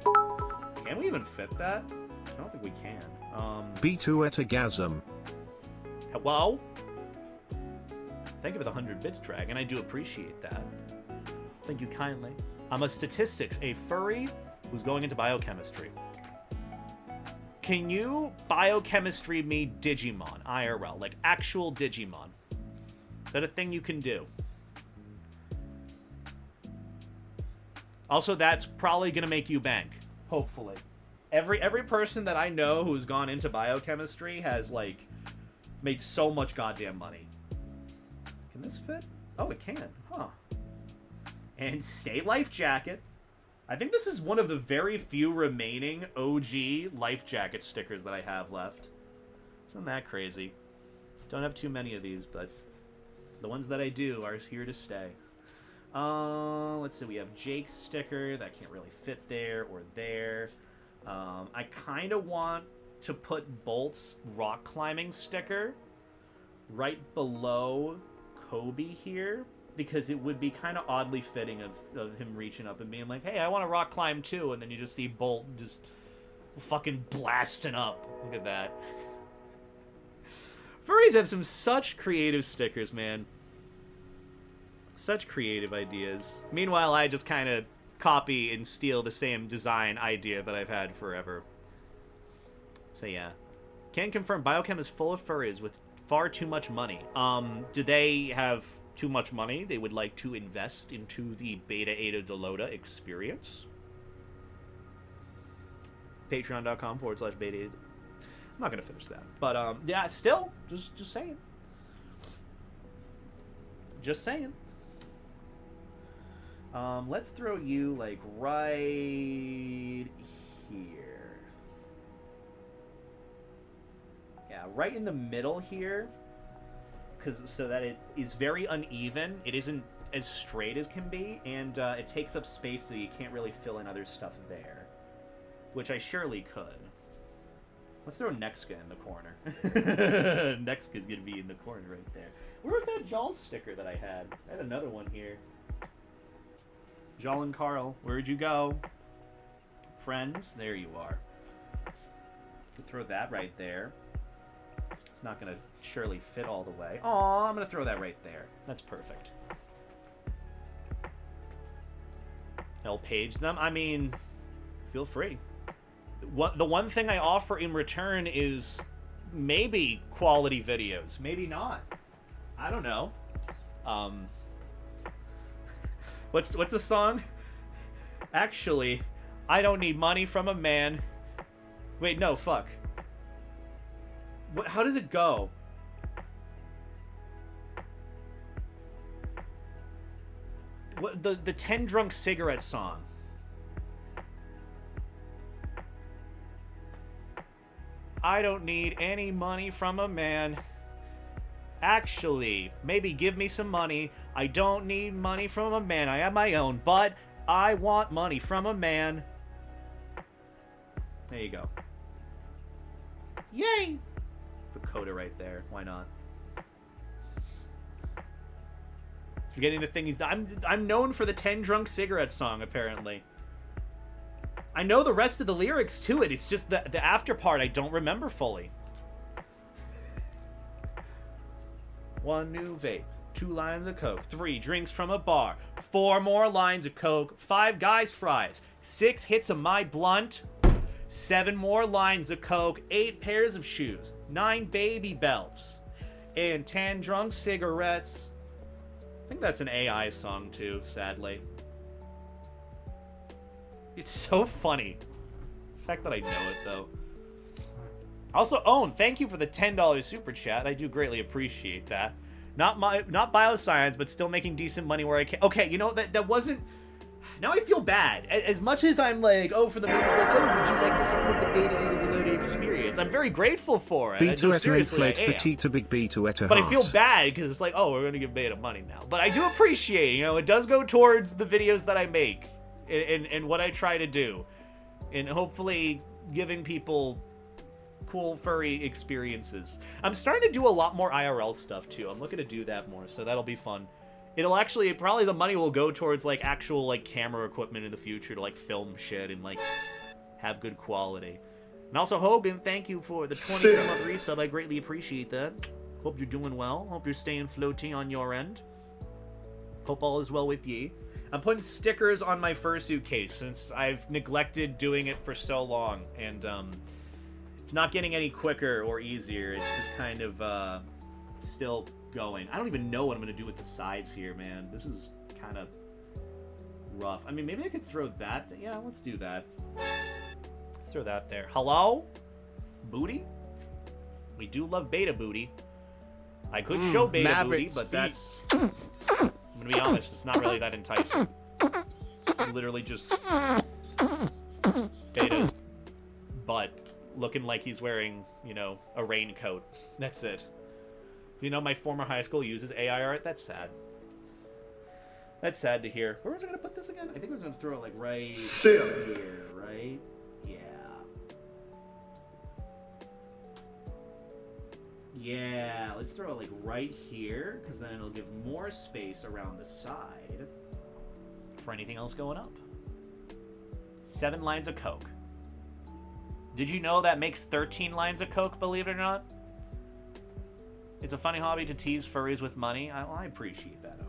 Can we even fit that? I don't think we can. B2 Etagasm. Hello? Thank you for the 100 bits, Dragon. I do appreciate that. Thank you kindly. I'm a statistics, a furry who's going into biochemistry. Can you biochemistry me Digimon, IRL, like actual Digimon? Is that a thing you can do? Also, that's probably gonna make you bank. Hopefully. Every person that I know who's gone into biochemistry has, like, made so much goddamn money. Can this fit? Oh, it can. Huh. And Stay Life Jacket. I think this is one of the very few remaining OG Life Jacket stickers that I have left. Isn't that crazy? Don't have too many of these, but the ones that I do are here to stay. Let's see, we have Jake's sticker. That can't really fit there or there. I kind of want to put Bolt's rock climbing sticker right below Kobe here, because it would be kind of oddly fitting of him reaching up and being like, hey, I want to rock climb too, and then you just see Bolt just fucking blasting up. Look at that. Furries have some such creative stickers, man. Such creative ideas. Meanwhile, I just kind of copy and steal the same design idea that I've had forever. So yeah. Can confirm Biochem is full of furries with far too much money. Do they have too much money they would like to invest into the Beta Eta Delota experience? Patreon.com/Beta Eta. I'm not going to finish that. But, yeah, still, just saying. Just saying. Let's throw you, like, right here. Yeah, right in the middle here. So that it is very uneven. It isn't as straight as can be, and it takes up space so you can't really fill in other stuff there. Which I surely could. Let's throw Nexka in the corner. Nexka's gonna be in the corner right there. Where was that Jal sticker that I had? I had another one here. Jal and Carl, where'd you go? Friends, there you are. Throw that right there. It's not gonna surely fit all the way. Aw, I'm gonna throw that right there. That's perfect. I'll page them. I mean, feel free. The one thing I offer in return is maybe quality videos. Maybe not. I don't know. What's the song? Actually, I don't need money from a man. Wait, no, fuck. How does it go? What, the 10 Drunk Cigarette song. I don't need any money from a man. Actually, maybe give me some money. I don't need money from a man. I have my own, but I want money from a man. There you go. Yay! Put Coda right there. Why not? It's forgetting the thing he's done. I'm known for the 10 Drunk Cigarette song, apparently. I know the rest of the lyrics to it. It's just the after part I don't remember fully. 1 new vape, 2 lines of coke, 3 drinks from a bar, 4 more lines of coke, 5 guys fries, 6 hits of my blunt, 7 more lines of coke, 8 pairs of shoes, 9 baby belts, and 10 drunk cigarettes. I think that's an AI song too, sadly. It's so funny. The fact that I know it, though. Also, Owen, thank you for the $10 super chat. I do greatly appreciate that. Not bioscience, but still making decent money where I can. Okay, you know, that wasn't... Now I feel bad. As much as I'm like, oh, for the movie, like, oh, would you like to support the beta experience? I'm very grateful for it. B2ETA petite big B2ETA. But I feel bad because it's like, oh, we're gonna give beta money now. But I do appreciate, you know, it does go towards the videos that I make and what I try to do, and hopefully giving people cool furry experiences. I'm starting to do a lot more IRL stuff too. I'm looking to do that more, so that'll be fun. It'll actually, probably the money will go towards, like, actual, like, camera equipment in the future to, like, film shit and, like, have good quality. And also, Hogan, thank you for the 20-month resub. I greatly appreciate that. Hope you're doing well. Hope you're staying floaty on your end. Hope all is well with ye. I'm putting stickers on my fursuit case since I've neglected doing it for so long. And, it's not getting any quicker or easier. It's just kind of, still... going. I don't even know what I'm going to do with the sides here, man. This is kind of rough. I mean, maybe I could throw that. Yeah, let's do that. Let's throw that there. Hello? Booty? We do love beta booty. I could show beta Maverick's booty, but that's... I'm going to be honest, it's not really that enticing. It's literally just beta butt looking like he's wearing, you know, a raincoat. That's it. You know, my former high school uses AI art. That's sad. That's sad to hear. Where was I going to put this again? I think I was going to throw it, like, right here, right? Yeah. Yeah, let's throw it, like, right here, because then it'll give more space around the side for anything else going up. 7 lines of Coke. Did you know that makes 13 lines of Coke, believe it or not? It's a funny hobby to tease furries with money. I appreciate that.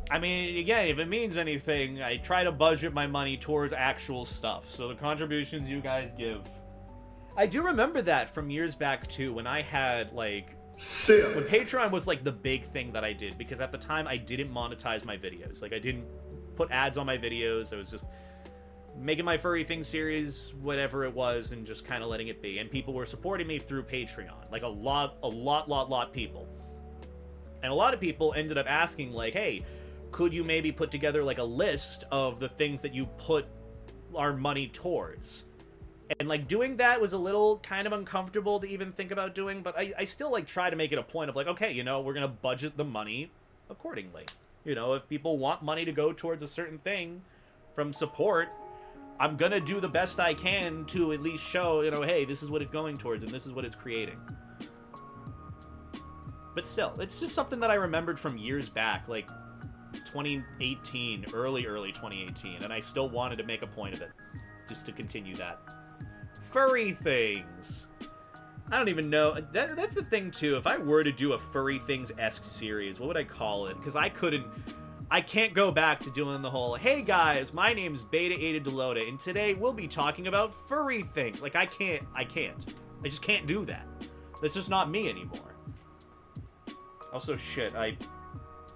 I mean, again, if it means anything, I try to budget my money towards actual stuff. So the contributions you guys give... I do remember that from years back, too, when I had, like... When Patreon was, like, the big thing that I did. Because at the time, I didn't monetize my videos. Like, I didn't put ads on my videos. I was just... making my furry thing series, whatever it was, and just kind of letting it be. And people were supporting me through Patreon. Like, a lot people. And a lot of people ended up asking, like, hey, could you maybe put together, like, a list of the things that you put our money towards? And, like, doing that was a little kind of uncomfortable to even think about doing, but I still, like, try to make it a point of, like, okay, you know, we're gonna budget the money accordingly. You know, if people want money to go towards a certain thing from support... I'm gonna do the best I can to at least show, you know, hey, this is what it's going towards and this is what it's creating. But still, it's just something that I remembered from years back, like 2018, early 2018, and I still wanted to make a point of it, just to continue that. Furry things. I don't even know. That's the thing, too. If I were to do a Furry Things-esque series, what would I call it? Because I can't go back to doing the whole, hey guys, my name's BetaEdaDeloda, and today we'll be talking about furry things. Like, I can't. I just can't do that. That's just not me anymore. Also, shit, I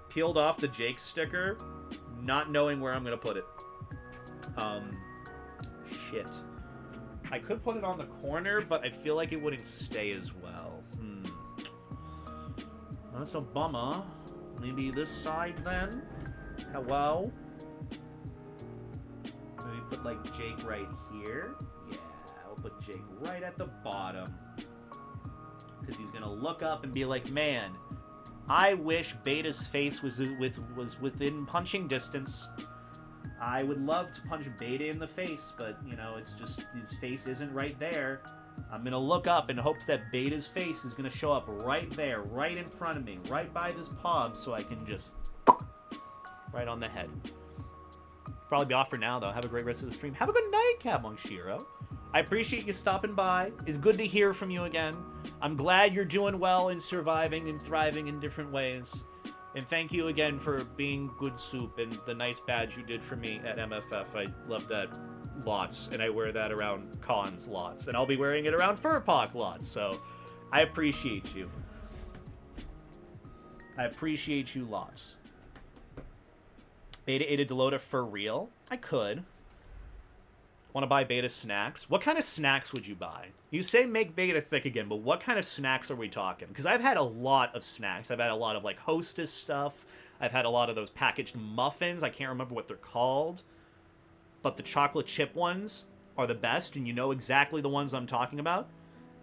peeled off the Jake sticker, not knowing where I'm gonna put it. Shit. I could put it on the corner, but I feel like it wouldn't stay as well. That's a bummer. Maybe this side, then? Hello? Maybe put, like, Jake right here. Yeah, I'll put Jake right at the bottom. Because he's gonna look up and be like, man, I wish Beta's face was within punching distance. I would love to punch Beta in the face, but, you know, it's just, his face isn't right there. I'm gonna look up in hopes that Beta's face is gonna show up right there, right in front of me, right by this pog, so I can just... right on the head. Probably be off for now, though. Have a great rest of the stream. Have a good night, Cabmonshiro. I appreciate you stopping by. It's good to hear from you again. I'm glad you're doing well and surviving and thriving in different ways. And thank you again for being good soup and the nice badge you did for me at MFF. I love that lots, and I wear that around cons lots. And I'll be wearing it around Furpok lots, so I appreciate you. I appreciate you lots. BetaEdaDeloda for real? I could. Want to buy beta snacks? What kind of snacks would you buy? You say make beta thick again, but what kind of snacks are we talking? Because I've had a lot of snacks. I've had a lot of, like, Hostess stuff. I've had a lot of those packaged muffins. I can't remember what they're called. But the chocolate chip ones are the best, and you know exactly the ones I'm talking about.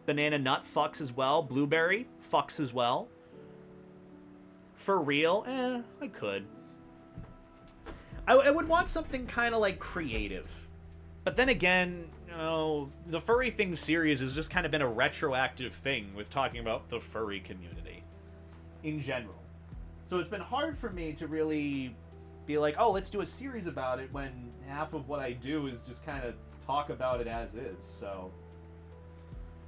Banana nut fucks as well. Blueberry fucks as well. For real? I could. I would want something kind of, like, creative. But then again, you know, the furry thing series has just kind of been a retroactive thing with talking about the furry community in general. So it's been hard for me to really be like, oh, let's do a series about it when half of what I do is just kind of talk about it as is. So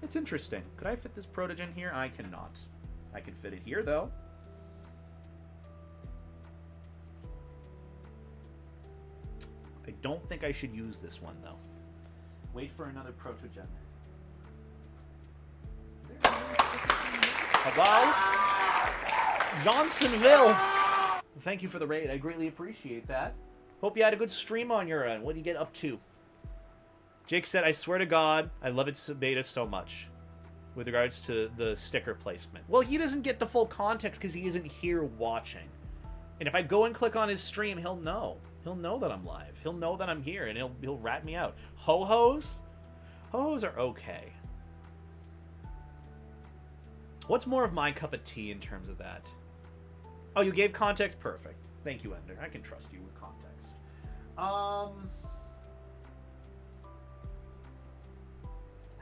it's interesting. Could I fit this protogen here? I cannot. I can fit it here, though. I don't think I should use this one, though. Wait for another protogen. Hello? Johnsonville! Thank you for the raid. I greatly appreciate that. Hope you had a good stream on your end. What do you get up to? Jake said, I swear to God, I love its beta so much. With regards to the sticker placement. Well, he doesn't get the full context because he isn't here watching. And if I go and click on his stream, he'll know. He'll know that I'm live. He'll know that I'm here, and he'll rat me out. Ho-hos? Ho-hos are okay. What's more of my cup of tea in terms of that? Oh, you gave context? Perfect. Thank you, Ender. I can trust you with context. I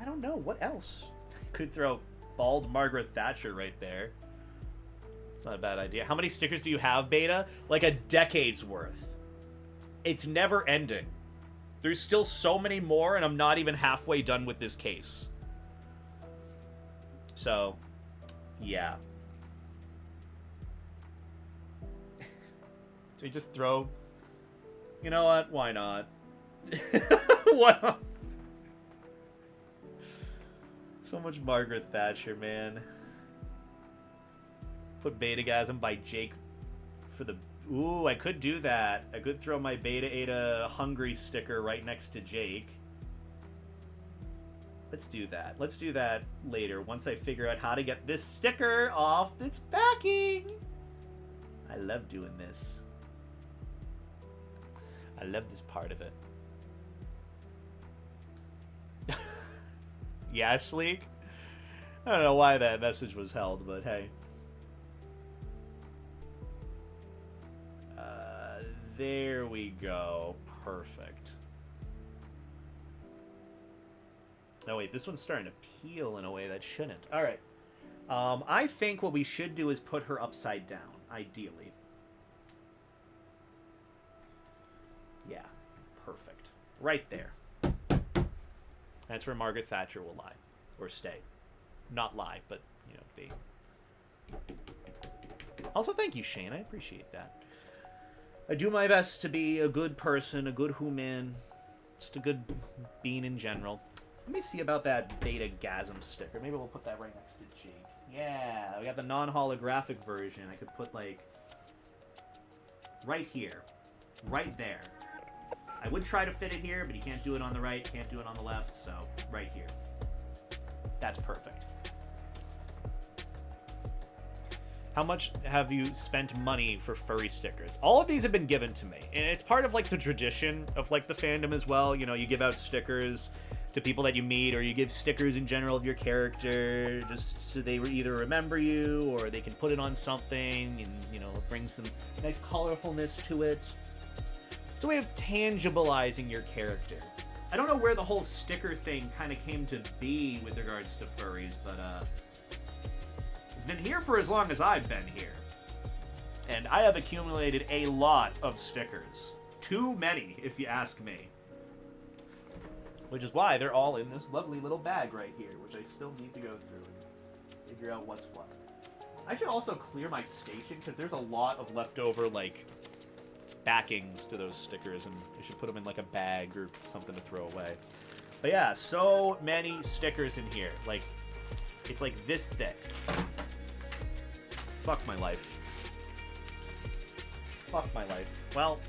don't know. What else? Could throw bald Margaret Thatcher right there. It's not a bad idea. How many stickers do you have, Beta? Like a decade's worth. It's never ending. There's still so many more, and I'm not even halfway done with this case. So, yeah. So you just throw... You know what? Why not? Why not? So much Margaret Thatcher, man. Put Betagasm by Jake for the... Ooh, I could do that. I could throw my Beta Ada Hungry sticker right next to Jake. Let's do that. Let's do that later, once I figure out how to get this sticker off its backing. I love doing this. I love this part of it. Yeah, Sleek? I don't know why that message was held, but hey. There we go. Perfect. Oh, wait, this one's starting to peel in a way that shouldn't. All right. I think what we should do is put her upside down, ideally. Yeah, perfect. Right there. That's where Margaret Thatcher will lie. Or stay. Not lie, but, you know, be. Also, thank you, Shane. I appreciate that. I do my best to be a good person, a good human, just a good being in general. Let me see about that Beta-gasm sticker. Maybe we'll put that right next to Jake. Yeah, we got the non-holographic version. I could put, like, right here. Right there. I would try to fit it here, but you can't do it on the right, can't do it on the left, so right here. That's perfect. How much have you spent money for furry stickers? All of these have been given to me. And it's part of, like, the tradition of, like, the fandom as well. You know, you give out stickers to people that you meet, or you give stickers in general of your character, just so they either remember you, or they can put it on something, and, you know, it brings some nice colorfulness to it. It's a way of tangibilizing your character. I don't know where the whole sticker thing kind of came to be with regards to furries, but, it's been here for as long as I've been here. And I have accumulated a lot of stickers. Too many, if you ask me. Which is why they're all in this lovely little bag right here, which I still need to go through and figure out what's what. I should also clear my station, because there's a lot of leftover, like, backings to those stickers, and I should put them in, like, a bag or something to throw away. But yeah, so many stickers in here. Like, it's like this thick. Fuck my life. Fuck my life. Well,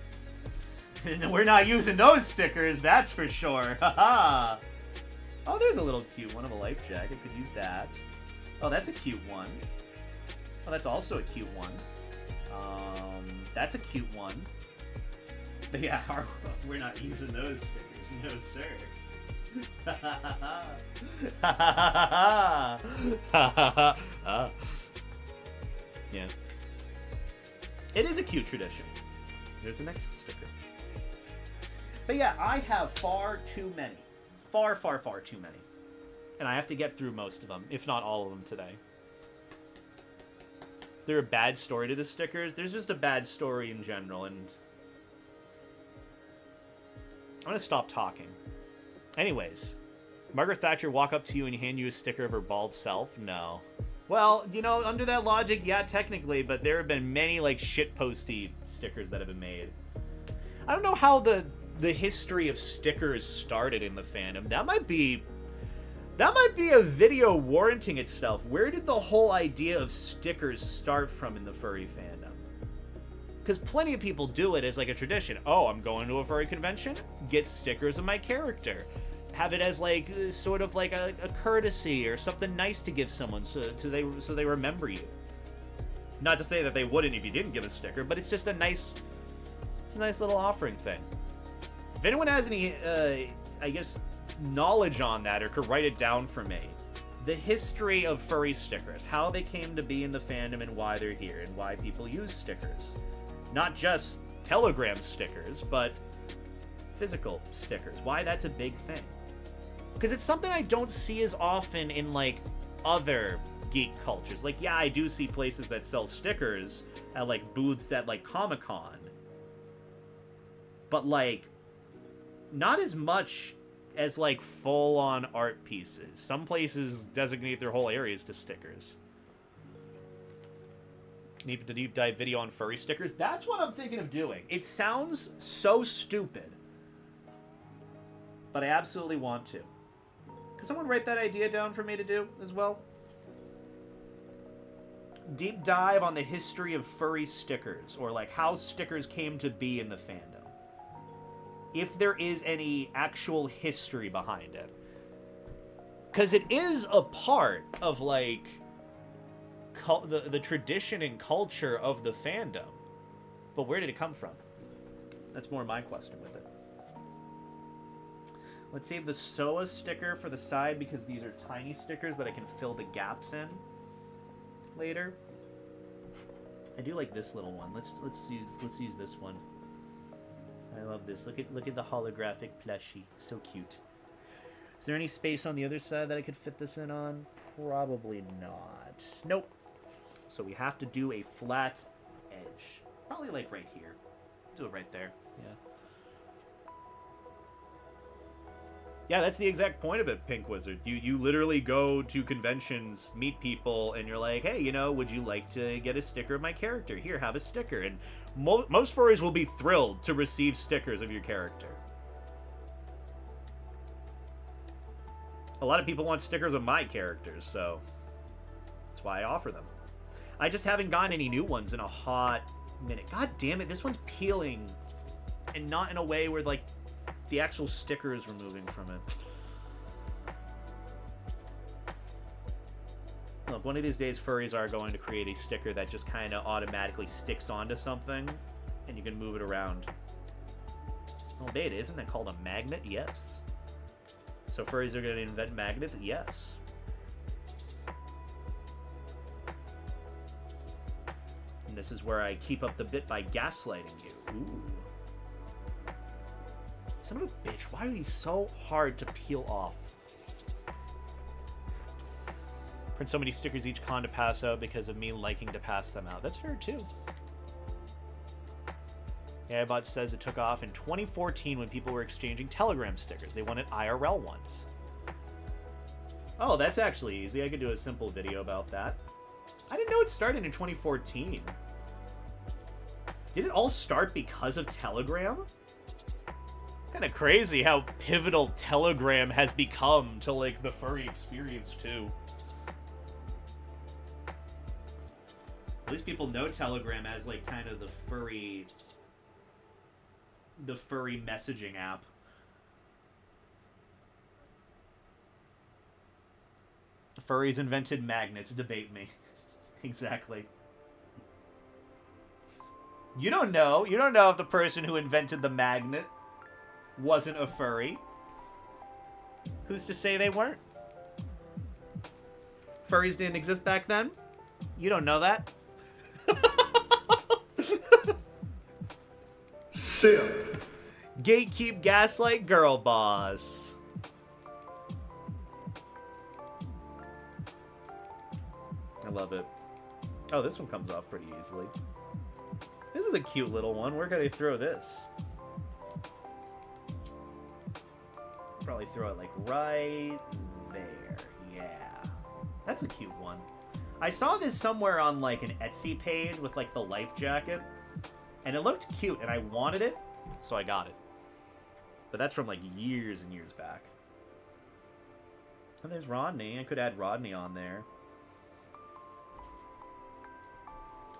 We're not using those stickers, that's for sure. Haha. Oh, there's a little cute one of a life jacket. Could use that. Oh, that's a cute one. Oh, that's also a cute one. That's a cute one. But yeah, we're not using those stickers. No, sir. Yeah. It is a cute tradition. There's the next sticker. But yeah, I have far too many. Far, far, far too many. And I have to get through most of them, if not all of them today. Is there a bad story to the stickers? There's just a bad story in general, and I'm gonna stop talking. Anyways, Margaret Thatcher walk up to you and hand you a sticker of her bald self? No. Well, you know, under that logic, yeah, technically, but there have been many, like, shitposty stickers that have been made. I don't know how the history of stickers started in the fandom. That might be a video warranting itself. Where did the whole idea of stickers start from in the furry fandom? Because plenty of people do it as like a tradition. Oh, I'm going to a furry convention, get stickers of my character. Have it as like sort of like a courtesy or something nice to give someone so they remember you. Not to say that they wouldn't if you didn't give a sticker, but it's just a nice little offering thing. If anyone has any I guess knowledge on that or could write it down for me, the history of furry stickers, how they came to be in the fandom and why they're here and why people use stickers. Not just Telegram stickers, but physical stickers. Why that's a big thing. Because it's something I don't see as often in, like, other geek cultures. Like, yeah, I do see places that sell stickers at, like, booths at, like, Comic-Con. But, like, not as much as, like, full-on art pieces. Some places designate their whole areas to stickers. Need a deep dive video on furry stickers? That's what I'm thinking of doing. It sounds so stupid, but I absolutely want to. Could someone write that idea down for me to do as well? Deep dive on the history of furry stickers, or like how stickers came to be in the fandom. If there is any actual history behind it. Because it is a part of, like, the tradition and culture of the fandom. But where did it come from? That's more my question with it. Let's save the SOA sticker for the side because these are tiny stickers that I can fill the gaps in later. I do like this little one. Let's use this one. I love this. Look at the holographic plushie. So cute. Is there any space on the other side that I could fit this in on? Probably not. Nope. So we have to do a flat edge. Probably like right here. Do it right there. Yeah. Yeah, that's the exact point of it, Pink Wizard. You literally go to conventions, meet people, and you're like, hey, you know, would you like to get a sticker of my character? Here, have a sticker. And most furries will be thrilled to receive stickers of your character. A lot of people want stickers of my characters, so that's why I offer them. I just haven't gotten any new ones in a hot minute. God damn it, this one's peeling. And not in a way where, like, the actual sticker is removing from it. Look, one of these days, furries are going to create a sticker that just kind of automatically sticks onto something, and you can move it around. Oh, beta, isn't that called a magnet? Yes. So furries are going to invent magnets? Yes. And this is where I keep up the bit by gaslighting you. Ooh. Son of a bitch, why are these so hard to peel off? Print so many stickers each con to pass out because of me liking to pass them out. That's fair, too. AIBot says it took off in 2014 when people were exchanging Telegram stickers. They wanted IRL ones. Oh, that's actually easy. I could do a simple video about that. I didn't know it started in 2014. Did it all start because of Telegram? Kind of crazy how pivotal Telegram has become to, like, the furry experience, too. At least people know Telegram as, like, kind of the furry the furry messaging app. Furries invented magnets. Debate me. Exactly. You don't know. You don't know if the person who invented the magnet wasn't a furry. Who's to say they weren't? Furries didn't exist back then? You don't know that. Simp. Gatekeep, gaslight, girl boss. I love it. Oh, this one comes off pretty easily. This is a cute little one. Where could I throw this? Probably throw it like right there. Yeah. That's a cute one. I saw this somewhere on like an Etsy page with like the life jacket. And it looked cute and I wanted it, so I got it. But that's from like years and years back. And there's Rodney. I could add Rodney on there.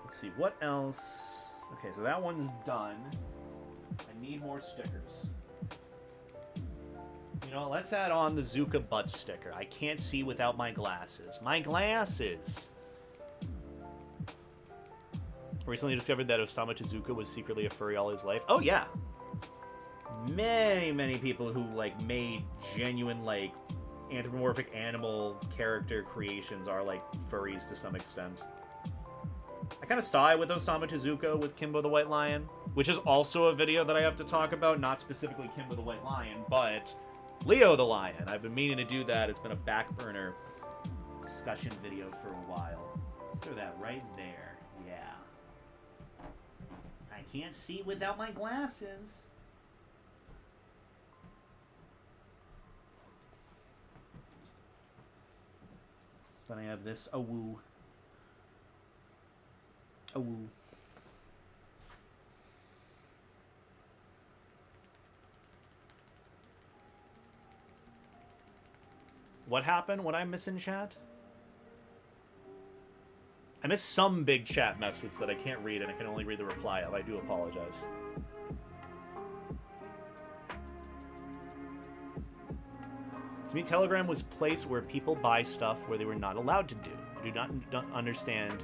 Let's see, what else? Okay, so that one's done. I need more stickers. You know, let's add on the Zuka butt sticker. I can't see without my glasses. My glasses! Recently discovered that Osamu Tezuka was secretly a furry all his life. Oh, yeah! Many, many people who, like, made genuine, like, anthropomorphic animal character creations are, like, furries to some extent. I kind of saw it with Osamu Tezuka with Kimbo the White Lion, which is also a video that I have to talk about, not specifically Kimbo the White Lion, but Leo the Lion. I've been meaning to do that. It's been a back burner discussion video for a while. Let's throw that right there. Yeah. I can't see without my glasses. Then I have this awoo. Awoo. What happened? What I miss in chat? I missed some big chat message that I can't read and I can only read the reply of. I do apologize. To me, Telegram was a place where people buy stuff where they were not allowed to do. I do not understand.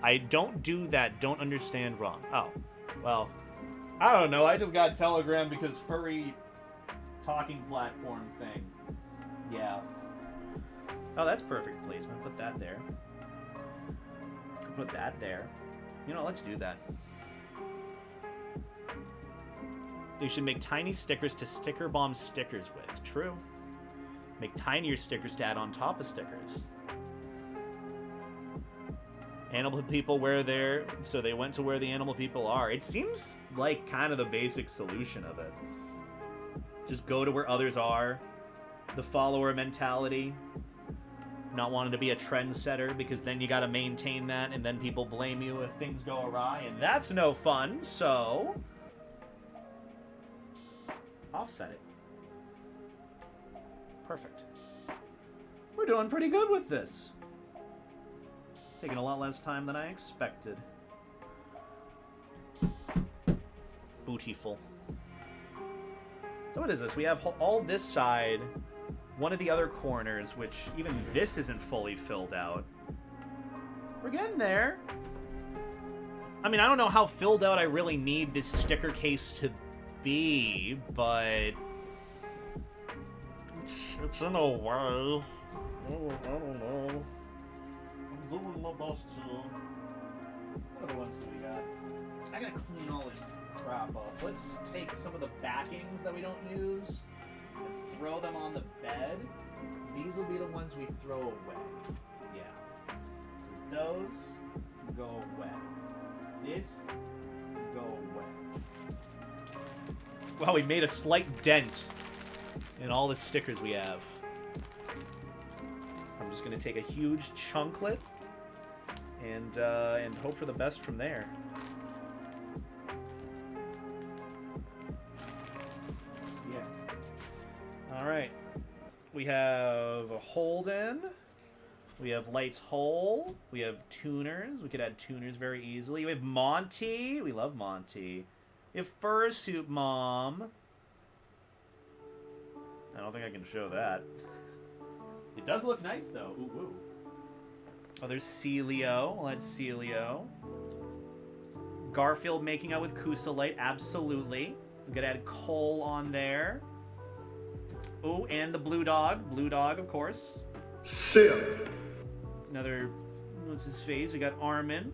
I don't do that. Don't understand wrong. Oh, well, I don't know. I just got Telegram because furry talking platform thing. Yeah. Oh, that's perfect placement. Put that there. Put that there. You know, let's do that. You should make tiny stickers to sticker bomb stickers with. True. Make tinier stickers to add on top of stickers. Animal people where they're... So they went to where the animal people are. It seems like kind of the basic solution of it. Just go to where others are. The follower mentality. Not wanting to be a trendsetter, because then you gotta maintain that, and then people blame you if things go awry, and that's no fun, so... Offset it. Perfect. We're doing pretty good with this. Taking a lot less time than I expected. Bootyful. So what is this? We have all this side, one of the other corners, which even this isn't fully filled out. We're getting there. I mean, I don't know how filled out I really need this sticker case to be, but... It's in a way. I don't know. I'm doing my best to. What other ones do we got? I gotta clean all this crap up. Let's take some of the backings that we don't use and throw them on the bed. These will be the ones we throw away. Yeah. So those can go away. This can go away. Wow, we made a slight dent in all the stickers we have. I'm just gonna take a huge chunklet and hope for the best from there. Yeah. All right. We have a Holden. We have Light's Hole. We have tuners. We could add tuners very easily. We have Monty. We love Monty. If Fursuit Mom. I don't think I can show that. It does look nice, though. Ooh, ooh. Oh, there's Celio. Well, that's Celio. Garfield making out with Kusalite. Absolutely. We could add Cole on there. Oh, and the Blue Dog. Blue Dog, of course. Sim. Another, what's his face? We got Armin.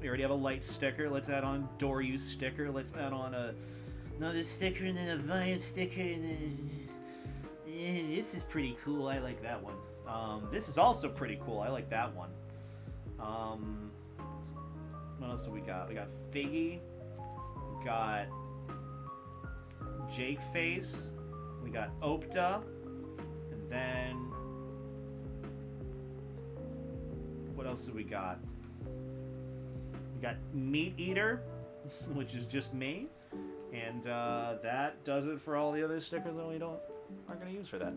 We already have a light sticker. Let's add on Doryu sticker. Let's add on another sticker and then a Vine sticker. And then... this is pretty cool. I like that one. This is also pretty cool. I like that one. What else do we got? We got Figgy. We got Jake Face. We got Opta. And then... what else do we got? We got Meat Eater, which is just me. And that does it for all the other stickers that we aren't going to use for that.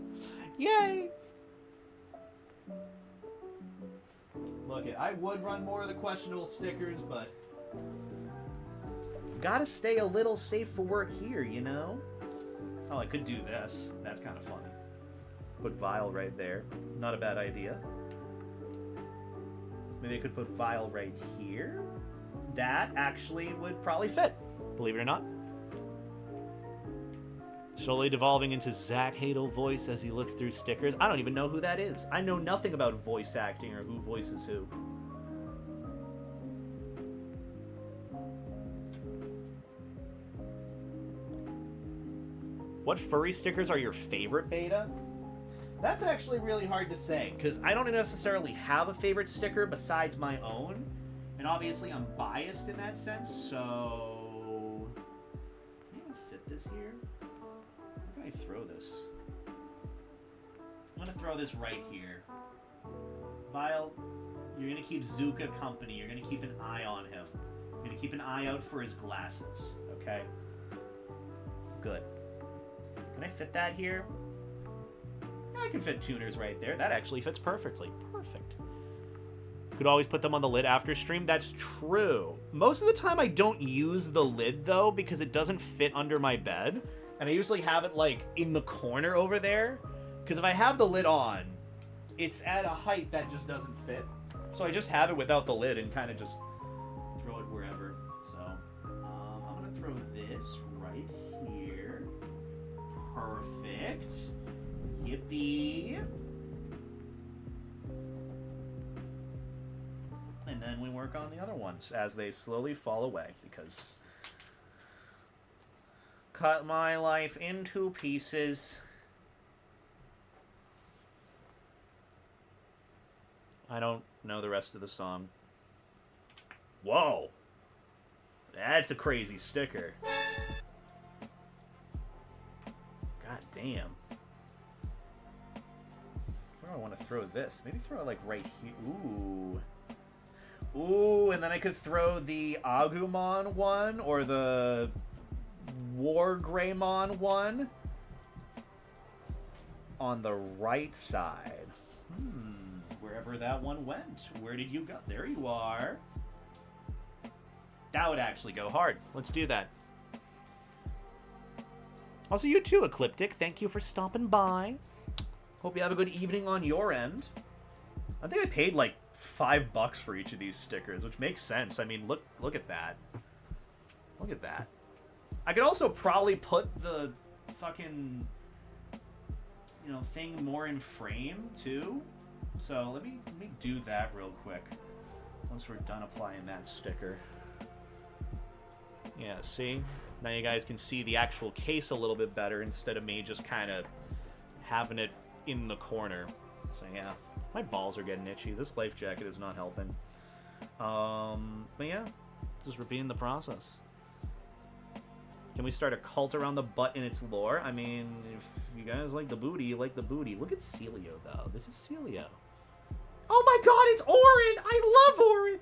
Yay! Look, I would run more of the questionable stickers, but gotta stay a little safe for work here, you know? Oh, I could do this. That's kind of funny. Put Vile right there. Not a bad idea. Maybe I could put Vile right here. That actually would probably fit, believe it or not. Slowly devolving into Zach Hadel voice as he looks through stickers. I don't even know who that is. I know nothing about voice acting or who voices who. What furry stickers are your favorite, Beta? That's actually really hard to say, because I don't necessarily have a favorite sticker besides my own. And obviously I'm biased in that sense, so... can I even fit this here? How can I throw this? I'm gonna throw this right here. Vile, you're gonna keep Zuka company. You're gonna keep an eye on him. You're gonna keep an eye out for his glasses, okay? Good. Can I fit that here? I can fit tuners right there. That actually fits perfectly. Perfect. Could always put them on the lid after stream. That's true. Most of the time I don't use the lid, though, because it doesn't fit under my bed. And I usually have it, like, in the corner over there. Because if I have the lid on, it's at a height that just doesn't fit. So I just have it without the lid and kind of just throw it wherever. So, I'm going to throw this right here. Perfect. Yippee. And then we work on the other ones as they slowly fall away, because cut my life into pieces. I don't know the rest of the song. Whoa! That's a crazy sticker. God damn. Where do I want to throw this? Maybe throw it like right here. Ooh. Ooh, and then I could throw the Agumon one or the Wargreymon one on the right side. Wherever that one went. Where did you go? There you are. That would actually go hard. Let's do that. Also, you too, Ecliptic. Thank you for stopping by. Hope you have a good evening on your end. I think I paid like $5 for each of these stickers, which makes sense. I mean, look at that. Look at that. I could also probably put the fucking, you know, thing more in frame too. So let me do that real quick once we're done applying that sticker. Yeah, see? Now you guys can see the actual case a little bit better instead of me just kind of having it in the corner. So yeah, my balls are getting itchy. This life jacket is not helping. But yeah, just repeating the process. Can we start a cult around the butt in its lore? I mean, if you guys like the booty, you like the booty. Look at Celio, though. This is Celio. Oh my god, it's Orin! I love Orin!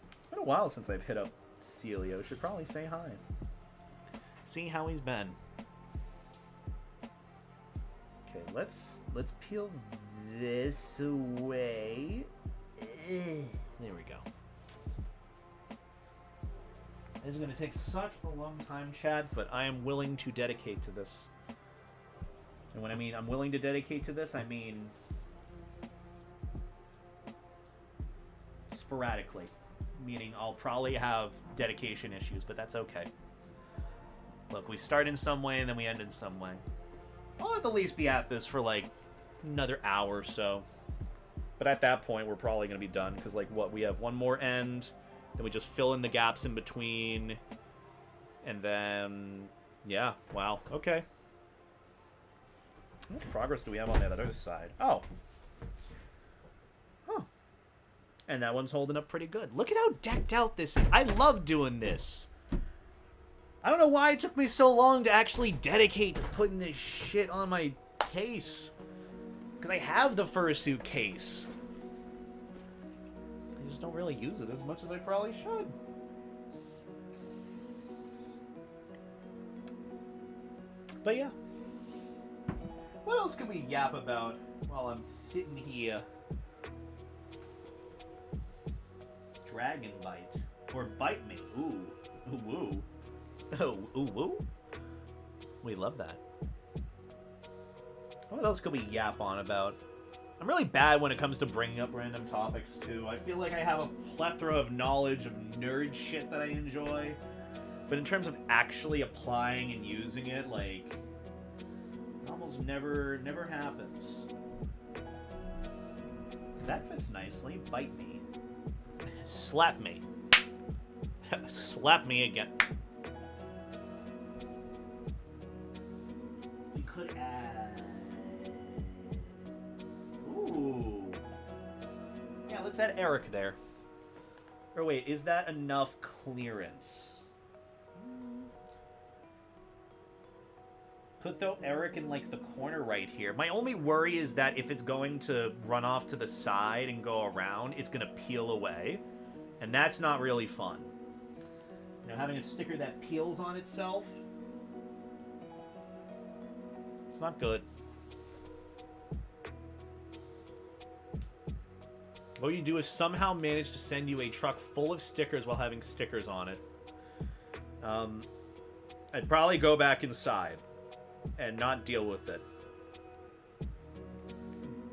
It's been a while since I've hit up Celio. Should probably say hi. See how he's been. Okay, let's peel this away. There we go. This is going to take such a long time, Chad, but I am willing to dedicate to this. And when I mean I'm willing to dedicate to this, I mean sporadically. Meaning I'll probably have dedication issues, but that's okay. Look, we start in some way and then we end in some way. I'll at the least be at this for like another hour or so. But at that point, we're probably going to be done because, like, what? We have one more end, then we just fill in the gaps in between, and then, yeah, wow, okay. How much progress do we have on the other side? Oh. Huh. And that one's holding up pretty good. Look at how decked out this is. I love doing this. I don't know why it took me so long to actually dedicate to putting this shit on my case. Because I have the Fursuit Case. I just don't really use it as much as I probably should. But yeah. What else can we yap about while I'm sitting here? Dragon Bite. Or Bite Me. Ooh. Ooh, woo. Oh, ooh, woo. We love that. What else could we yap on about? I'm really bad when it comes to bringing up random topics, too. I feel like I have a plethora of knowledge of nerd shit that I enjoy. But in terms of actually applying and using it, like, it almost never happens. That fits nicely. Bite me. Slap me. Slap me again. We could add... Ooh. Yeah, let's add Eric there. Or wait, is that enough clearance? Put, though, Eric in, like, the corner right here. My only worry is that if it's going to run off to the side and go around, it's going to peel away. And that's not really fun. You know, having a sticker that peels on itself, it's not good. What you do is somehow manage to send you a truck full of stickers while having stickers on it. I'd probably go back inside and not deal with it.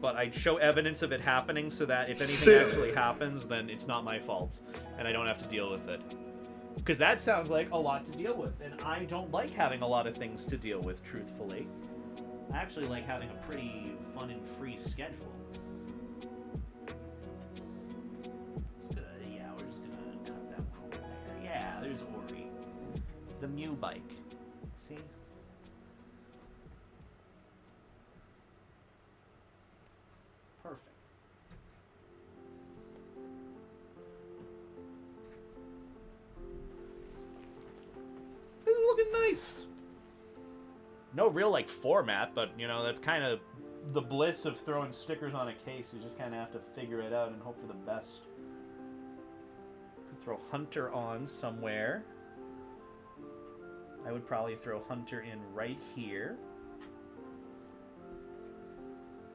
But I'd show evidence of it happening so that if anything actually happens, then it's not my fault, and I don't have to deal with it. Because that sounds like a lot to deal with, and I don't like having a lot of things to deal with, truthfully. I actually like having a pretty fun and free schedule. Yeah, we're just gonna cut that one over there. Yeah, there's Ori. The Mew bike. See? Perfect. This is looking nice. No real, like, format, but, you know, that's kind of the bliss of throwing stickers on a case. You just kind of have to figure it out and hope for the best. Could throw Hunter on somewhere. I would probably throw Hunter in right here.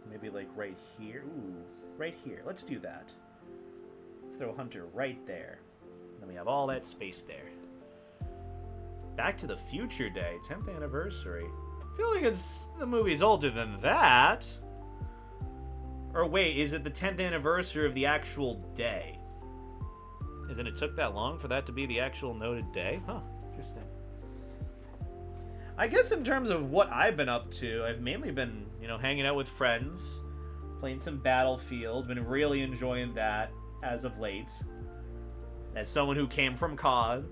Maybe, like, right here. Ooh, right here. Let's do that. Let's throw Hunter right there. Then we have all that space there. Back to the Future Day, 10th anniversary. I feel like the movie's older than that. Or wait, is it the 10th anniversary of the actual day? Isn't it took that long for that to be the actual noted day? Huh, interesting. I guess in terms of what I've been up to, I've mainly been, you know, hanging out with friends, playing some Battlefield, been really enjoying that as of late. As someone who came from COD,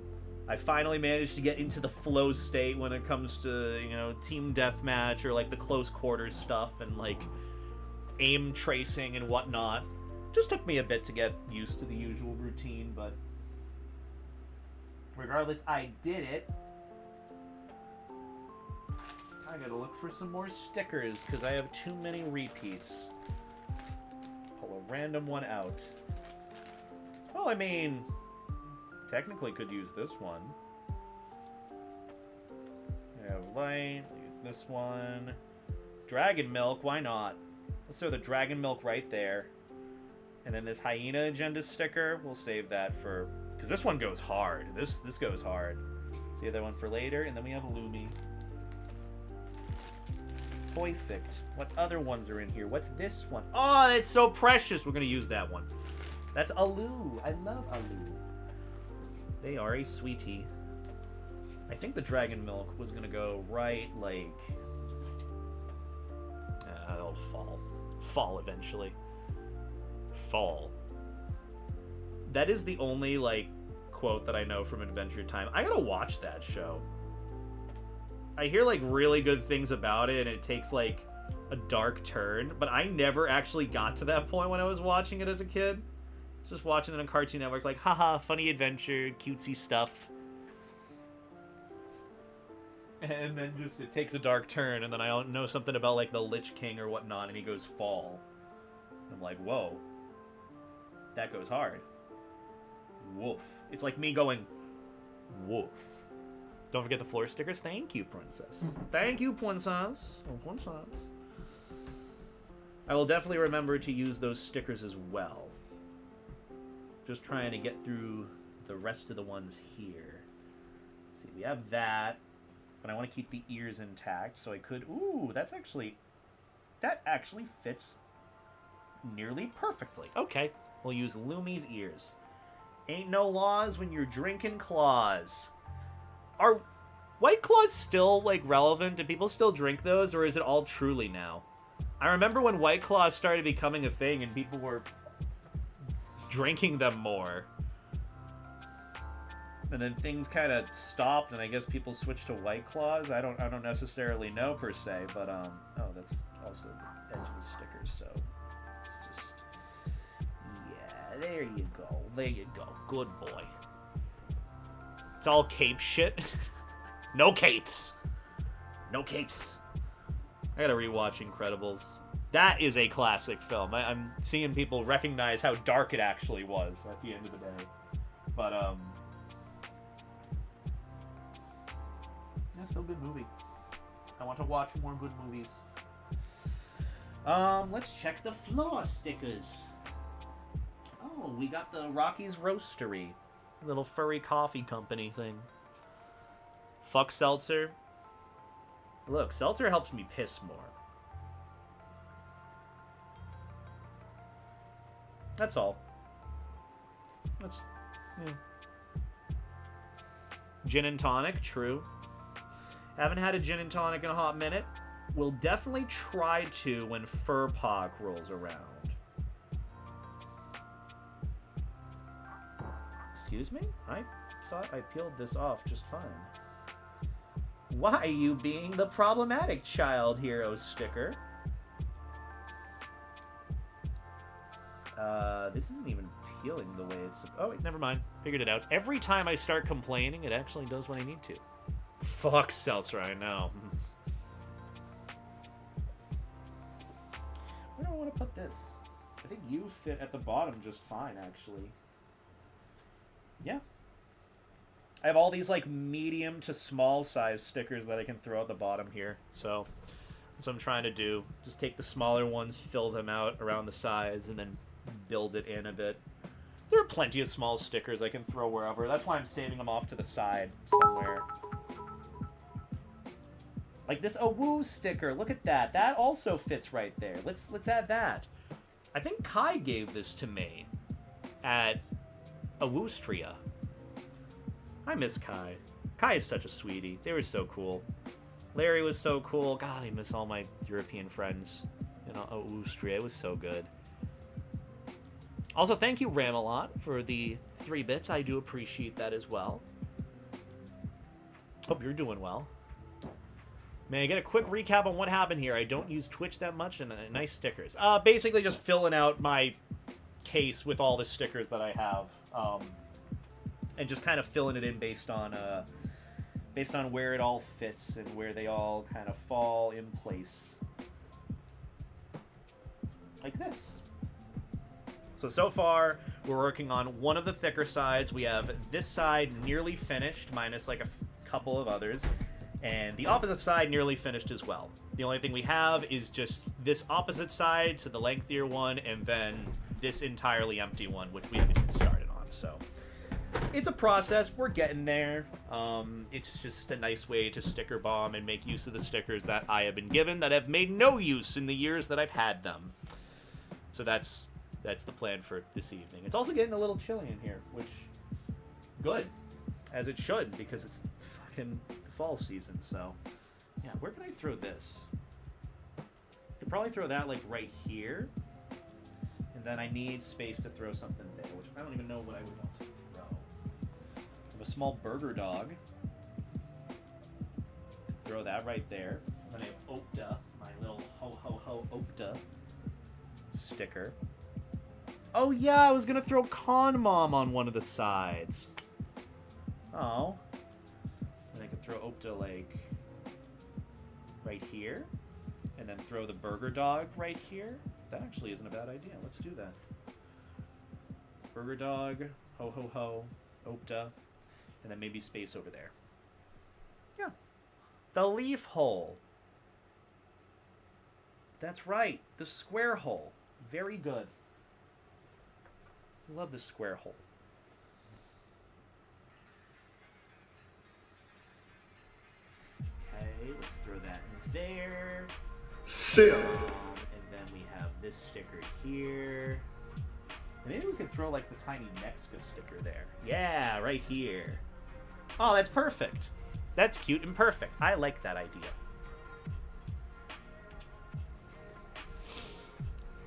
I finally managed to get into the flow state when it comes to, you know, team deathmatch or, like, the close quarters stuff and, like, aim tracing and whatnot. Just took me a bit to get used to the usual routine, but regardless, I did it. I gotta look for some more stickers, because I have too many repeats. Pull a random one out. Well, I mean, technically could use this one. Yeah, light, use this one. Dragon Milk, why not? Let's throw the Dragon Milk right there. And then this Hyena Agenda sticker, we'll save that for Because this one goes hard. This goes hard. Save that one for later, and then we have Lumi. Toyfict. What other ones are in here? What's this one? Oh, it's so precious. We're going to use that one. That's Alu. I love Alu. They are a sweetie. I think the Dragon Milk was going to go right, like... it'll fall. Fall eventually. Fall. That is the only, like, quote that I know from Adventure Time. I gotta watch that show. I hear, like, really good things about it, and it takes, like, a dark turn, but I never actually got to that point when I was watching it as a kid. I was just watching it on Cartoon Network, like, haha, funny adventure, cutesy stuff. And then just, it takes a dark turn, and then I don't know something about, like, the Lich King or whatnot, and he goes fall. I'm like, whoa. That goes hard. Woof. It's like me going, woof. Don't forget the floor stickers. Thank you, Princess. Thank you, Princess. Oh, Princess. I will definitely remember to use those stickers as well. Just trying to get through the rest of the ones here. Let's see, we have that. But I want to keep the ears intact, so I could... Ooh, that's actually... That actually fits nearly perfectly. Okay, we'll use Lumi's ears. Ain't no laws when you're drinking claws. Are White Claws still, like, relevant? Do people still drink those, or is it all Truly now? I remember when White Claws started becoming a thing and people were drinking them more. And then things kind of stopped, and I guess people switched to White Claws. I don't necessarily know, per se, but, oh, that's also the edge of the sticker, so... It's just... Yeah, there you go. There you go. Good boy. It's all cape shit. No capes! No capes. I gotta rewatch Incredibles. That is a classic film. I'm seeing people recognize how dark it actually was at the end of the day. But, yeah, still a good movie. I want to watch more good movies. Let's check the floor stickers. Oh, we got the Rocky's Roastery. Little furry coffee company thing. Fuck Seltzer. Look, Seltzer helps me piss more. That's all. That's... Yeah. Gin and tonic, true. Haven't had a gin and tonic in a hot minute. We'll definitely try to when Furpog rolls around. Excuse me? I thought I peeled this off just fine. Why are you being the problematic child hero sticker? This isn't even peeling the way it's... Oh, wait, never mind. Figured it out. Every time I start complaining, it actually does what I need to. Fuck Seltzer, I know. Where do I want to put this? I think you fit at the bottom just fine, actually. Yeah. I have all these, like, medium to small size stickers that I can throw at the bottom here. So, that's what I'm trying to do. Just take the smaller ones, fill them out around the sides, and then build it in a bit. There are plenty of small stickers I can throw wherever. That's why I'm saving them off to the side somewhere. Like this Awoo sticker. Look at that. That also fits right there. Let's add that. I think Kai gave this to me at Awoostria. I miss Kai. Kai is such a sweetie. They were so cool. Larry was so cool. God, I miss all my European friends. You know, Awoostria. It was so good. Also, thank you, Ramalot, for the 3 bits. I do appreciate that as well. Hope you're doing well. May I get a quick recap on what happened here? I don't use Twitch that much, and nice stickers. Basically just filling out my case with all the stickers that I have. And just kind of filling it in based on where it all fits and where they all kind of fall in place. Like this. So far, we're working on one of the thicker sides. We have this side nearly finished, minus like a couple of others. And the opposite side nearly finished as well. The only thing we have is just this opposite side to the lengthier one, and then this entirely empty one, which we haven't even started on. So it's a process. We're getting there. It's just a nice way to sticker bomb and make use of the stickers that I have been given that have made no use in the years that I've had them. So that's the plan for this evening. It's also getting a little chilly in here, which good, as it should, because it's fucking fall season. So yeah, where can I throw this? I could probably throw that like right here, and then I need space to throw something there, which I don't even know what I would want to throw. I have a small burger dog. Throw that right there. Then I have Opta, my little ho ho ho Opta sticker. Oh yeah, I was gonna throw Con Mom on one of the sides. Oh. And I could throw Opta like right here, and then throw the burger dog right here. That actually isn't a bad idea. Let's do that. Burger dog, ho ho ho, Opta, and then maybe space over there. Yeah. The leaf hole. That's right, the square hole. Very good. Love the square hole. Okay, let's throw that in there. And then we have this sticker here. And maybe we could throw like the tiny Mexica sticker there. Yeah, right here. Oh, that's perfect. That's cute and perfect. I like that idea.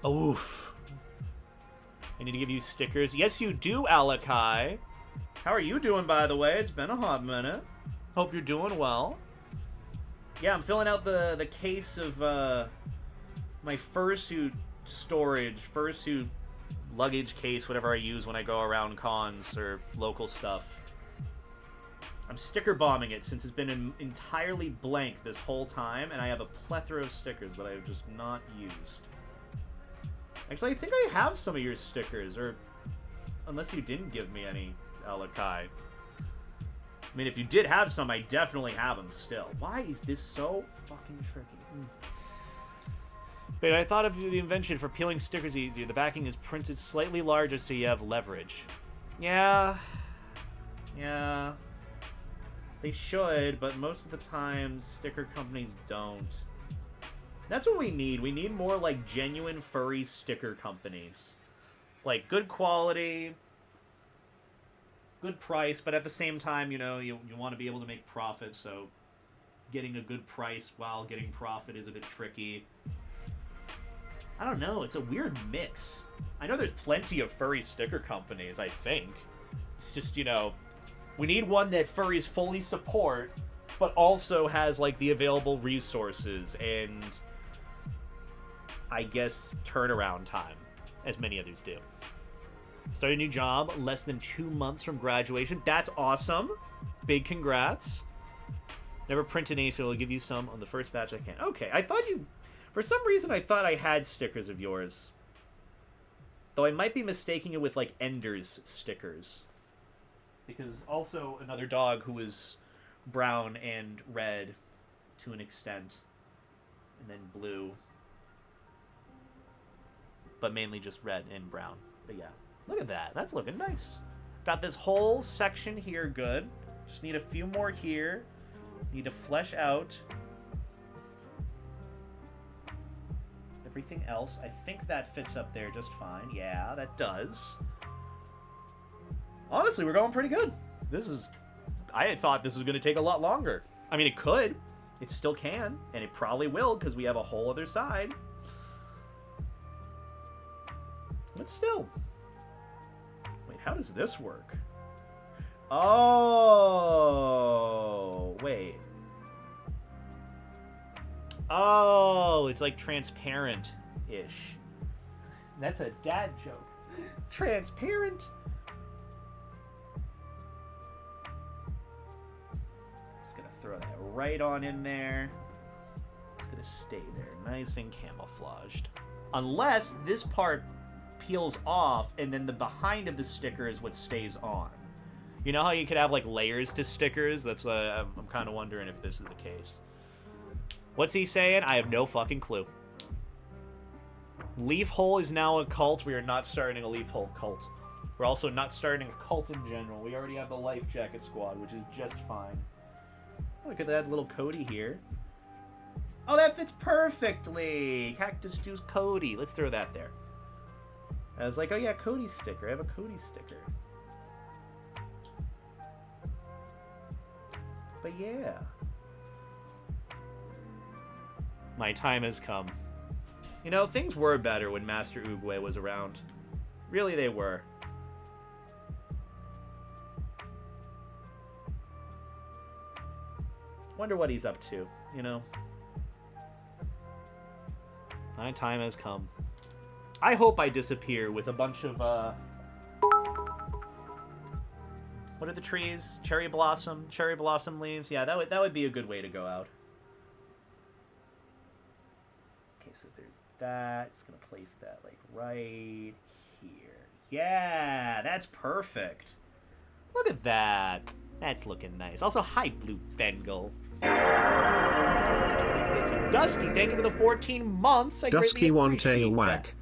Oof. I need to give you stickers. Yes, you do, Alakai. How are you doing, by the way? It's been a hot minute. Hope you're doing well. Yeah, I'm filling out the case of my fursuit storage, fursuit luggage case, whatever I use when I go around cons or local stuff. I'm sticker bombing it since it's been entirely blank this whole time, and I have a plethora of stickers that I have just not used. Actually, I think I have some of your stickers, or unless you didn't give me any, Alakai. I mean, if you did have some, I definitely have them still. Why is this so fucking tricky? But I thought of the invention for peeling stickers easier. The backing is printed slightly larger so you have leverage. Yeah. Yeah. They should, but most of the time, sticker companies don't. That's what we need. We need more, like, genuine furry sticker companies. Like, good quality, good price, but at the same time, you know, you want to be able to make profit, so getting a good price while getting profit is a bit tricky. I don't know. It's a weird mix. I know there's plenty of furry sticker companies, I think. It's just, you know, we need one that furries fully support, but also has, like, the available resources and, I guess, turnaround time, as many others do. Started a new job less than 2 months from graduation. That's awesome. Big congrats. Never printed any, so I'll give you some on the first batch I can. Okay, I thought you... For some reason, I thought I had stickers of yours. Though I might be mistaking it with, like, Ender's stickers. Because also another dog who is brown and red to an extent. And then blue. But mainly just red and brown. But yeah, look at that. That's looking nice. Got this whole section here good. Just need a few more here. Need to flesh out everything else. I think that fits up there just fine. Yeah, that does. Honestly, we're going pretty good. This is... I had thought this was going to take a lot longer. I mean, it could. It still can. And it probably will, because we have a whole other side. But still. Wait, how does this work? Oh, wait. Oh, it's like transparent-ish. That's a dad joke. Transparent. Just gonna throw that right on in there. It's gonna stay there, nice and camouflaged. Unless this part peels off, and then the behind of the sticker is what stays on. You know how you could have, like, layers to stickers? That's I'm kind of wondering if this is the case. What's he saying? I have no fucking clue. Leaf Hole is now a cult. We are not starting a Leaf Hole cult. We're also not starting a cult in general. We already have the Life Jacket Squad, which is just fine. Look at that little Cody here. Oh, that fits perfectly! Cactus Juice Cody. Let's throw that there. I was like, oh yeah, Cody sticker. I have a Cody sticker. But yeah. My time has come. You know, things were better when Master Oogway was around. Really, they were. Wonder what he's up to, you know? My time has come. I hope I disappear with a bunch of, what are the trees? Cherry blossom leaves? Yeah, that would be a good way to go out. Okay, so there's that. Just gonna place that, like, right here. Yeah, that's perfect. Look at that. That's looking nice. Also, hi, Blue Bengal. It's Dusky. Thank you for the 14 months. I Dusky one tail that. whack.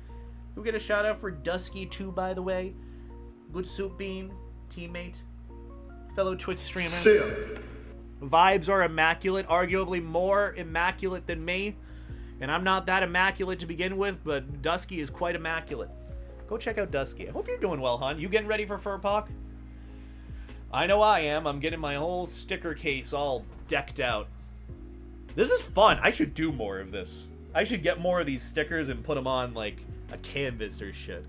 We'll get a shout out for Dusky too, by the way. Good soup bean, teammate, fellow Twitch streamer. Vibes are immaculate, arguably more immaculate than me. And I'm not that immaculate to begin with, but Dusky is quite immaculate. Go check out Dusky. I hope you're doing well, hon. You getting ready for Furpok? I know I am. I'm getting my whole sticker case all decked out. This is fun. I should do more of this. I should get more of these stickers and put them on, like, a canvas or shit.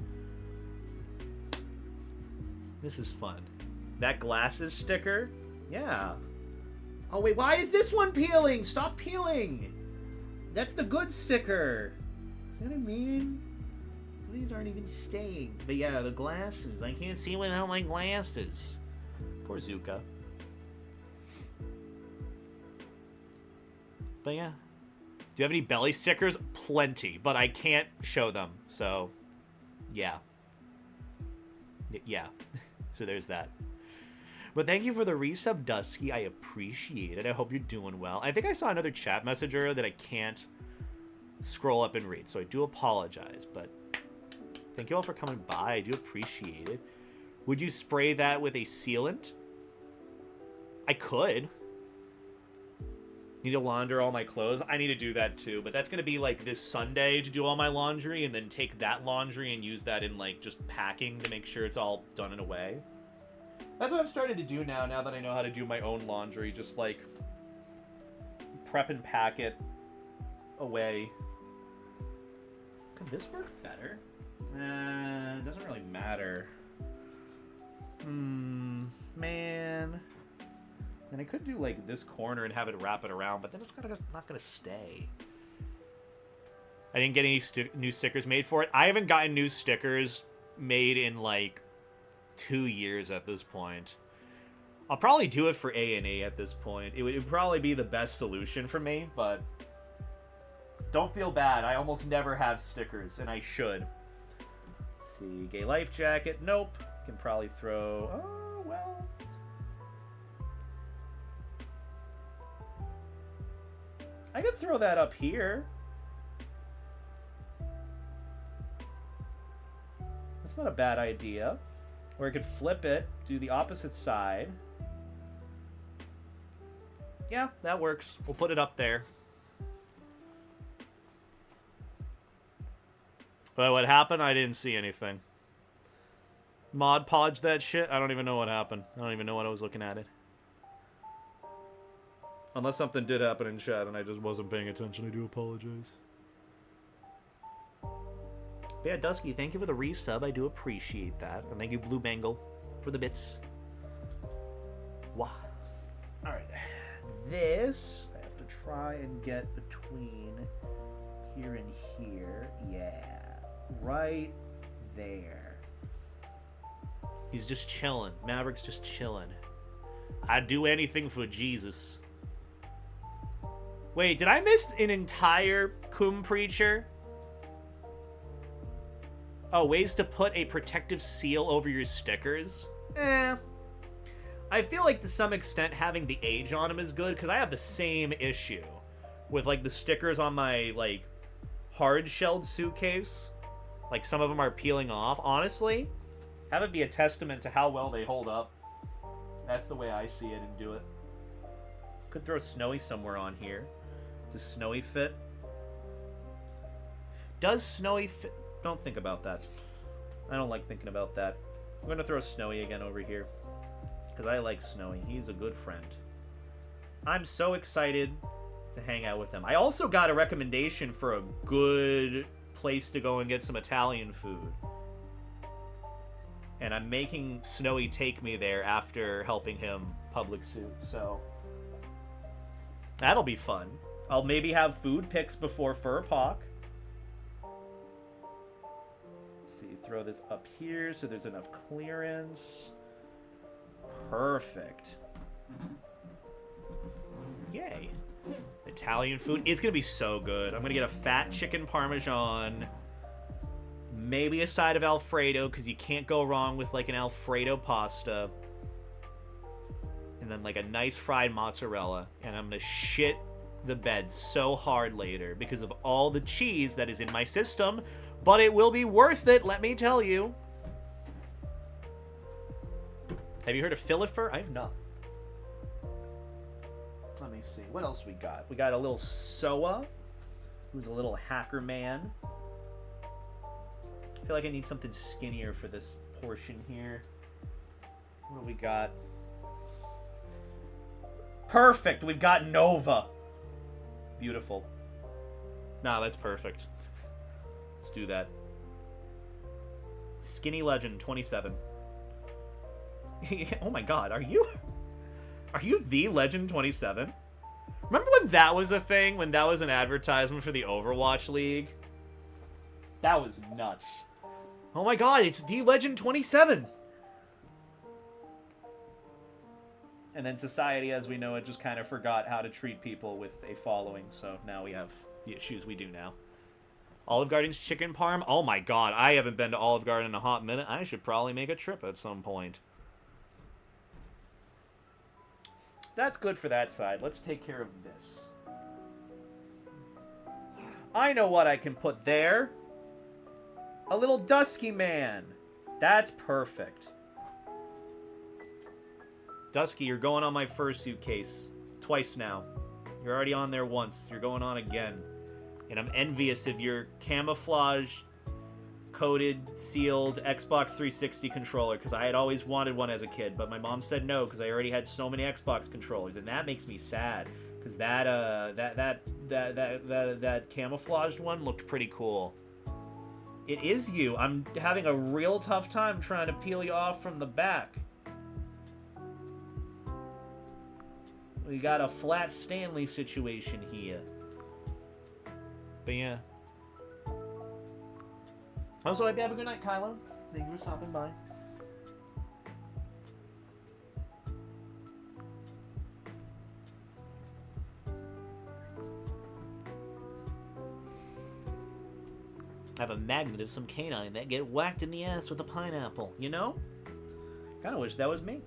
This is fun. That glasses sticker? Yeah. Oh, wait. Why is this one peeling? Stop peeling. That's the good sticker. See what I mean? So these aren't even staying. But yeah, the glasses. I can't see without my glasses. Poor Zuka. But yeah. Do you have any belly stickers? Plenty, but I can't show them. So, yeah. Yeah. So there's that. But thank you for the resub, Dusky. I appreciate it. I hope you're doing well. I think I saw another chat message earlier that I can't scroll up and read, so I do apologize. But thank you all for coming by. I do appreciate it. Would you spray that with a sealant? I could. Need to launder all my clothes. I need to do that too, but that's going to be like this Sunday to do all my laundry and then take that laundry and use that in like just packing to make sure it's all done in a way. That's what I've started to do now that I know how to do my own laundry. Just like prep and pack it away. Could this work better? It doesn't really matter. Man. And I could do like this corner and have it wrap it around, but then it's not gonna stay. I didn't get any new stickers made for it. I haven't gotten new stickers made in like 2 years at this point. I'll probably do it for A&A at this point. It would probably be the best solution for me, but don't feel bad. I almost never have stickers, and I should. Let's see, Gay Life Jacket. Nope. Can probably throw. Oh well. I could throw that up here. That's not a bad idea. Or I could flip it, do the opposite side. Yeah, that works. We'll put it up there. But what happened? I didn't see anything. Mod Podge that shit? I don't even know what happened. I don't even know what I was looking at it. Unless something did happen in chat and I just wasn't paying attention, I do apologize. But yeah, Dusky, thank you for the resub. I do appreciate that. And thank you, Blue Bengal, for the bits. Wow. Alright. This, I have to try and get between here and here. Yeah. Right there. He's just chilling. Maverick's just chilling. I'd do anything for Jesus. Wait, did I miss an entire Kum Preacher? Oh, ways to put a protective seal over your stickers? I feel like to some extent having the age on them is good, because I have the same issue with, like, the stickers on my, like, hard-shelled suitcase. Like, some of them are peeling off. Honestly, Have it be a testament to how well they hold up. That's the way I see it and do it. Could throw Snowy somewhere on here. Does Snowy fit? Does Snowy fit? Don't think about that. I don't like thinking about that. I'm going to throw Snowy again over here. Because I like Snowy. He's a good friend. I'm so excited to hang out with him. I also got a recommendation for a good place to go and get some Italian food. And I'm making Snowy take me there after helping him public suit, so that'll be fun. I'll maybe have food picks before Furpok. Let's see, throw this up here so there's enough clearance. Perfect. Yay. Italian food. It's going to be so good. I'm going to get a fat chicken parmesan. Maybe a side of Alfredo, because you can't go wrong with, like, an Alfredo pasta. And then, like, a nice fried mozzarella. And I'm going to shit the bed so hard later because of all the cheese that is in my system. But it will be worth it, let me tell you. Have you heard of Philifer? I have not. Let me see. What else we got? We got a little Soa, who's a little hacker man. I feel like I need something skinnier for this portion here. What do we got? Perfect! We've got Nova. Beautiful. Nah, that's perfect. Let's do that. Skinny Legend 27. Oh my god, are you the Legend 27? Remember when that was a thing? When that was an advertisement for the Overwatch League? That was nuts. Oh my god, it's the Legend 27! And then society, as we know it, just kind of forgot how to treat people with a following, so now we have the issues we do now. Olive Garden's chicken parm? Oh my god, I haven't been to Olive Garden in a hot minute. I should probably make a trip at some point. That's good for that side. Let's take care of this. I know what I can put there. A little Dusky man. That's perfect. Dusky, you're going on my Fursuit Case. Twice now. You're already on there once. You're going on again. And I'm envious of your camouflage coated, sealed Xbox 360 controller, because I had always wanted one as a kid, but my mom said no because I already had so many Xbox controllers, and that makes me sad because that camouflaged one looked pretty cool. It is you. I'm having a real tough time trying to peel you off from the back. We got a flat Stanley situation here. But yeah. Also, have a good night, Kylo. Thank you for stopping by. I have a magnet of some canine that get whacked in the ass with a pineapple, you know? Kinda wish that was me.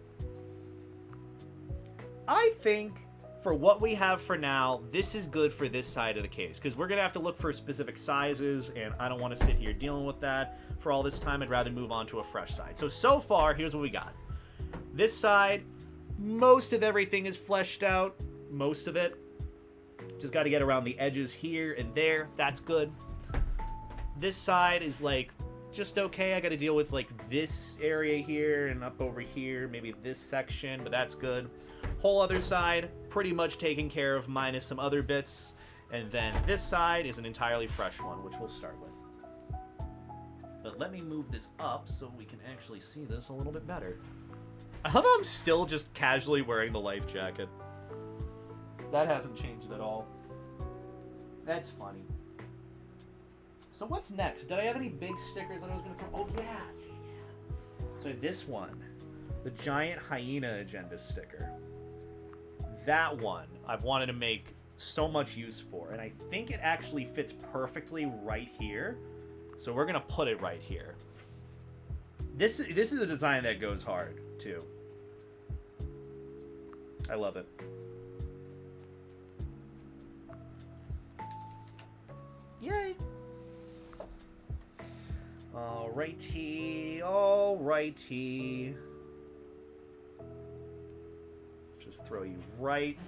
I think, for what we have for now, this is good for this side of the case, because we're going to have to look for specific sizes, and I don't want to sit here dealing with that for all this time. I'd rather move on to a fresh side. So far, here's what we got. This side, most of everything is fleshed out. Most of it. Just got to get around the edges here and there. That's good. This side is, like, just okay. I got to deal with, like, this area here and up over here. Maybe this section, but that's good. Whole other side, pretty much taken care of, minus some other bits. And then this side is an entirely fresh one, which we'll start with. But let me move this up so we can actually see this a little bit better. I love how I'm still just casually wearing the life jacket. That hasn't changed at all. That's funny. So what's next? Did I have any big stickers that I was going to throw? Oh, yeah. So this one, the giant hyena agenda sticker. That one I've wanted to make so much use for, and I think it actually fits perfectly right here. So we're gonna put it right here. This is a design that goes hard too. I love it. Yay! Alrighty. Just throw you right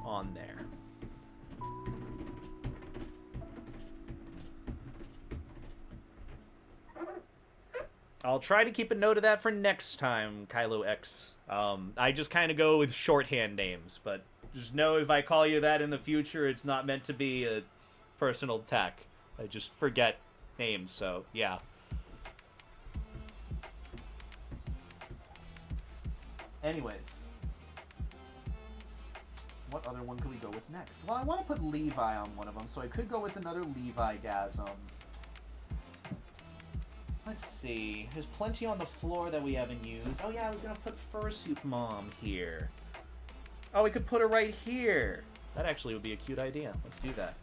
on there. I'll try to keep a note of that for next time, Kylo X. I just kind of go with shorthand names, but just know if I call you that in the future, it's not meant to be a personal attack. I just forget names, so yeah. Anyways. What other one could we go with next? Well, I want to put Levi on one of them, so I could go with another Levi-gasm. Let's see. There's plenty on the floor that we haven't used. Oh yeah, I was going to put Fursuit Mom here. Oh, we could put her right here. That actually would be a cute idea. Let's do that.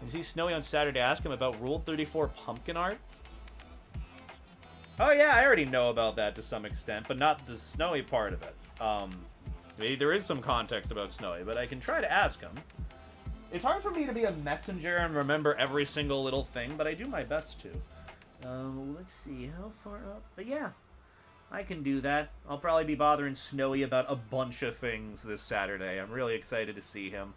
You see Snowy on Saturday, ask him about Rule 34 pumpkin art. Oh yeah, I already know about that to some extent, but not the Snowy part of it. Maybe there is some context about Snowy, but I can try to ask him. It's hard for me to be a messenger and remember every single little thing, but I do my best to. Let's see, how far up? But yeah, I can do that. I'll probably be bothering Snowy about a bunch of things this Saturday. I'm really excited to see him.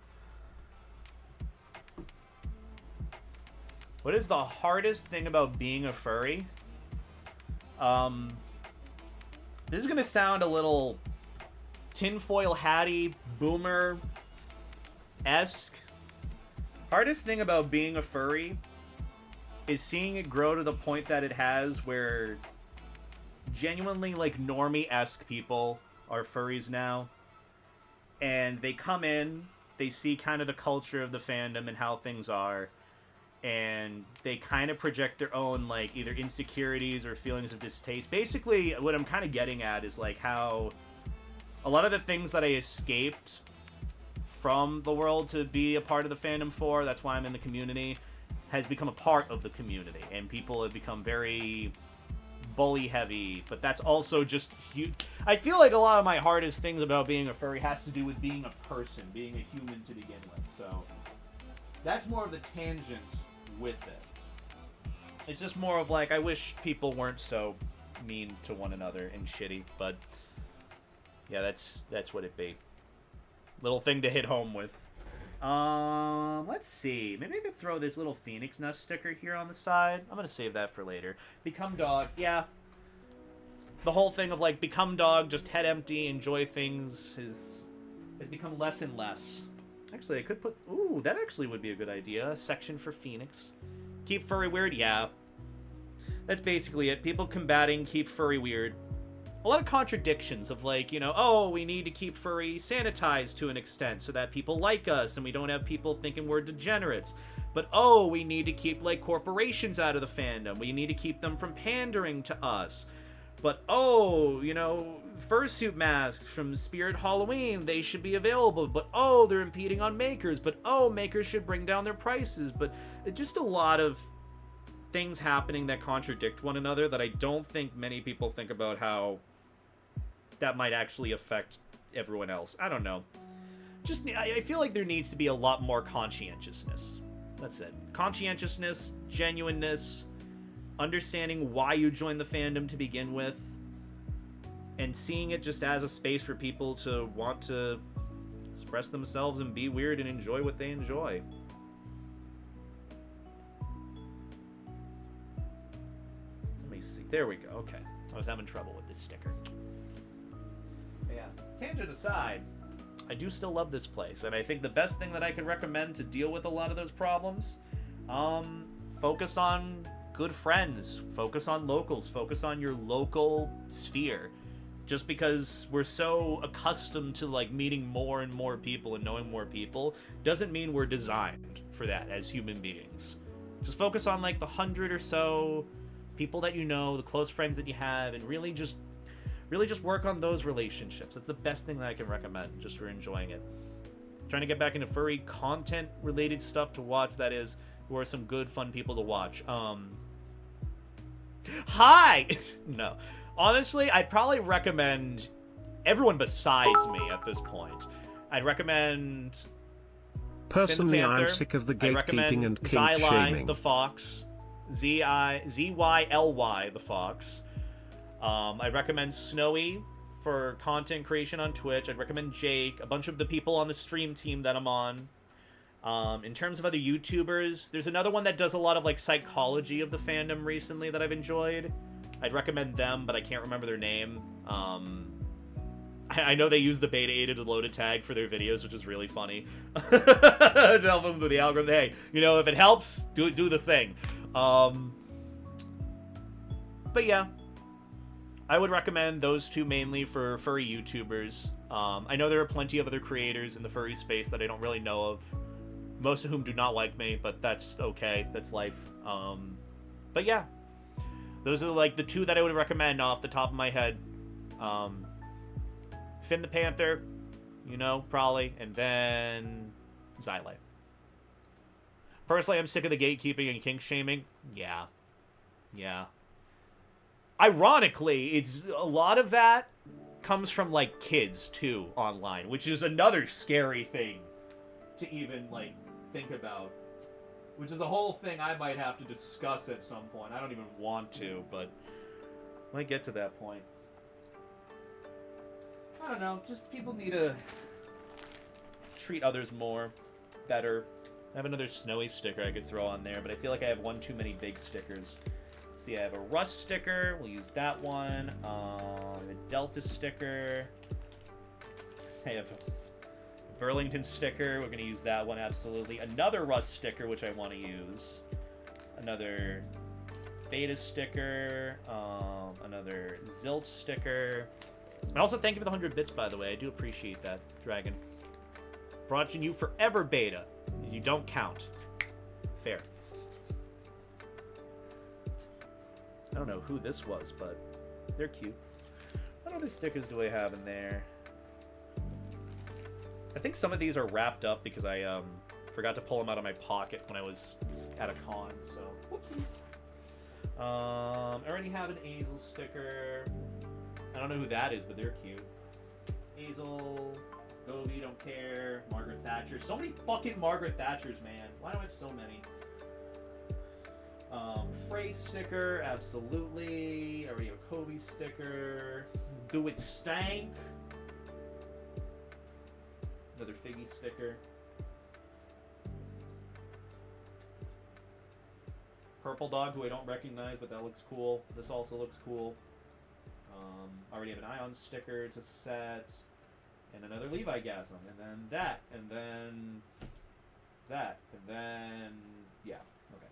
What is the hardest thing about being a furry? This is gonna sound a little tinfoil hatty, boomer-esque. Hardest thing about being a furry is seeing it grow to the point that it has, where genuinely, like, normie-esque people are furries now. And they come in, they see kind of the culture of the fandom and how things are, and they kind of project their own, like, either insecurities or feelings of distaste. Basically, what I'm kind of getting at is, like, how a lot of the things that I escaped from the world to be a part of the fandom for, that's why I'm in the community, has become a part of the community. And people have become very bully heavy, but that's also just huge. I feel like a lot of my hardest things about being a furry has to do with being a person, being a human to begin with. So that's more of the tangent with it. It's just more of like, I wish people weren't so mean to one another and shitty, but yeah, that's what it be. Little thing to hit home with. Let's see. Maybe I could throw this little Phoenix Nest sticker here on the side. I'm gonna save that for later. Become dog. Yeah. The whole thing of, like, become dog, just head empty, enjoy things, has become less and less. Actually, I could put... Ooh, that actually would be a good idea. A section for Phoenix. Keep furry weird? Yeah. That's basically it. People combating keep furry weird. A lot of contradictions of, like, you know, oh, we need to keep furry sanitized to an extent so that people like us and we don't have people thinking we're degenerates. But, oh, we need to keep, like, corporations out of the fandom. We need to keep them from pandering to us. But, oh, you know, fursuit masks from Spirit Halloween, they should be available. But, oh, they're impeding on makers. But, oh, makers should bring down their prices. But just a lot of things happening that contradict one another that I don't think many people think about how that might actually affect everyone else. I don't know. Just, I feel like there needs to be a lot more conscientiousness. That's it. Conscientiousness, genuineness, understanding why you joined the fandom to begin with, and seeing it just as a space for people to want to express themselves and be weird and enjoy what they enjoy. Let me see. There we go. Okay. I was having trouble with this sticker. But yeah. Tangent aside, I do still love this place, and I think the best thing that I could recommend to deal with a lot of those problems, focus on good friends, focus on locals, focus on your local sphere. Just because we're so accustomed to, like, meeting more and more people and knowing more people doesn't mean we're designed for that as human beings. Just focus on, like, the 100 or so people that you know, the close friends that you have, and really just work on those relationships. That's the best thing that I can recommend, just for enjoying it. Trying to get back into furry content related stuff to watch, that is, who are some good, fun people to watch. Hi! No. Honestly, I'd probably recommend everyone besides me at this point. I'd recommend Personally, Finn the Panther. I'm sick of the I'd recommend gatekeeping and kink Xyline, shaming. the fox. ZYLY, the Fox. I'd recommend Snowy for content creation on Twitch. I'd recommend Jake, a bunch of the people on the stream team that I'm on. In terms of other YouTubers, there's another one that does a lot of, like, psychology of the fandom recently that I've enjoyed. I'd recommend them, but I can't remember their name. I know they use the beta-aided loaded tag for their videos, which is really funny. To help them with the algorithm. Hey, you know, if it helps, do the thing. But yeah, I would recommend those two mainly for furry YouTubers. I know there are plenty of other creators in the furry space that I don't really know of. Most of whom do not like me, but that's okay. That's life. But yeah, those are like the two that I would recommend off the top of my head. Finn the Panther, you know, probably, and then Xylae. Personally, I'm sick of the gatekeeping and kink shaming. Yeah. Ironically, it's a lot of that comes from, like, kids, too, online, which is another scary thing to even, like, think about. Which is a whole thing I might have to discuss at some point. I don't even want to, but I might get to that point. I don't know, just people need to treat others more, better. I have another Snowy sticker I could throw on there, but I feel like I have one too many big stickers. Let's see, I have a Rust sticker, we'll use that one. A Delta sticker. I have a Burlington sticker, we're gonna use that one, absolutely. Another Rust sticker, which I want to use. Another Beta sticker, another Zilch sticker. And also, thank you for the 100 bits, by the way. I do appreciate that, Dragon. Watching you forever, Beta. You don't count. Fair. I don't know who this was, but they're cute. What other stickers do I have in there? I think some of these are wrapped up because I forgot to pull them out of my pocket when I was at a con, so whoopsies. I already have an Azel sticker. I don't know who that is, but they're cute. Hazel, Gobi, don't care. Margaret Thatcher. So many fucking Margaret Thatchers, man. Why do I have so many? Frey sticker, absolutely. I already have a Kobe sticker. Do It Stank. Another Figgy sticker. Purple Dog, who I don't recognize, but that looks cool. This also looks cool. I already have an Ion sticker to set, and another Levi Gasm, and then that, and then that, and then, yeah, okay.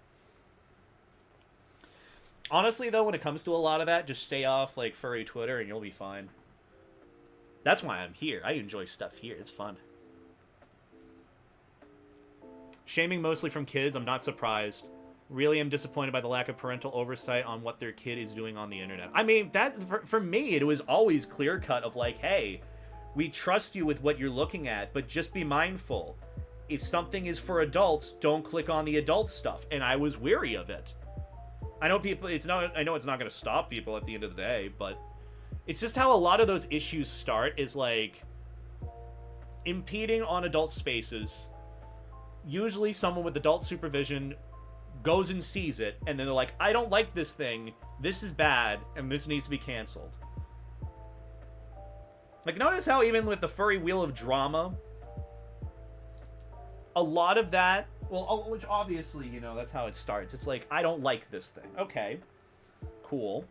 Honestly, though, when it comes to a lot of that, just stay off, like, furry Twitter, and you'll be fine. That's why I'm here. I enjoy stuff here. It's fun. Shaming mostly from kids, I'm not surprised. Really am disappointed by the lack of parental oversight on what their kid is doing on the internet. I mean, that for me, it was always clear-cut of like, hey, we trust you with what you're looking at, but just be mindful. If something is for adults, don't click on the adult stuff. And I was weary of it. I know people, I know it's not going to stop people at the end of the day, but it's just how a lot of those issues start is like impeding on adult spaces. Usually someone with adult supervision goes and sees it, and then they're like, I don't like this thing, this is bad, and this needs to be canceled. Like, notice how even with the Furry Wheel of Drama, a lot of that, well, which obviously, you know, that's how it starts. It's like, I don't like this thing. Okay, cool.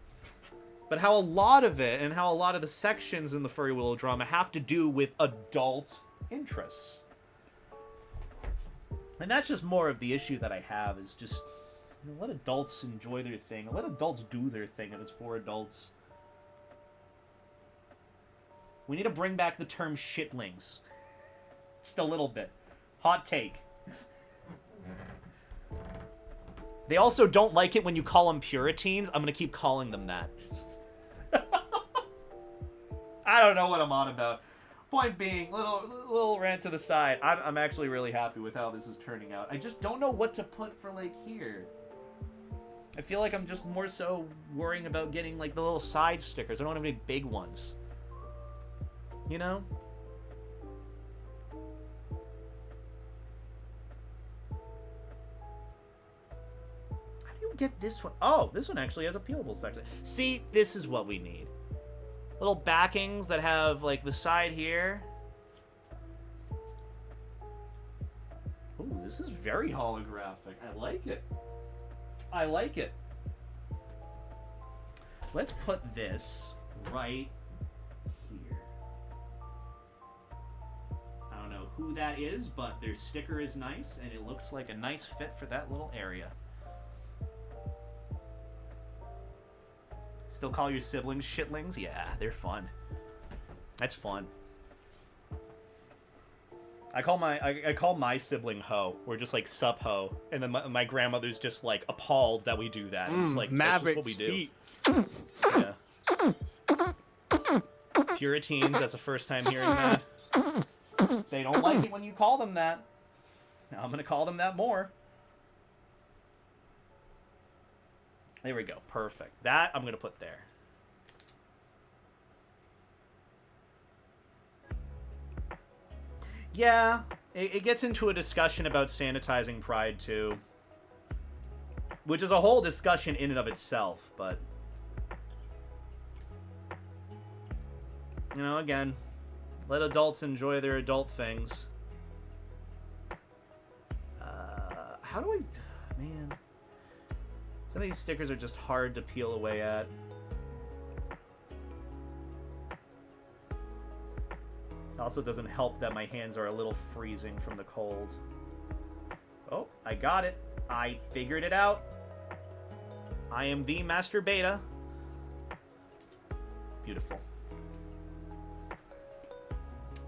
But how a lot of it, and how a lot of the sections in the Furry Wheel of Drama have to do with adult interests. And that's just more of the issue that I have, is just, you know, let adults enjoy their thing. Let adults do their thing if it's for adults. We need to bring back the term shitlings. Just a little bit. Hot take. They also don't like it when you call them Puritans. I'm going to keep calling them that. I don't know what I'm on about. Point being, little rant to the side. I'm actually really happy with how this is turning out. I just don't know what to put for, like, here. I feel like I'm just more so worrying about getting, like, the little side stickers. I don't have any big ones. You know? How do you get this one? Oh, this one actually has a peelable section. See, this is what we need. Little backings that have, like, the side here. Ooh, this is very holographic. I like it. I like it. Let's put this right here. I don't know who that is, but their sticker is nice, and it looks like a nice fit for that little area. Still call your siblings shitlings? Yeah, they're fun. That's fun. I call my sibling Ho. We're just like sup Ho, and then my grandmother's just like appalled that we do that. It's like that's just what we do. Yeah. Puritans. That's the first time hearing that. They don't like it when you call them that. Now I'm gonna call them that more. There we go. Perfect. That I'm going to put there. Yeah, it gets into a discussion about sanitizing Pride, too. Which is a whole discussion in and of itself, but... You know, again, let adults enjoy their adult things. How do I... Man... Some of these stickers are just hard to peel away at. It also doesn't help that my hands are a little freezing from the cold. Oh, I got it. I figured it out. I am the Master Beta. Beautiful.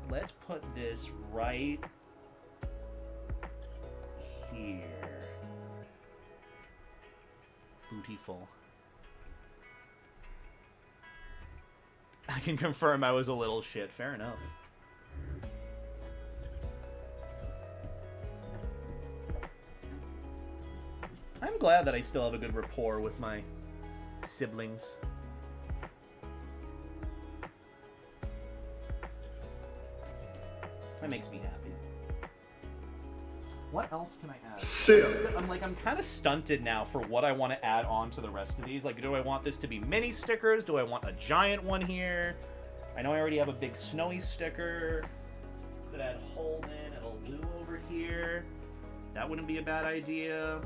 Let's put this right here. Beautiful. I can confirm I was a little shit. Fair enough. I'm glad that I still have a good rapport with my siblings. That makes me happy. What else can I add? I'm kind of stunted now for what I want to add on to the rest of these. Like, do I want this to be mini stickers? Do I want a giant one here? I know I already have a big snowy sticker. Could add Holden and a Lou over here. That wouldn't be a bad idea.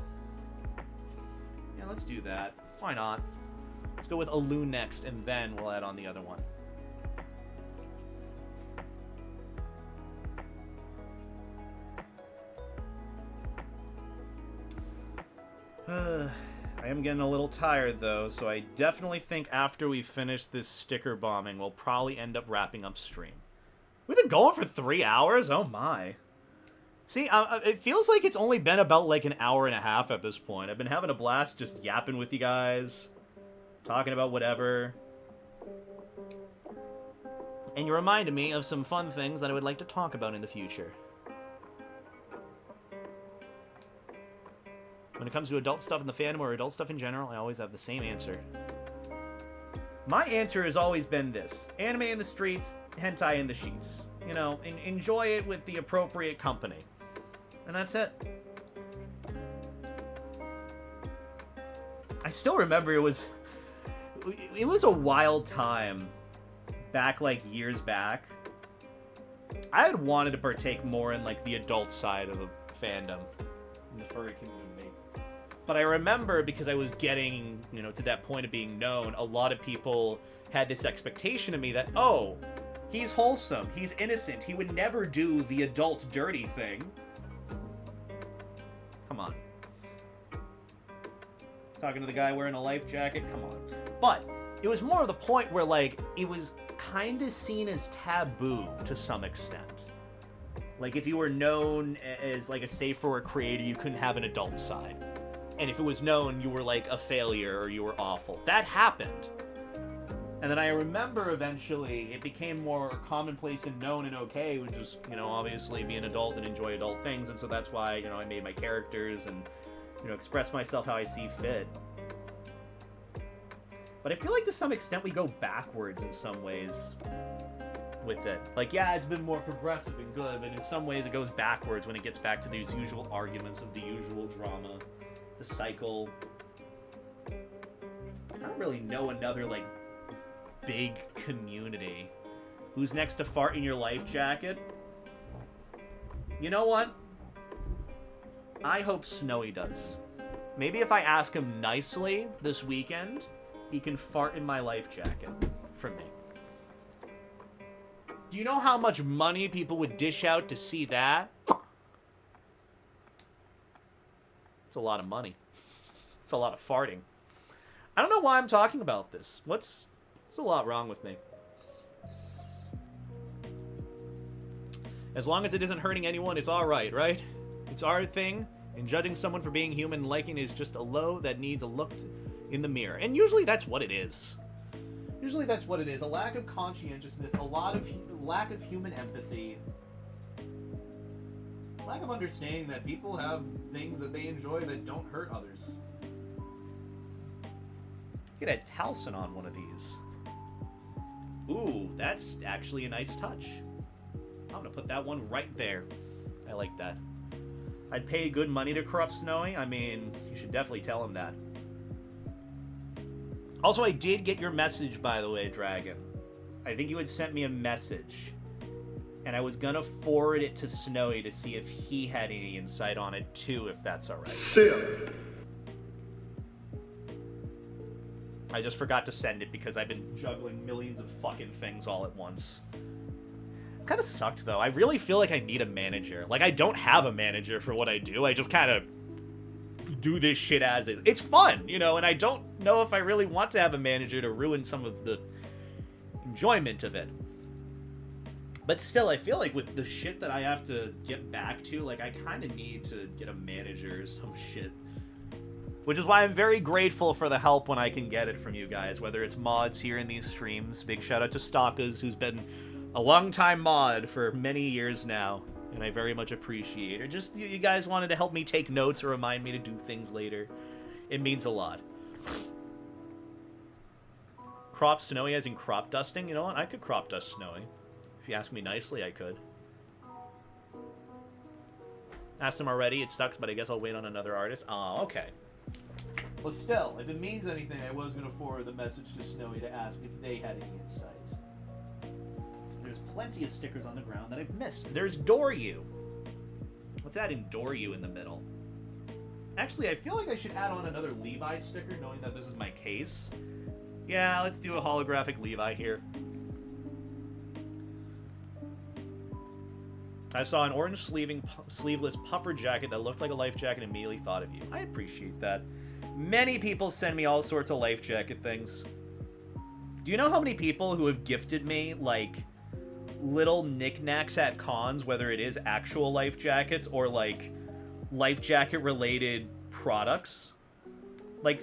Yeah, let's do that. Why not? Let's go with a Lou next, and then we'll add on the other one. I am getting a little tired, though, so I definitely think after we finish this sticker bombing, we'll probably end up wrapping up stream. We've been going for 3 hours? Oh, my. See, it feels like it's only been about, like, an hour and a half at this point. I've been having a blast just yapping with you guys, talking about whatever. And you reminded me of some fun things that I would like to talk about in the future. When it comes to adult stuff in the fandom or adult stuff in general, I always have the same answer. My answer has always been this. Anime in the streets, hentai in the sheets. You know, enjoy it with the appropriate company. And that's it. I still remember it was a wild time back, like, years back. I had wanted to partake more in, like, the adult side of the fandom, in the furry community. But I remember, because I was getting, you know, to that point of being known, a lot of people had this expectation of me that, oh, he's wholesome, he's innocent, he would never do the adult dirty thing. Come on. Talking to the guy wearing a life jacket? Come on. But it was more of the point where, like, it was kind of seen as taboo to some extent. Like, if you were known as, like, a safe for work creator, you couldn't have an adult side. And if it was known you were, like, a failure or you were awful. That happened. And then I remember eventually it became more commonplace and known and okay to just, you know, obviously be an adult and enjoy adult things. And so that's why, you know, I made my characters and, you know, express myself how I see fit. But I feel like to some extent we go backwards in some ways with it. Like, yeah, it's been more progressive and good, but in some ways it goes backwards when it gets back to these usual arguments of the usual drama. The cycle, I don't really know another, like, big community. Who's next to fart in your life jacket? You know what? I hope Snowy does. Maybe if I ask him nicely this weekend, he can fart in my life jacket for me. Do you know how much money people would dish out to see that? It's a lot of money. It's a lot of farting. I don't know why I'm talking about this. There's a lot wrong with me. As long as it isn't hurting anyone, it's alright, right? It's our thing, and judging someone for being human and liking is just a low that needs a look in the mirror. And usually that's what it is. Usually that's what it is. A lack of conscientiousness, a lot of lack of human empathy. Lack of understanding that people have things that they enjoy that don't hurt others. Get a Talcin on one of these. Ooh, that's actually a nice touch. I'm gonna put that one right there. I like that. I'd pay good money to corrupt Snowy. I mean, you should definitely tell him that. Also, I did get your message, by the way, Dragon. I think you had sent me a message. And I was gonna forward it to Snowy to see if he had any insight on it, too, if that's alright. I just forgot to send it because I've been juggling millions of fucking things all at once. It kind of sucked, though. I really feel like I need a manager. Like, I don't have a manager for what I do. I just kind of do this shit as is. It's fun, you know, and I don't know if I really want to have a manager to ruin some of the enjoyment of it. But still, I feel like with the shit that I have to get back to, like, I kind of need to get a manager or some shit. Which is why I'm very grateful for the help when I can get it from you guys, whether it's mods here in these streams. Big shout out to Stalkas, who's been a long-time mod for many years now, and I very much appreciate it. Or just you guys wanted to help me take notes or remind me to do things later. It means a lot. Crop Snowy as in crop dusting? You know what? I could crop dust Snowy. If you ask me nicely, I could. Asked him already. It sucks, but I guess I'll wait on another artist. Oh, okay. Well, still, if it means anything, I was going to forward the message to Snowy to ask if they had any insight. There's plenty of stickers on the ground that I've missed. There's Doryu. Let's add in Doryu in the middle. Actually, I feel like I should add on another Levi sticker, knowing that this is my case. Yeah, let's do a holographic Levi here. I saw an orange sleeveless puffer jacket that looked like a life jacket and immediately thought of you. I appreciate that. Many people send me all sorts of life jacket things. Do you know how many people who have gifted me, like, little knickknacks at cons, whether it is actual life jackets or, like, life jacket-related products? Like,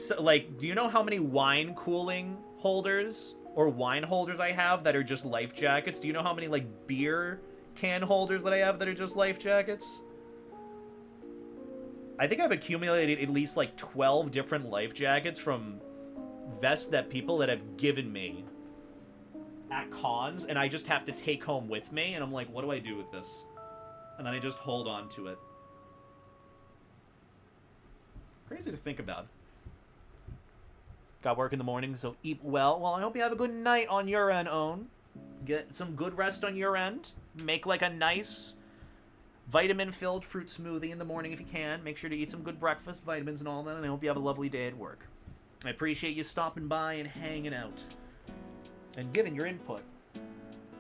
do you know how many wine cooling holders or wine holders I have that are just life jackets? Do you know how many, like, beer can holders that I have that are just life jackets? I think I've accumulated at least like 12 different life jackets from vests that people that have given me at cons, and I just have to take home with me, and I'm like, what do I do with this? And then I just hold on to it. Crazy to think about. Got work in the morning, so eat well. Well, I hope you have a good night on your end, Own. Get some good rest on your end. Make like a nice vitamin-filled fruit smoothie in the morning if you can. Make sure to eat some good breakfast, vitamins and all that, and I hope you have a lovely day at work. I appreciate you stopping by and hanging out. And giving your input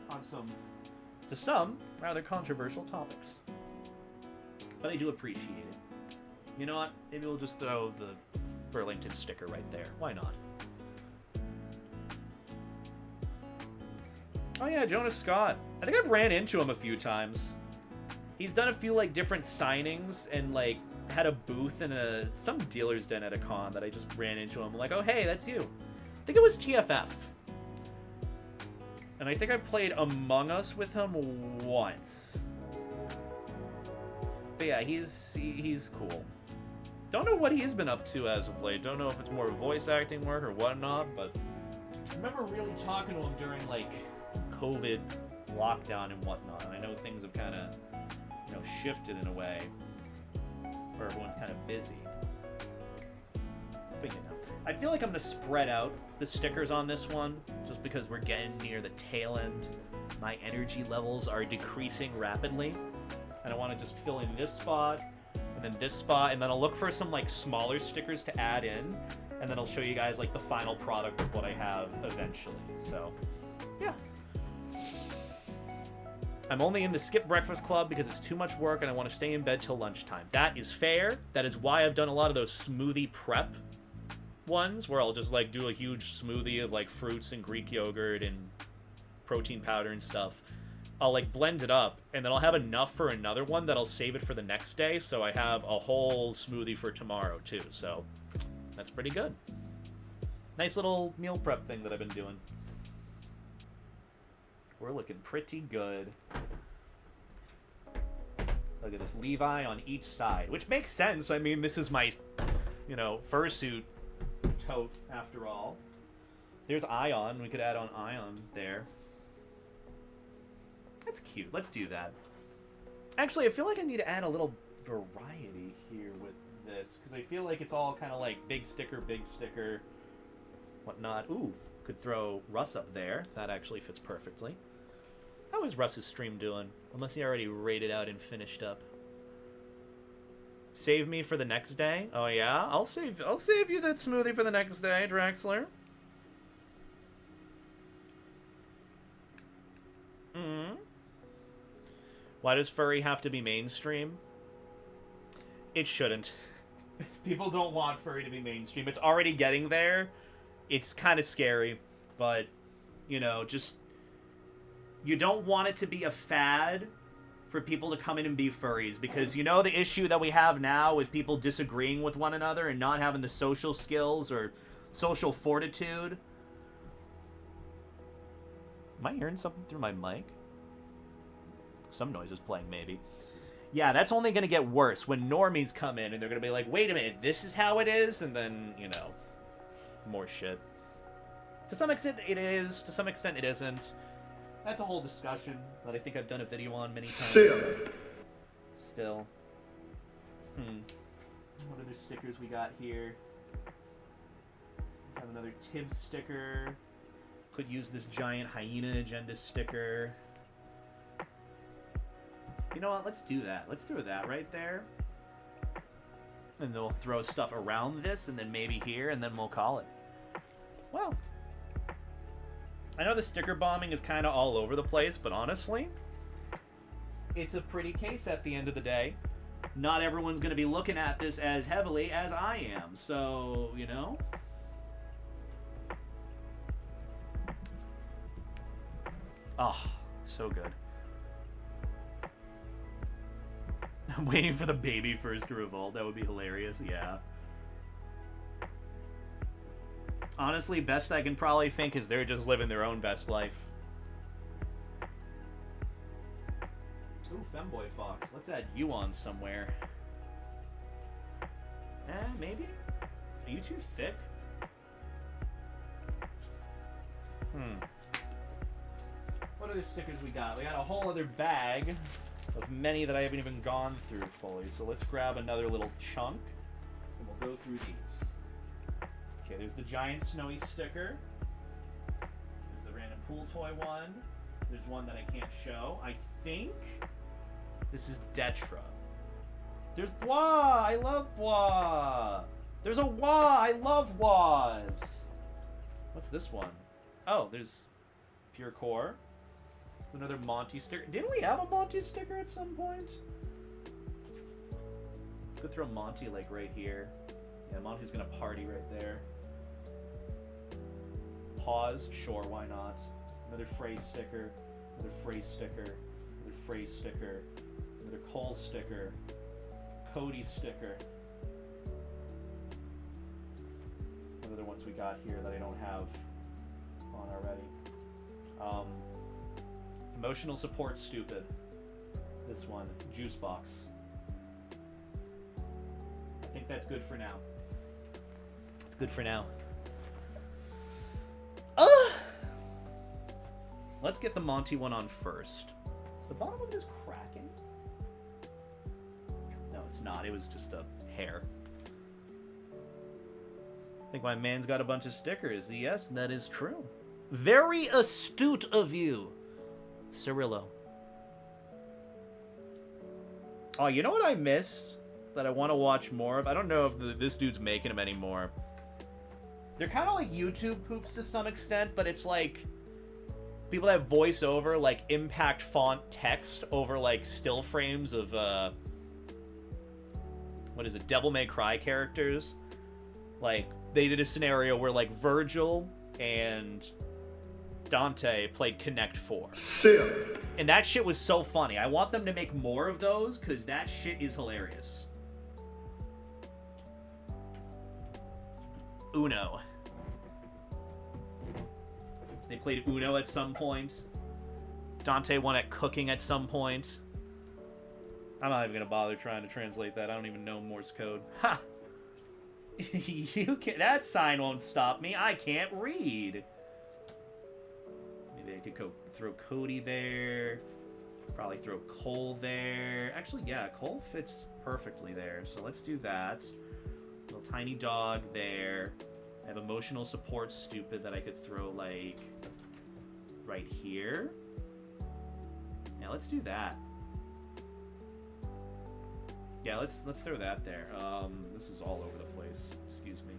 on some rather controversial topics. But I do appreciate it. You know what? Maybe we'll just throw the Burlington sticker right there. Why not? Oh yeah, Jonas Scott. I think I've ran into him a few times. He's done a few, like, different signings and, like, had a booth in some dealer's den at a con that I just ran into him. Like, oh, hey, that's you. I think it was TFF. And I think I played Among Us with him once. But yeah, he's cool. Don't know what he's been up to as of late. Don't know if it's more voice acting work or whatnot, but I remember really talking to him during, like, COVID lockdown and whatnot. And I know things have kind of, you know, shifted in a way where everyone's kind of busy. But you know, I feel like I'm gonna spread out the stickers on this one, just because we're getting near the tail end. My energy levels are decreasing rapidly, and I want to just fill in this spot, and then this spot, and then I'll look for some like smaller stickers to add in, and then I'll show you guys like the final product of what I have eventually. So, yeah. I'm only in the skip breakfast club because it's too much work and I want to stay in bed till lunchtime. That is fair. That is why I've done a lot of those smoothie prep ones where I'll just like do a huge smoothie of like fruits and Greek yogurt and protein powder and stuff. I'll like blend it up and then I'll have enough for another one that I'll save it for the next day, so I have a whole smoothie for tomorrow too. So that's pretty good. Nice little meal prep thing that I've been doing. We're looking pretty good. Look at this, Levi on each side, which makes sense. I mean, this is my, you know, fursuit tote after all. There's Ion. We could add on Ion there. That's cute. Let's do that. Actually, I feel like I need to add a little variety here with this, because I feel like it's all kind of like big sticker, whatnot. Ooh, could throw Russ up there. That actually fits perfectly. How is Russ's stream doing? Unless he already rated out and finished up. Save me for the next day? Oh yeah? I'll save you that smoothie for the next day, Draxler. Why does furry have to be mainstream? It shouldn't. People don't want furry to be mainstream. It's already getting there. It's kind of scary, but, you know, just... You don't want it to be a fad for people to come in and be furries, because you know the issue that we have now with people disagreeing with one another and not having the social skills or social fortitude? Am I hearing something through my mic? Some noise is playing, maybe. Yeah, that's only going to get worse when normies come in and they're going to be like, wait a minute, this is how it is? And then, you know, more shit. To some extent it is, to some extent it isn't. That's a whole discussion that I think I've done a video on many times. Still. What other stickers we got here? Have another Tib sticker. Could use this giant hyena agenda sticker. You know what? Let's do that. Let's throw that right there. And then we'll throw stuff around this, and then maybe here, and then we'll call it. Well. I know the sticker bombing is kind of all over the place, but honestly, it's a pretty case at the end of the day. Not everyone's going to be looking at this as heavily as I am, so, you know. Oh, so good. I'm waiting for the baby first to revolt. That would be hilarious, yeah. Honestly, best I can probably think is they're just living their own best life. Ooh, Femboy Fox. Let's add you on somewhere. Maybe? Are you too thick? What other stickers we got? We got a whole other bag of many that I haven't even gone through fully. So let's grab another little chunk, and we'll go through these. Okay, there's the giant snowy sticker. There's a random pool toy one. There's one that I can't show. I think this is Detra. There's Bois! I love Bois! There's a Wah! I love Wahs! What's this one? Oh, there's Pure Core. There's another Monty sticker. Didn't we have a Monty sticker at some point? Could throw Monty like right here. Yeah, Monty's gonna party right there. Pause, sure, why not? Another phrase sticker, another phrase sticker, another phrase sticker, another Cole sticker, Cody sticker. What other ones we got here that I don't have on already? Emotional support stupid. This one, Juice Box. I think that's good for now. It's good for now. Let's get the Monty one on first. Is the bottom of this cracking? No, it's not. It was just a hair. I think my man's got a bunch of stickers. Yes, that is true. Very astute of you, Cirillo. Oh, you know what I missed that I want to watch more of? I don't know if this dude's making them anymore. They're kind of like YouTube poops to some extent, but it's like people that have voiceover, like impact font text over like still frames of what is it, Devil May Cry characters. Like they did a scenario where like Virgil and Dante played Connect 4. Shit. And that shit was so funny. I want them to make more of those because that shit is hilarious. Uno. They played Uno at some point. Dante won at cooking at some point. I'm not even gonna bother trying to translate that. I don't even know Morse code. Ha! You can't. That sign won't stop me. I can't read. Maybe I could go throw Cody there. Probably throw Cole there. Actually, yeah, Cole fits perfectly there. So let's do that. Little tiny dog there. I have emotional support stupid that I could throw like right here. Yeah, let's do that. Yeah, let's throw that there. This is all over the place. Excuse me.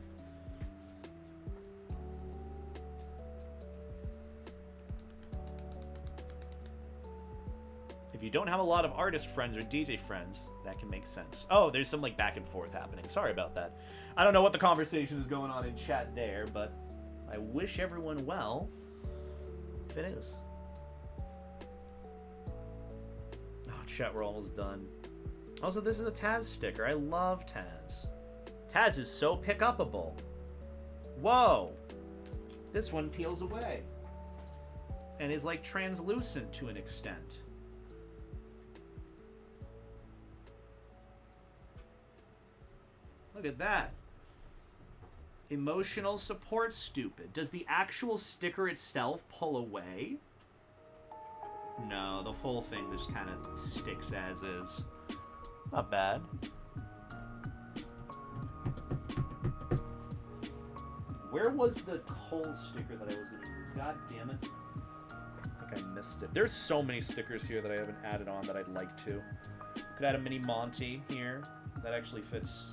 If you don't have a lot of artist friends or DJ friends, that can make sense. Oh, there's some like back and forth happening. Sorry about that. I don't know what the conversation is going on in chat there, but I wish everyone well if it is. Oh, chat, we're almost done. Also, this is a Taz sticker. I love Taz. Taz is so pick-upable. Whoa! This one peels away. And is like translucent to an extent. Look at that. Emotional support stupid. Does the actual sticker itself pull away? No, the whole thing just kind of sticks as is. It's not bad. Where was the Cole sticker that I was going to use? God damn it. I think I missed it. There's so many stickers here that I haven't added on that I'd like to. Could add a mini Monty here. That actually fits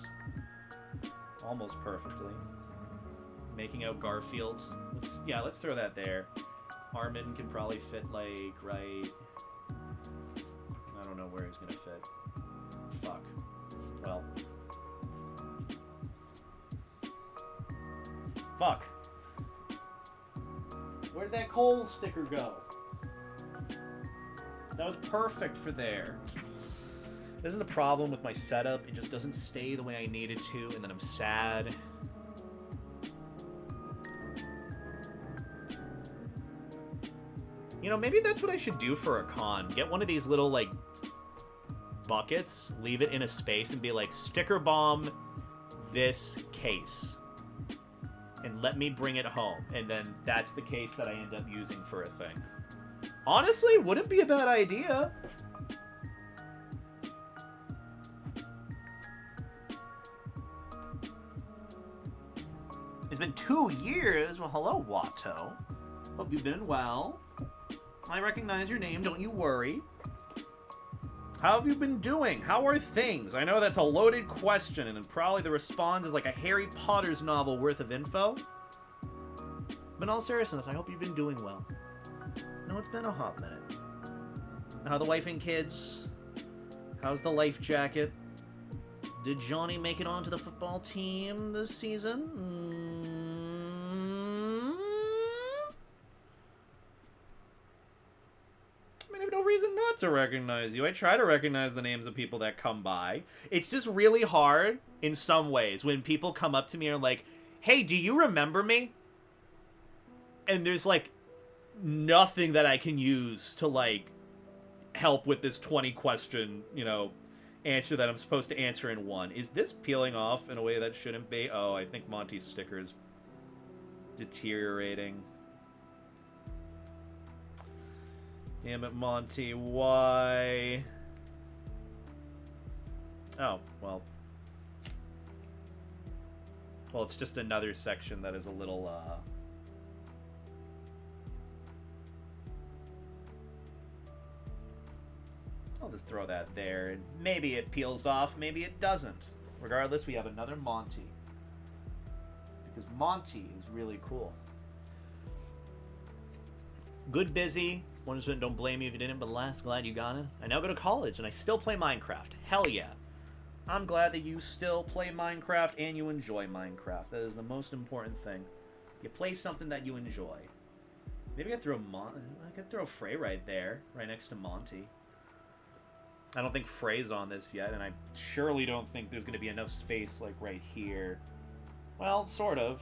almost perfectly. Making out Garfield. Let's throw that there. Armin can probably fit like right. I don't know where he's gonna fit. Fuck. Well. Fuck. Where did that Cole sticker go? That was perfect for there. This is the problem with my setup. It just doesn't stay the way I need it to, and then I'm sad. You know, maybe that's what I should do for a con. Get one of these little, like, buckets, leave it in a space, and be like, sticker bomb this case. And let me bring it home. And then that's the case that I end up using for a thing. Honestly, wouldn't be a bad idea. It's been 2 years. Well, hello, Watto. Hope you've been well. I recognize your name, don't you worry. How have you been doing? How are things? I know that's a loaded question, and probably the response is like a Harry Potter's novel worth of info. But in all seriousness, I hope you've been doing well. No, it's been a hot minute. How are the wife and kids? How's the life jacket? Did Johnny make it onto the football team this season? I have no reason not to recognize you. I try to recognize the names of people that come by. It's just really hard in some ways when people come up to me and are like, hey, do you remember me? And there's like nothing that I can use to like help with this 20 question, you know, answer that I'm supposed to answer in one. Is this peeling off in a way that shouldn't be? Oh, I think Monty's sticker's deteriorating. Damn it, Monty, why? Oh, well. Well, it's just another section that is a little, I'll just throw that there, and maybe it peels off, maybe it doesn't. Regardless, we have another Monty. Because Monty is really cool. Good busy. One just don't blame you if you didn't, but last, glad you got it. I now go to college, and I still play Minecraft. Hell yeah. I'm glad that you still play Minecraft and you enjoy Minecraft. That is the most important thing. You play something that you enjoy. Maybe I could throw Frey right there, right next to Monty. I don't think Frey's on this yet, and I surely don't think there's going to be enough space, like, right here. Well, sort of.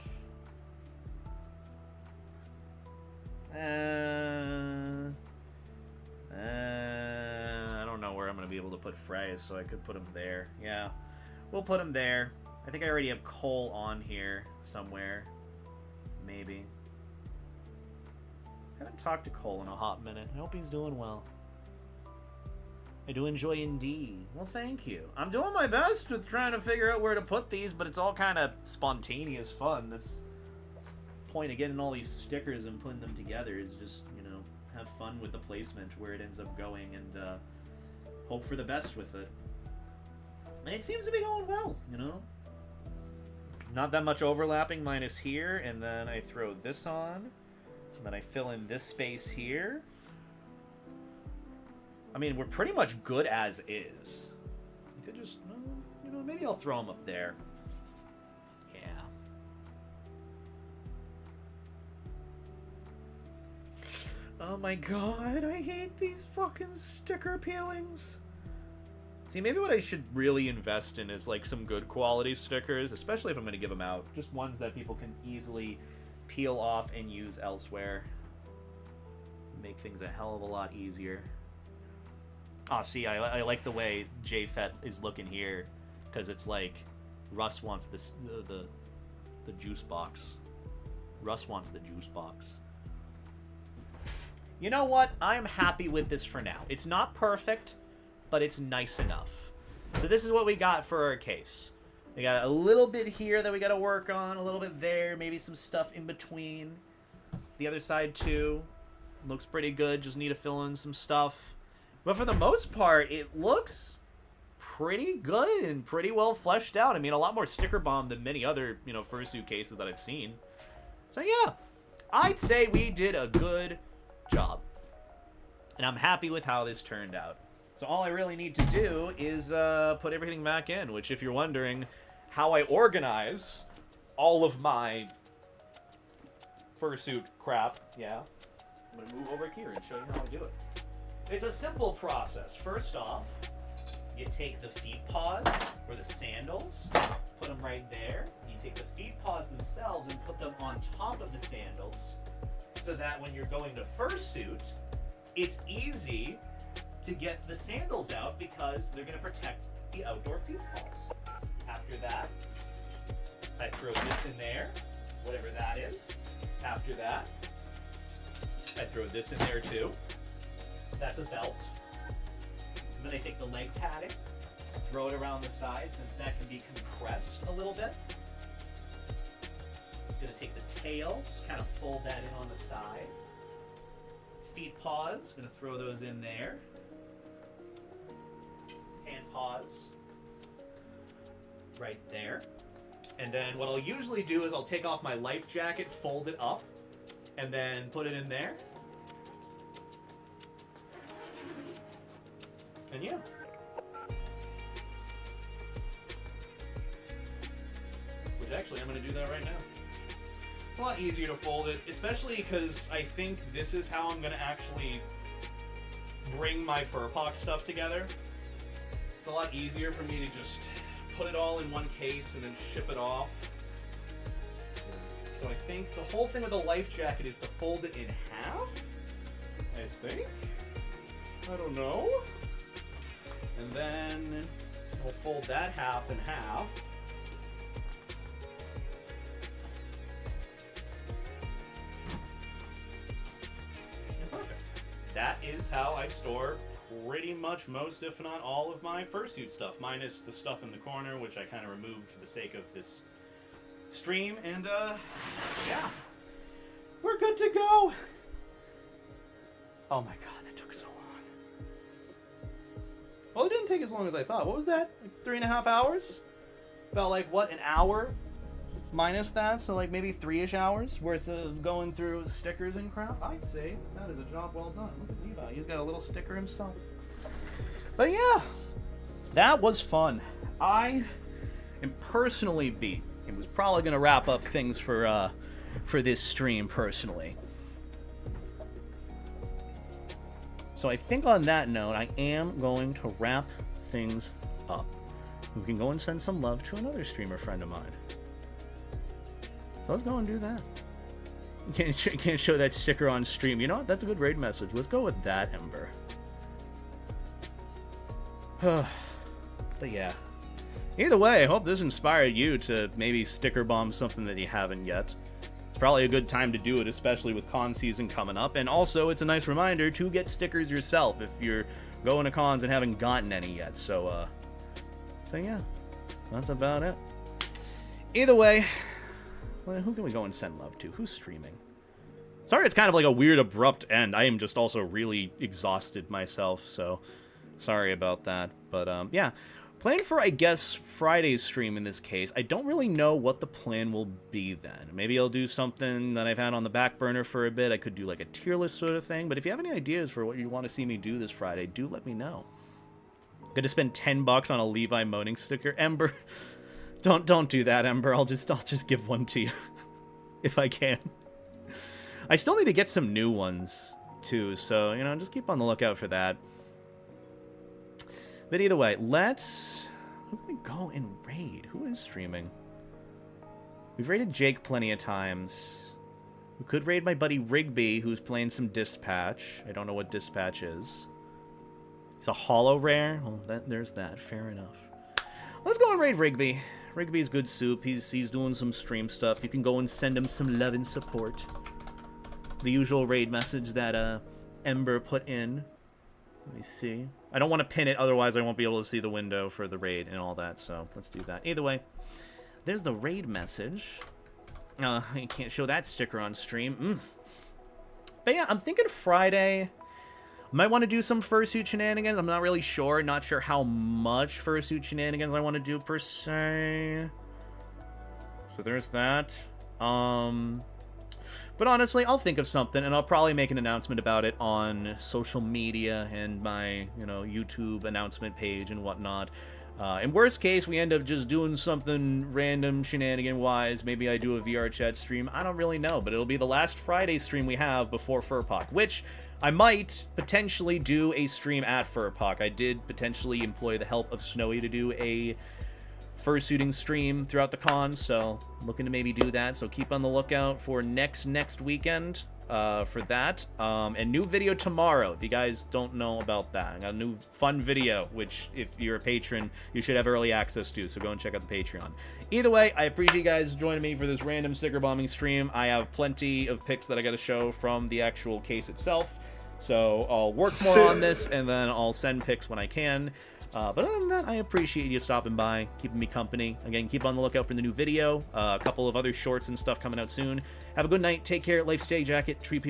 I don't know where I'm going to be able to put Frey, so I could put him there. Yeah, we'll put him there. I think I already have Cole on here somewhere. Maybe. I haven't talked to Cole in a hot minute. I hope he's doing well. I do enjoy indeed. Well, thank you. I'm doing my best with trying to figure out where to put these, but it's all kind of spontaneous fun. That's the point of getting all these stickers and putting them together is just, you know, have fun with the placement, where it ends up going, and hope for the best with it. And it seems to be going well, you know? Not that much overlapping, minus here, and then I throw this on, and then I fill in this space here. I mean, we're pretty much good as is. You could just, you know, maybe I'll throw them up there. Yeah. Oh my god, I hate these fucking sticker peelings. See, maybe what I should really invest in is, like, some good quality stickers, especially if I'm going to give them out. Just ones that people can easily peel off and use elsewhere. Make things a hell of a lot easier. Ah, see, I like the way JFET is looking here, because it's like Russ wants this the juice box. Russ wants the juice box. You know what? I'm happy with this for now. It's not perfect, but it's nice enough. So this is what we got for our case. We got a little bit here that we got to work on, a little bit there, maybe some stuff in between. The other side too looks pretty good. Just need to fill in some stuff. But for the most part, it looks pretty good and pretty well fleshed out. I mean, a lot more sticker bomb than many other, you know, fursuit cases that I've seen. So yeah, I'd say we did a good job. And I'm happy with how this turned out. So all I really need to do is put everything back in, which, if you're wondering how I organize all of my fursuit crap, yeah, I'm going to move over here and show you how I do it. It's a simple process. First off, you take the feet paws, or the sandals, put them right there. And you take the feet paws themselves and put them on top of the sandals, so that when you're going to fursuit, it's easy to get the sandals out because they're going to protect the outdoor feet paws. After that, I throw this in there, whatever that is. After that, I throw this in there too. That's a belt. Then I take the leg padding, throw it around the side since that can be compressed a little bit. I'm gonna take the tail, just kind of fold that in on the side. Feet paws, gonna throw those in there. Hand paws, right there. And then what I'll usually do is I'll take off my life jacket, fold it up, and then put it in there. And yeah. Which actually, I'm going to do that right now. It's a lot easier to fold it, especially because I think this is how I'm going to actually bring my Furpox stuff together. It's a lot easier for me to just put it all in one case and then ship it off. So I think the whole thing with the life jacket is to fold it in half, I think. I don't know. And then we'll fold that half in half. And perfect. That is how I store pretty much most, if not all, of my fursuit stuff, minus the stuff in the corner, which I kind of removed for the sake of this stream, and yeah, we're good to go. Oh my god, that took so long. Well, it didn't take as long as I thought. What was that? Like 3.5 hours? About like what, an hour minus that? So like maybe 3-ish hours worth of going through stickers and crap. I'd say that is a job well done. Look at Levi, he's got a little sticker himself. But yeah, that was fun. I am personally beat. It was probably gonna wrap up things for this stream personally. So I think on that note, I am going to wrap things up. We can go and send some love to another streamer friend of mine. So let's go and do that. Can't show that sticker on stream. You know what? That's a good raid message. Let's go with that, Ember. But yeah. Either way, I hope this inspired you to maybe sticker bomb something that you haven't yet. It's probably a good time to do it, especially with con season coming up. And also, it's a nice reminder to get stickers yourself if you're going to cons and haven't gotten any yet. So yeah, that's about it. Either way, well, who can we go and send love to? Who's streaming? Sorry, it's kind of like a weird, abrupt end. I am just also really exhausted myself, so sorry about that. But yeah. Plan for, I guess, Friday's stream in this case. I don't really know what the plan will be then. Maybe I'll do something that I've had on the back burner for a bit. I could do like a tier list sort of thing. But if you have any ideas for what you want to see me do this Friday, do let me know. Gonna spend $10 on a Levi moaning sticker. Ember, don't do that, Ember. I'll just give one to you if I can. I still need to get some new ones too, so you know, just keep on the lookout for that. But either way, who can we go and raid? Who is streaming? We've raided Jake plenty of times. We could raid my buddy Rigby, who's playing some Dispatch. I don't know what Dispatch is. It's a holo rare? Well, there's that. Fair enough. Let's go and raid Rigby. Rigby's good soup. He's doing some stream stuff. You can go and send him some love and support. The usual raid message that Ember put in. Let me see. I don't want to pin it, otherwise I won't be able to see the window for the raid and all that, so let's do that. Either way, there's the raid message. I can't show that sticker on stream. But yeah, I'm thinking Friday. Might want to do some fursuit shenanigans. I'm not really sure. Not sure how much fursuit shenanigans I want to do per se. So there's that. But honestly, I'll think of something, and I'll probably make an announcement about it on social media and my, you know, YouTube announcement page and whatnot. In worst case, we end up just doing something random shenanigan-wise. Maybe I do a VR chat stream. I don't really know, but it'll be the last Friday stream we have before FurPoc, which I might potentially do a stream at FurPoc. I did potentially employ the help of Snowy to do a fursuiting stream throughout the con, so looking to maybe do that. So keep on the lookout for next weekend for that. And new video tomorrow, if you guys don't know about that. I got a new fun video, which if you're a patron, you should have early access to, so go and check out the Patreon. Either way, I appreciate you guys joining me for this random sticker bombing stream. I have plenty of pics that I got to show from the actual case itself, so I'll work more on this, and then I'll send pics when I can. But other than that, I appreciate you stopping by, keeping me company. Again, keep on the lookout for the new video. A couple of other shorts and stuff coming out soon. Have a good night. Take care. Life stay jacket. Treat people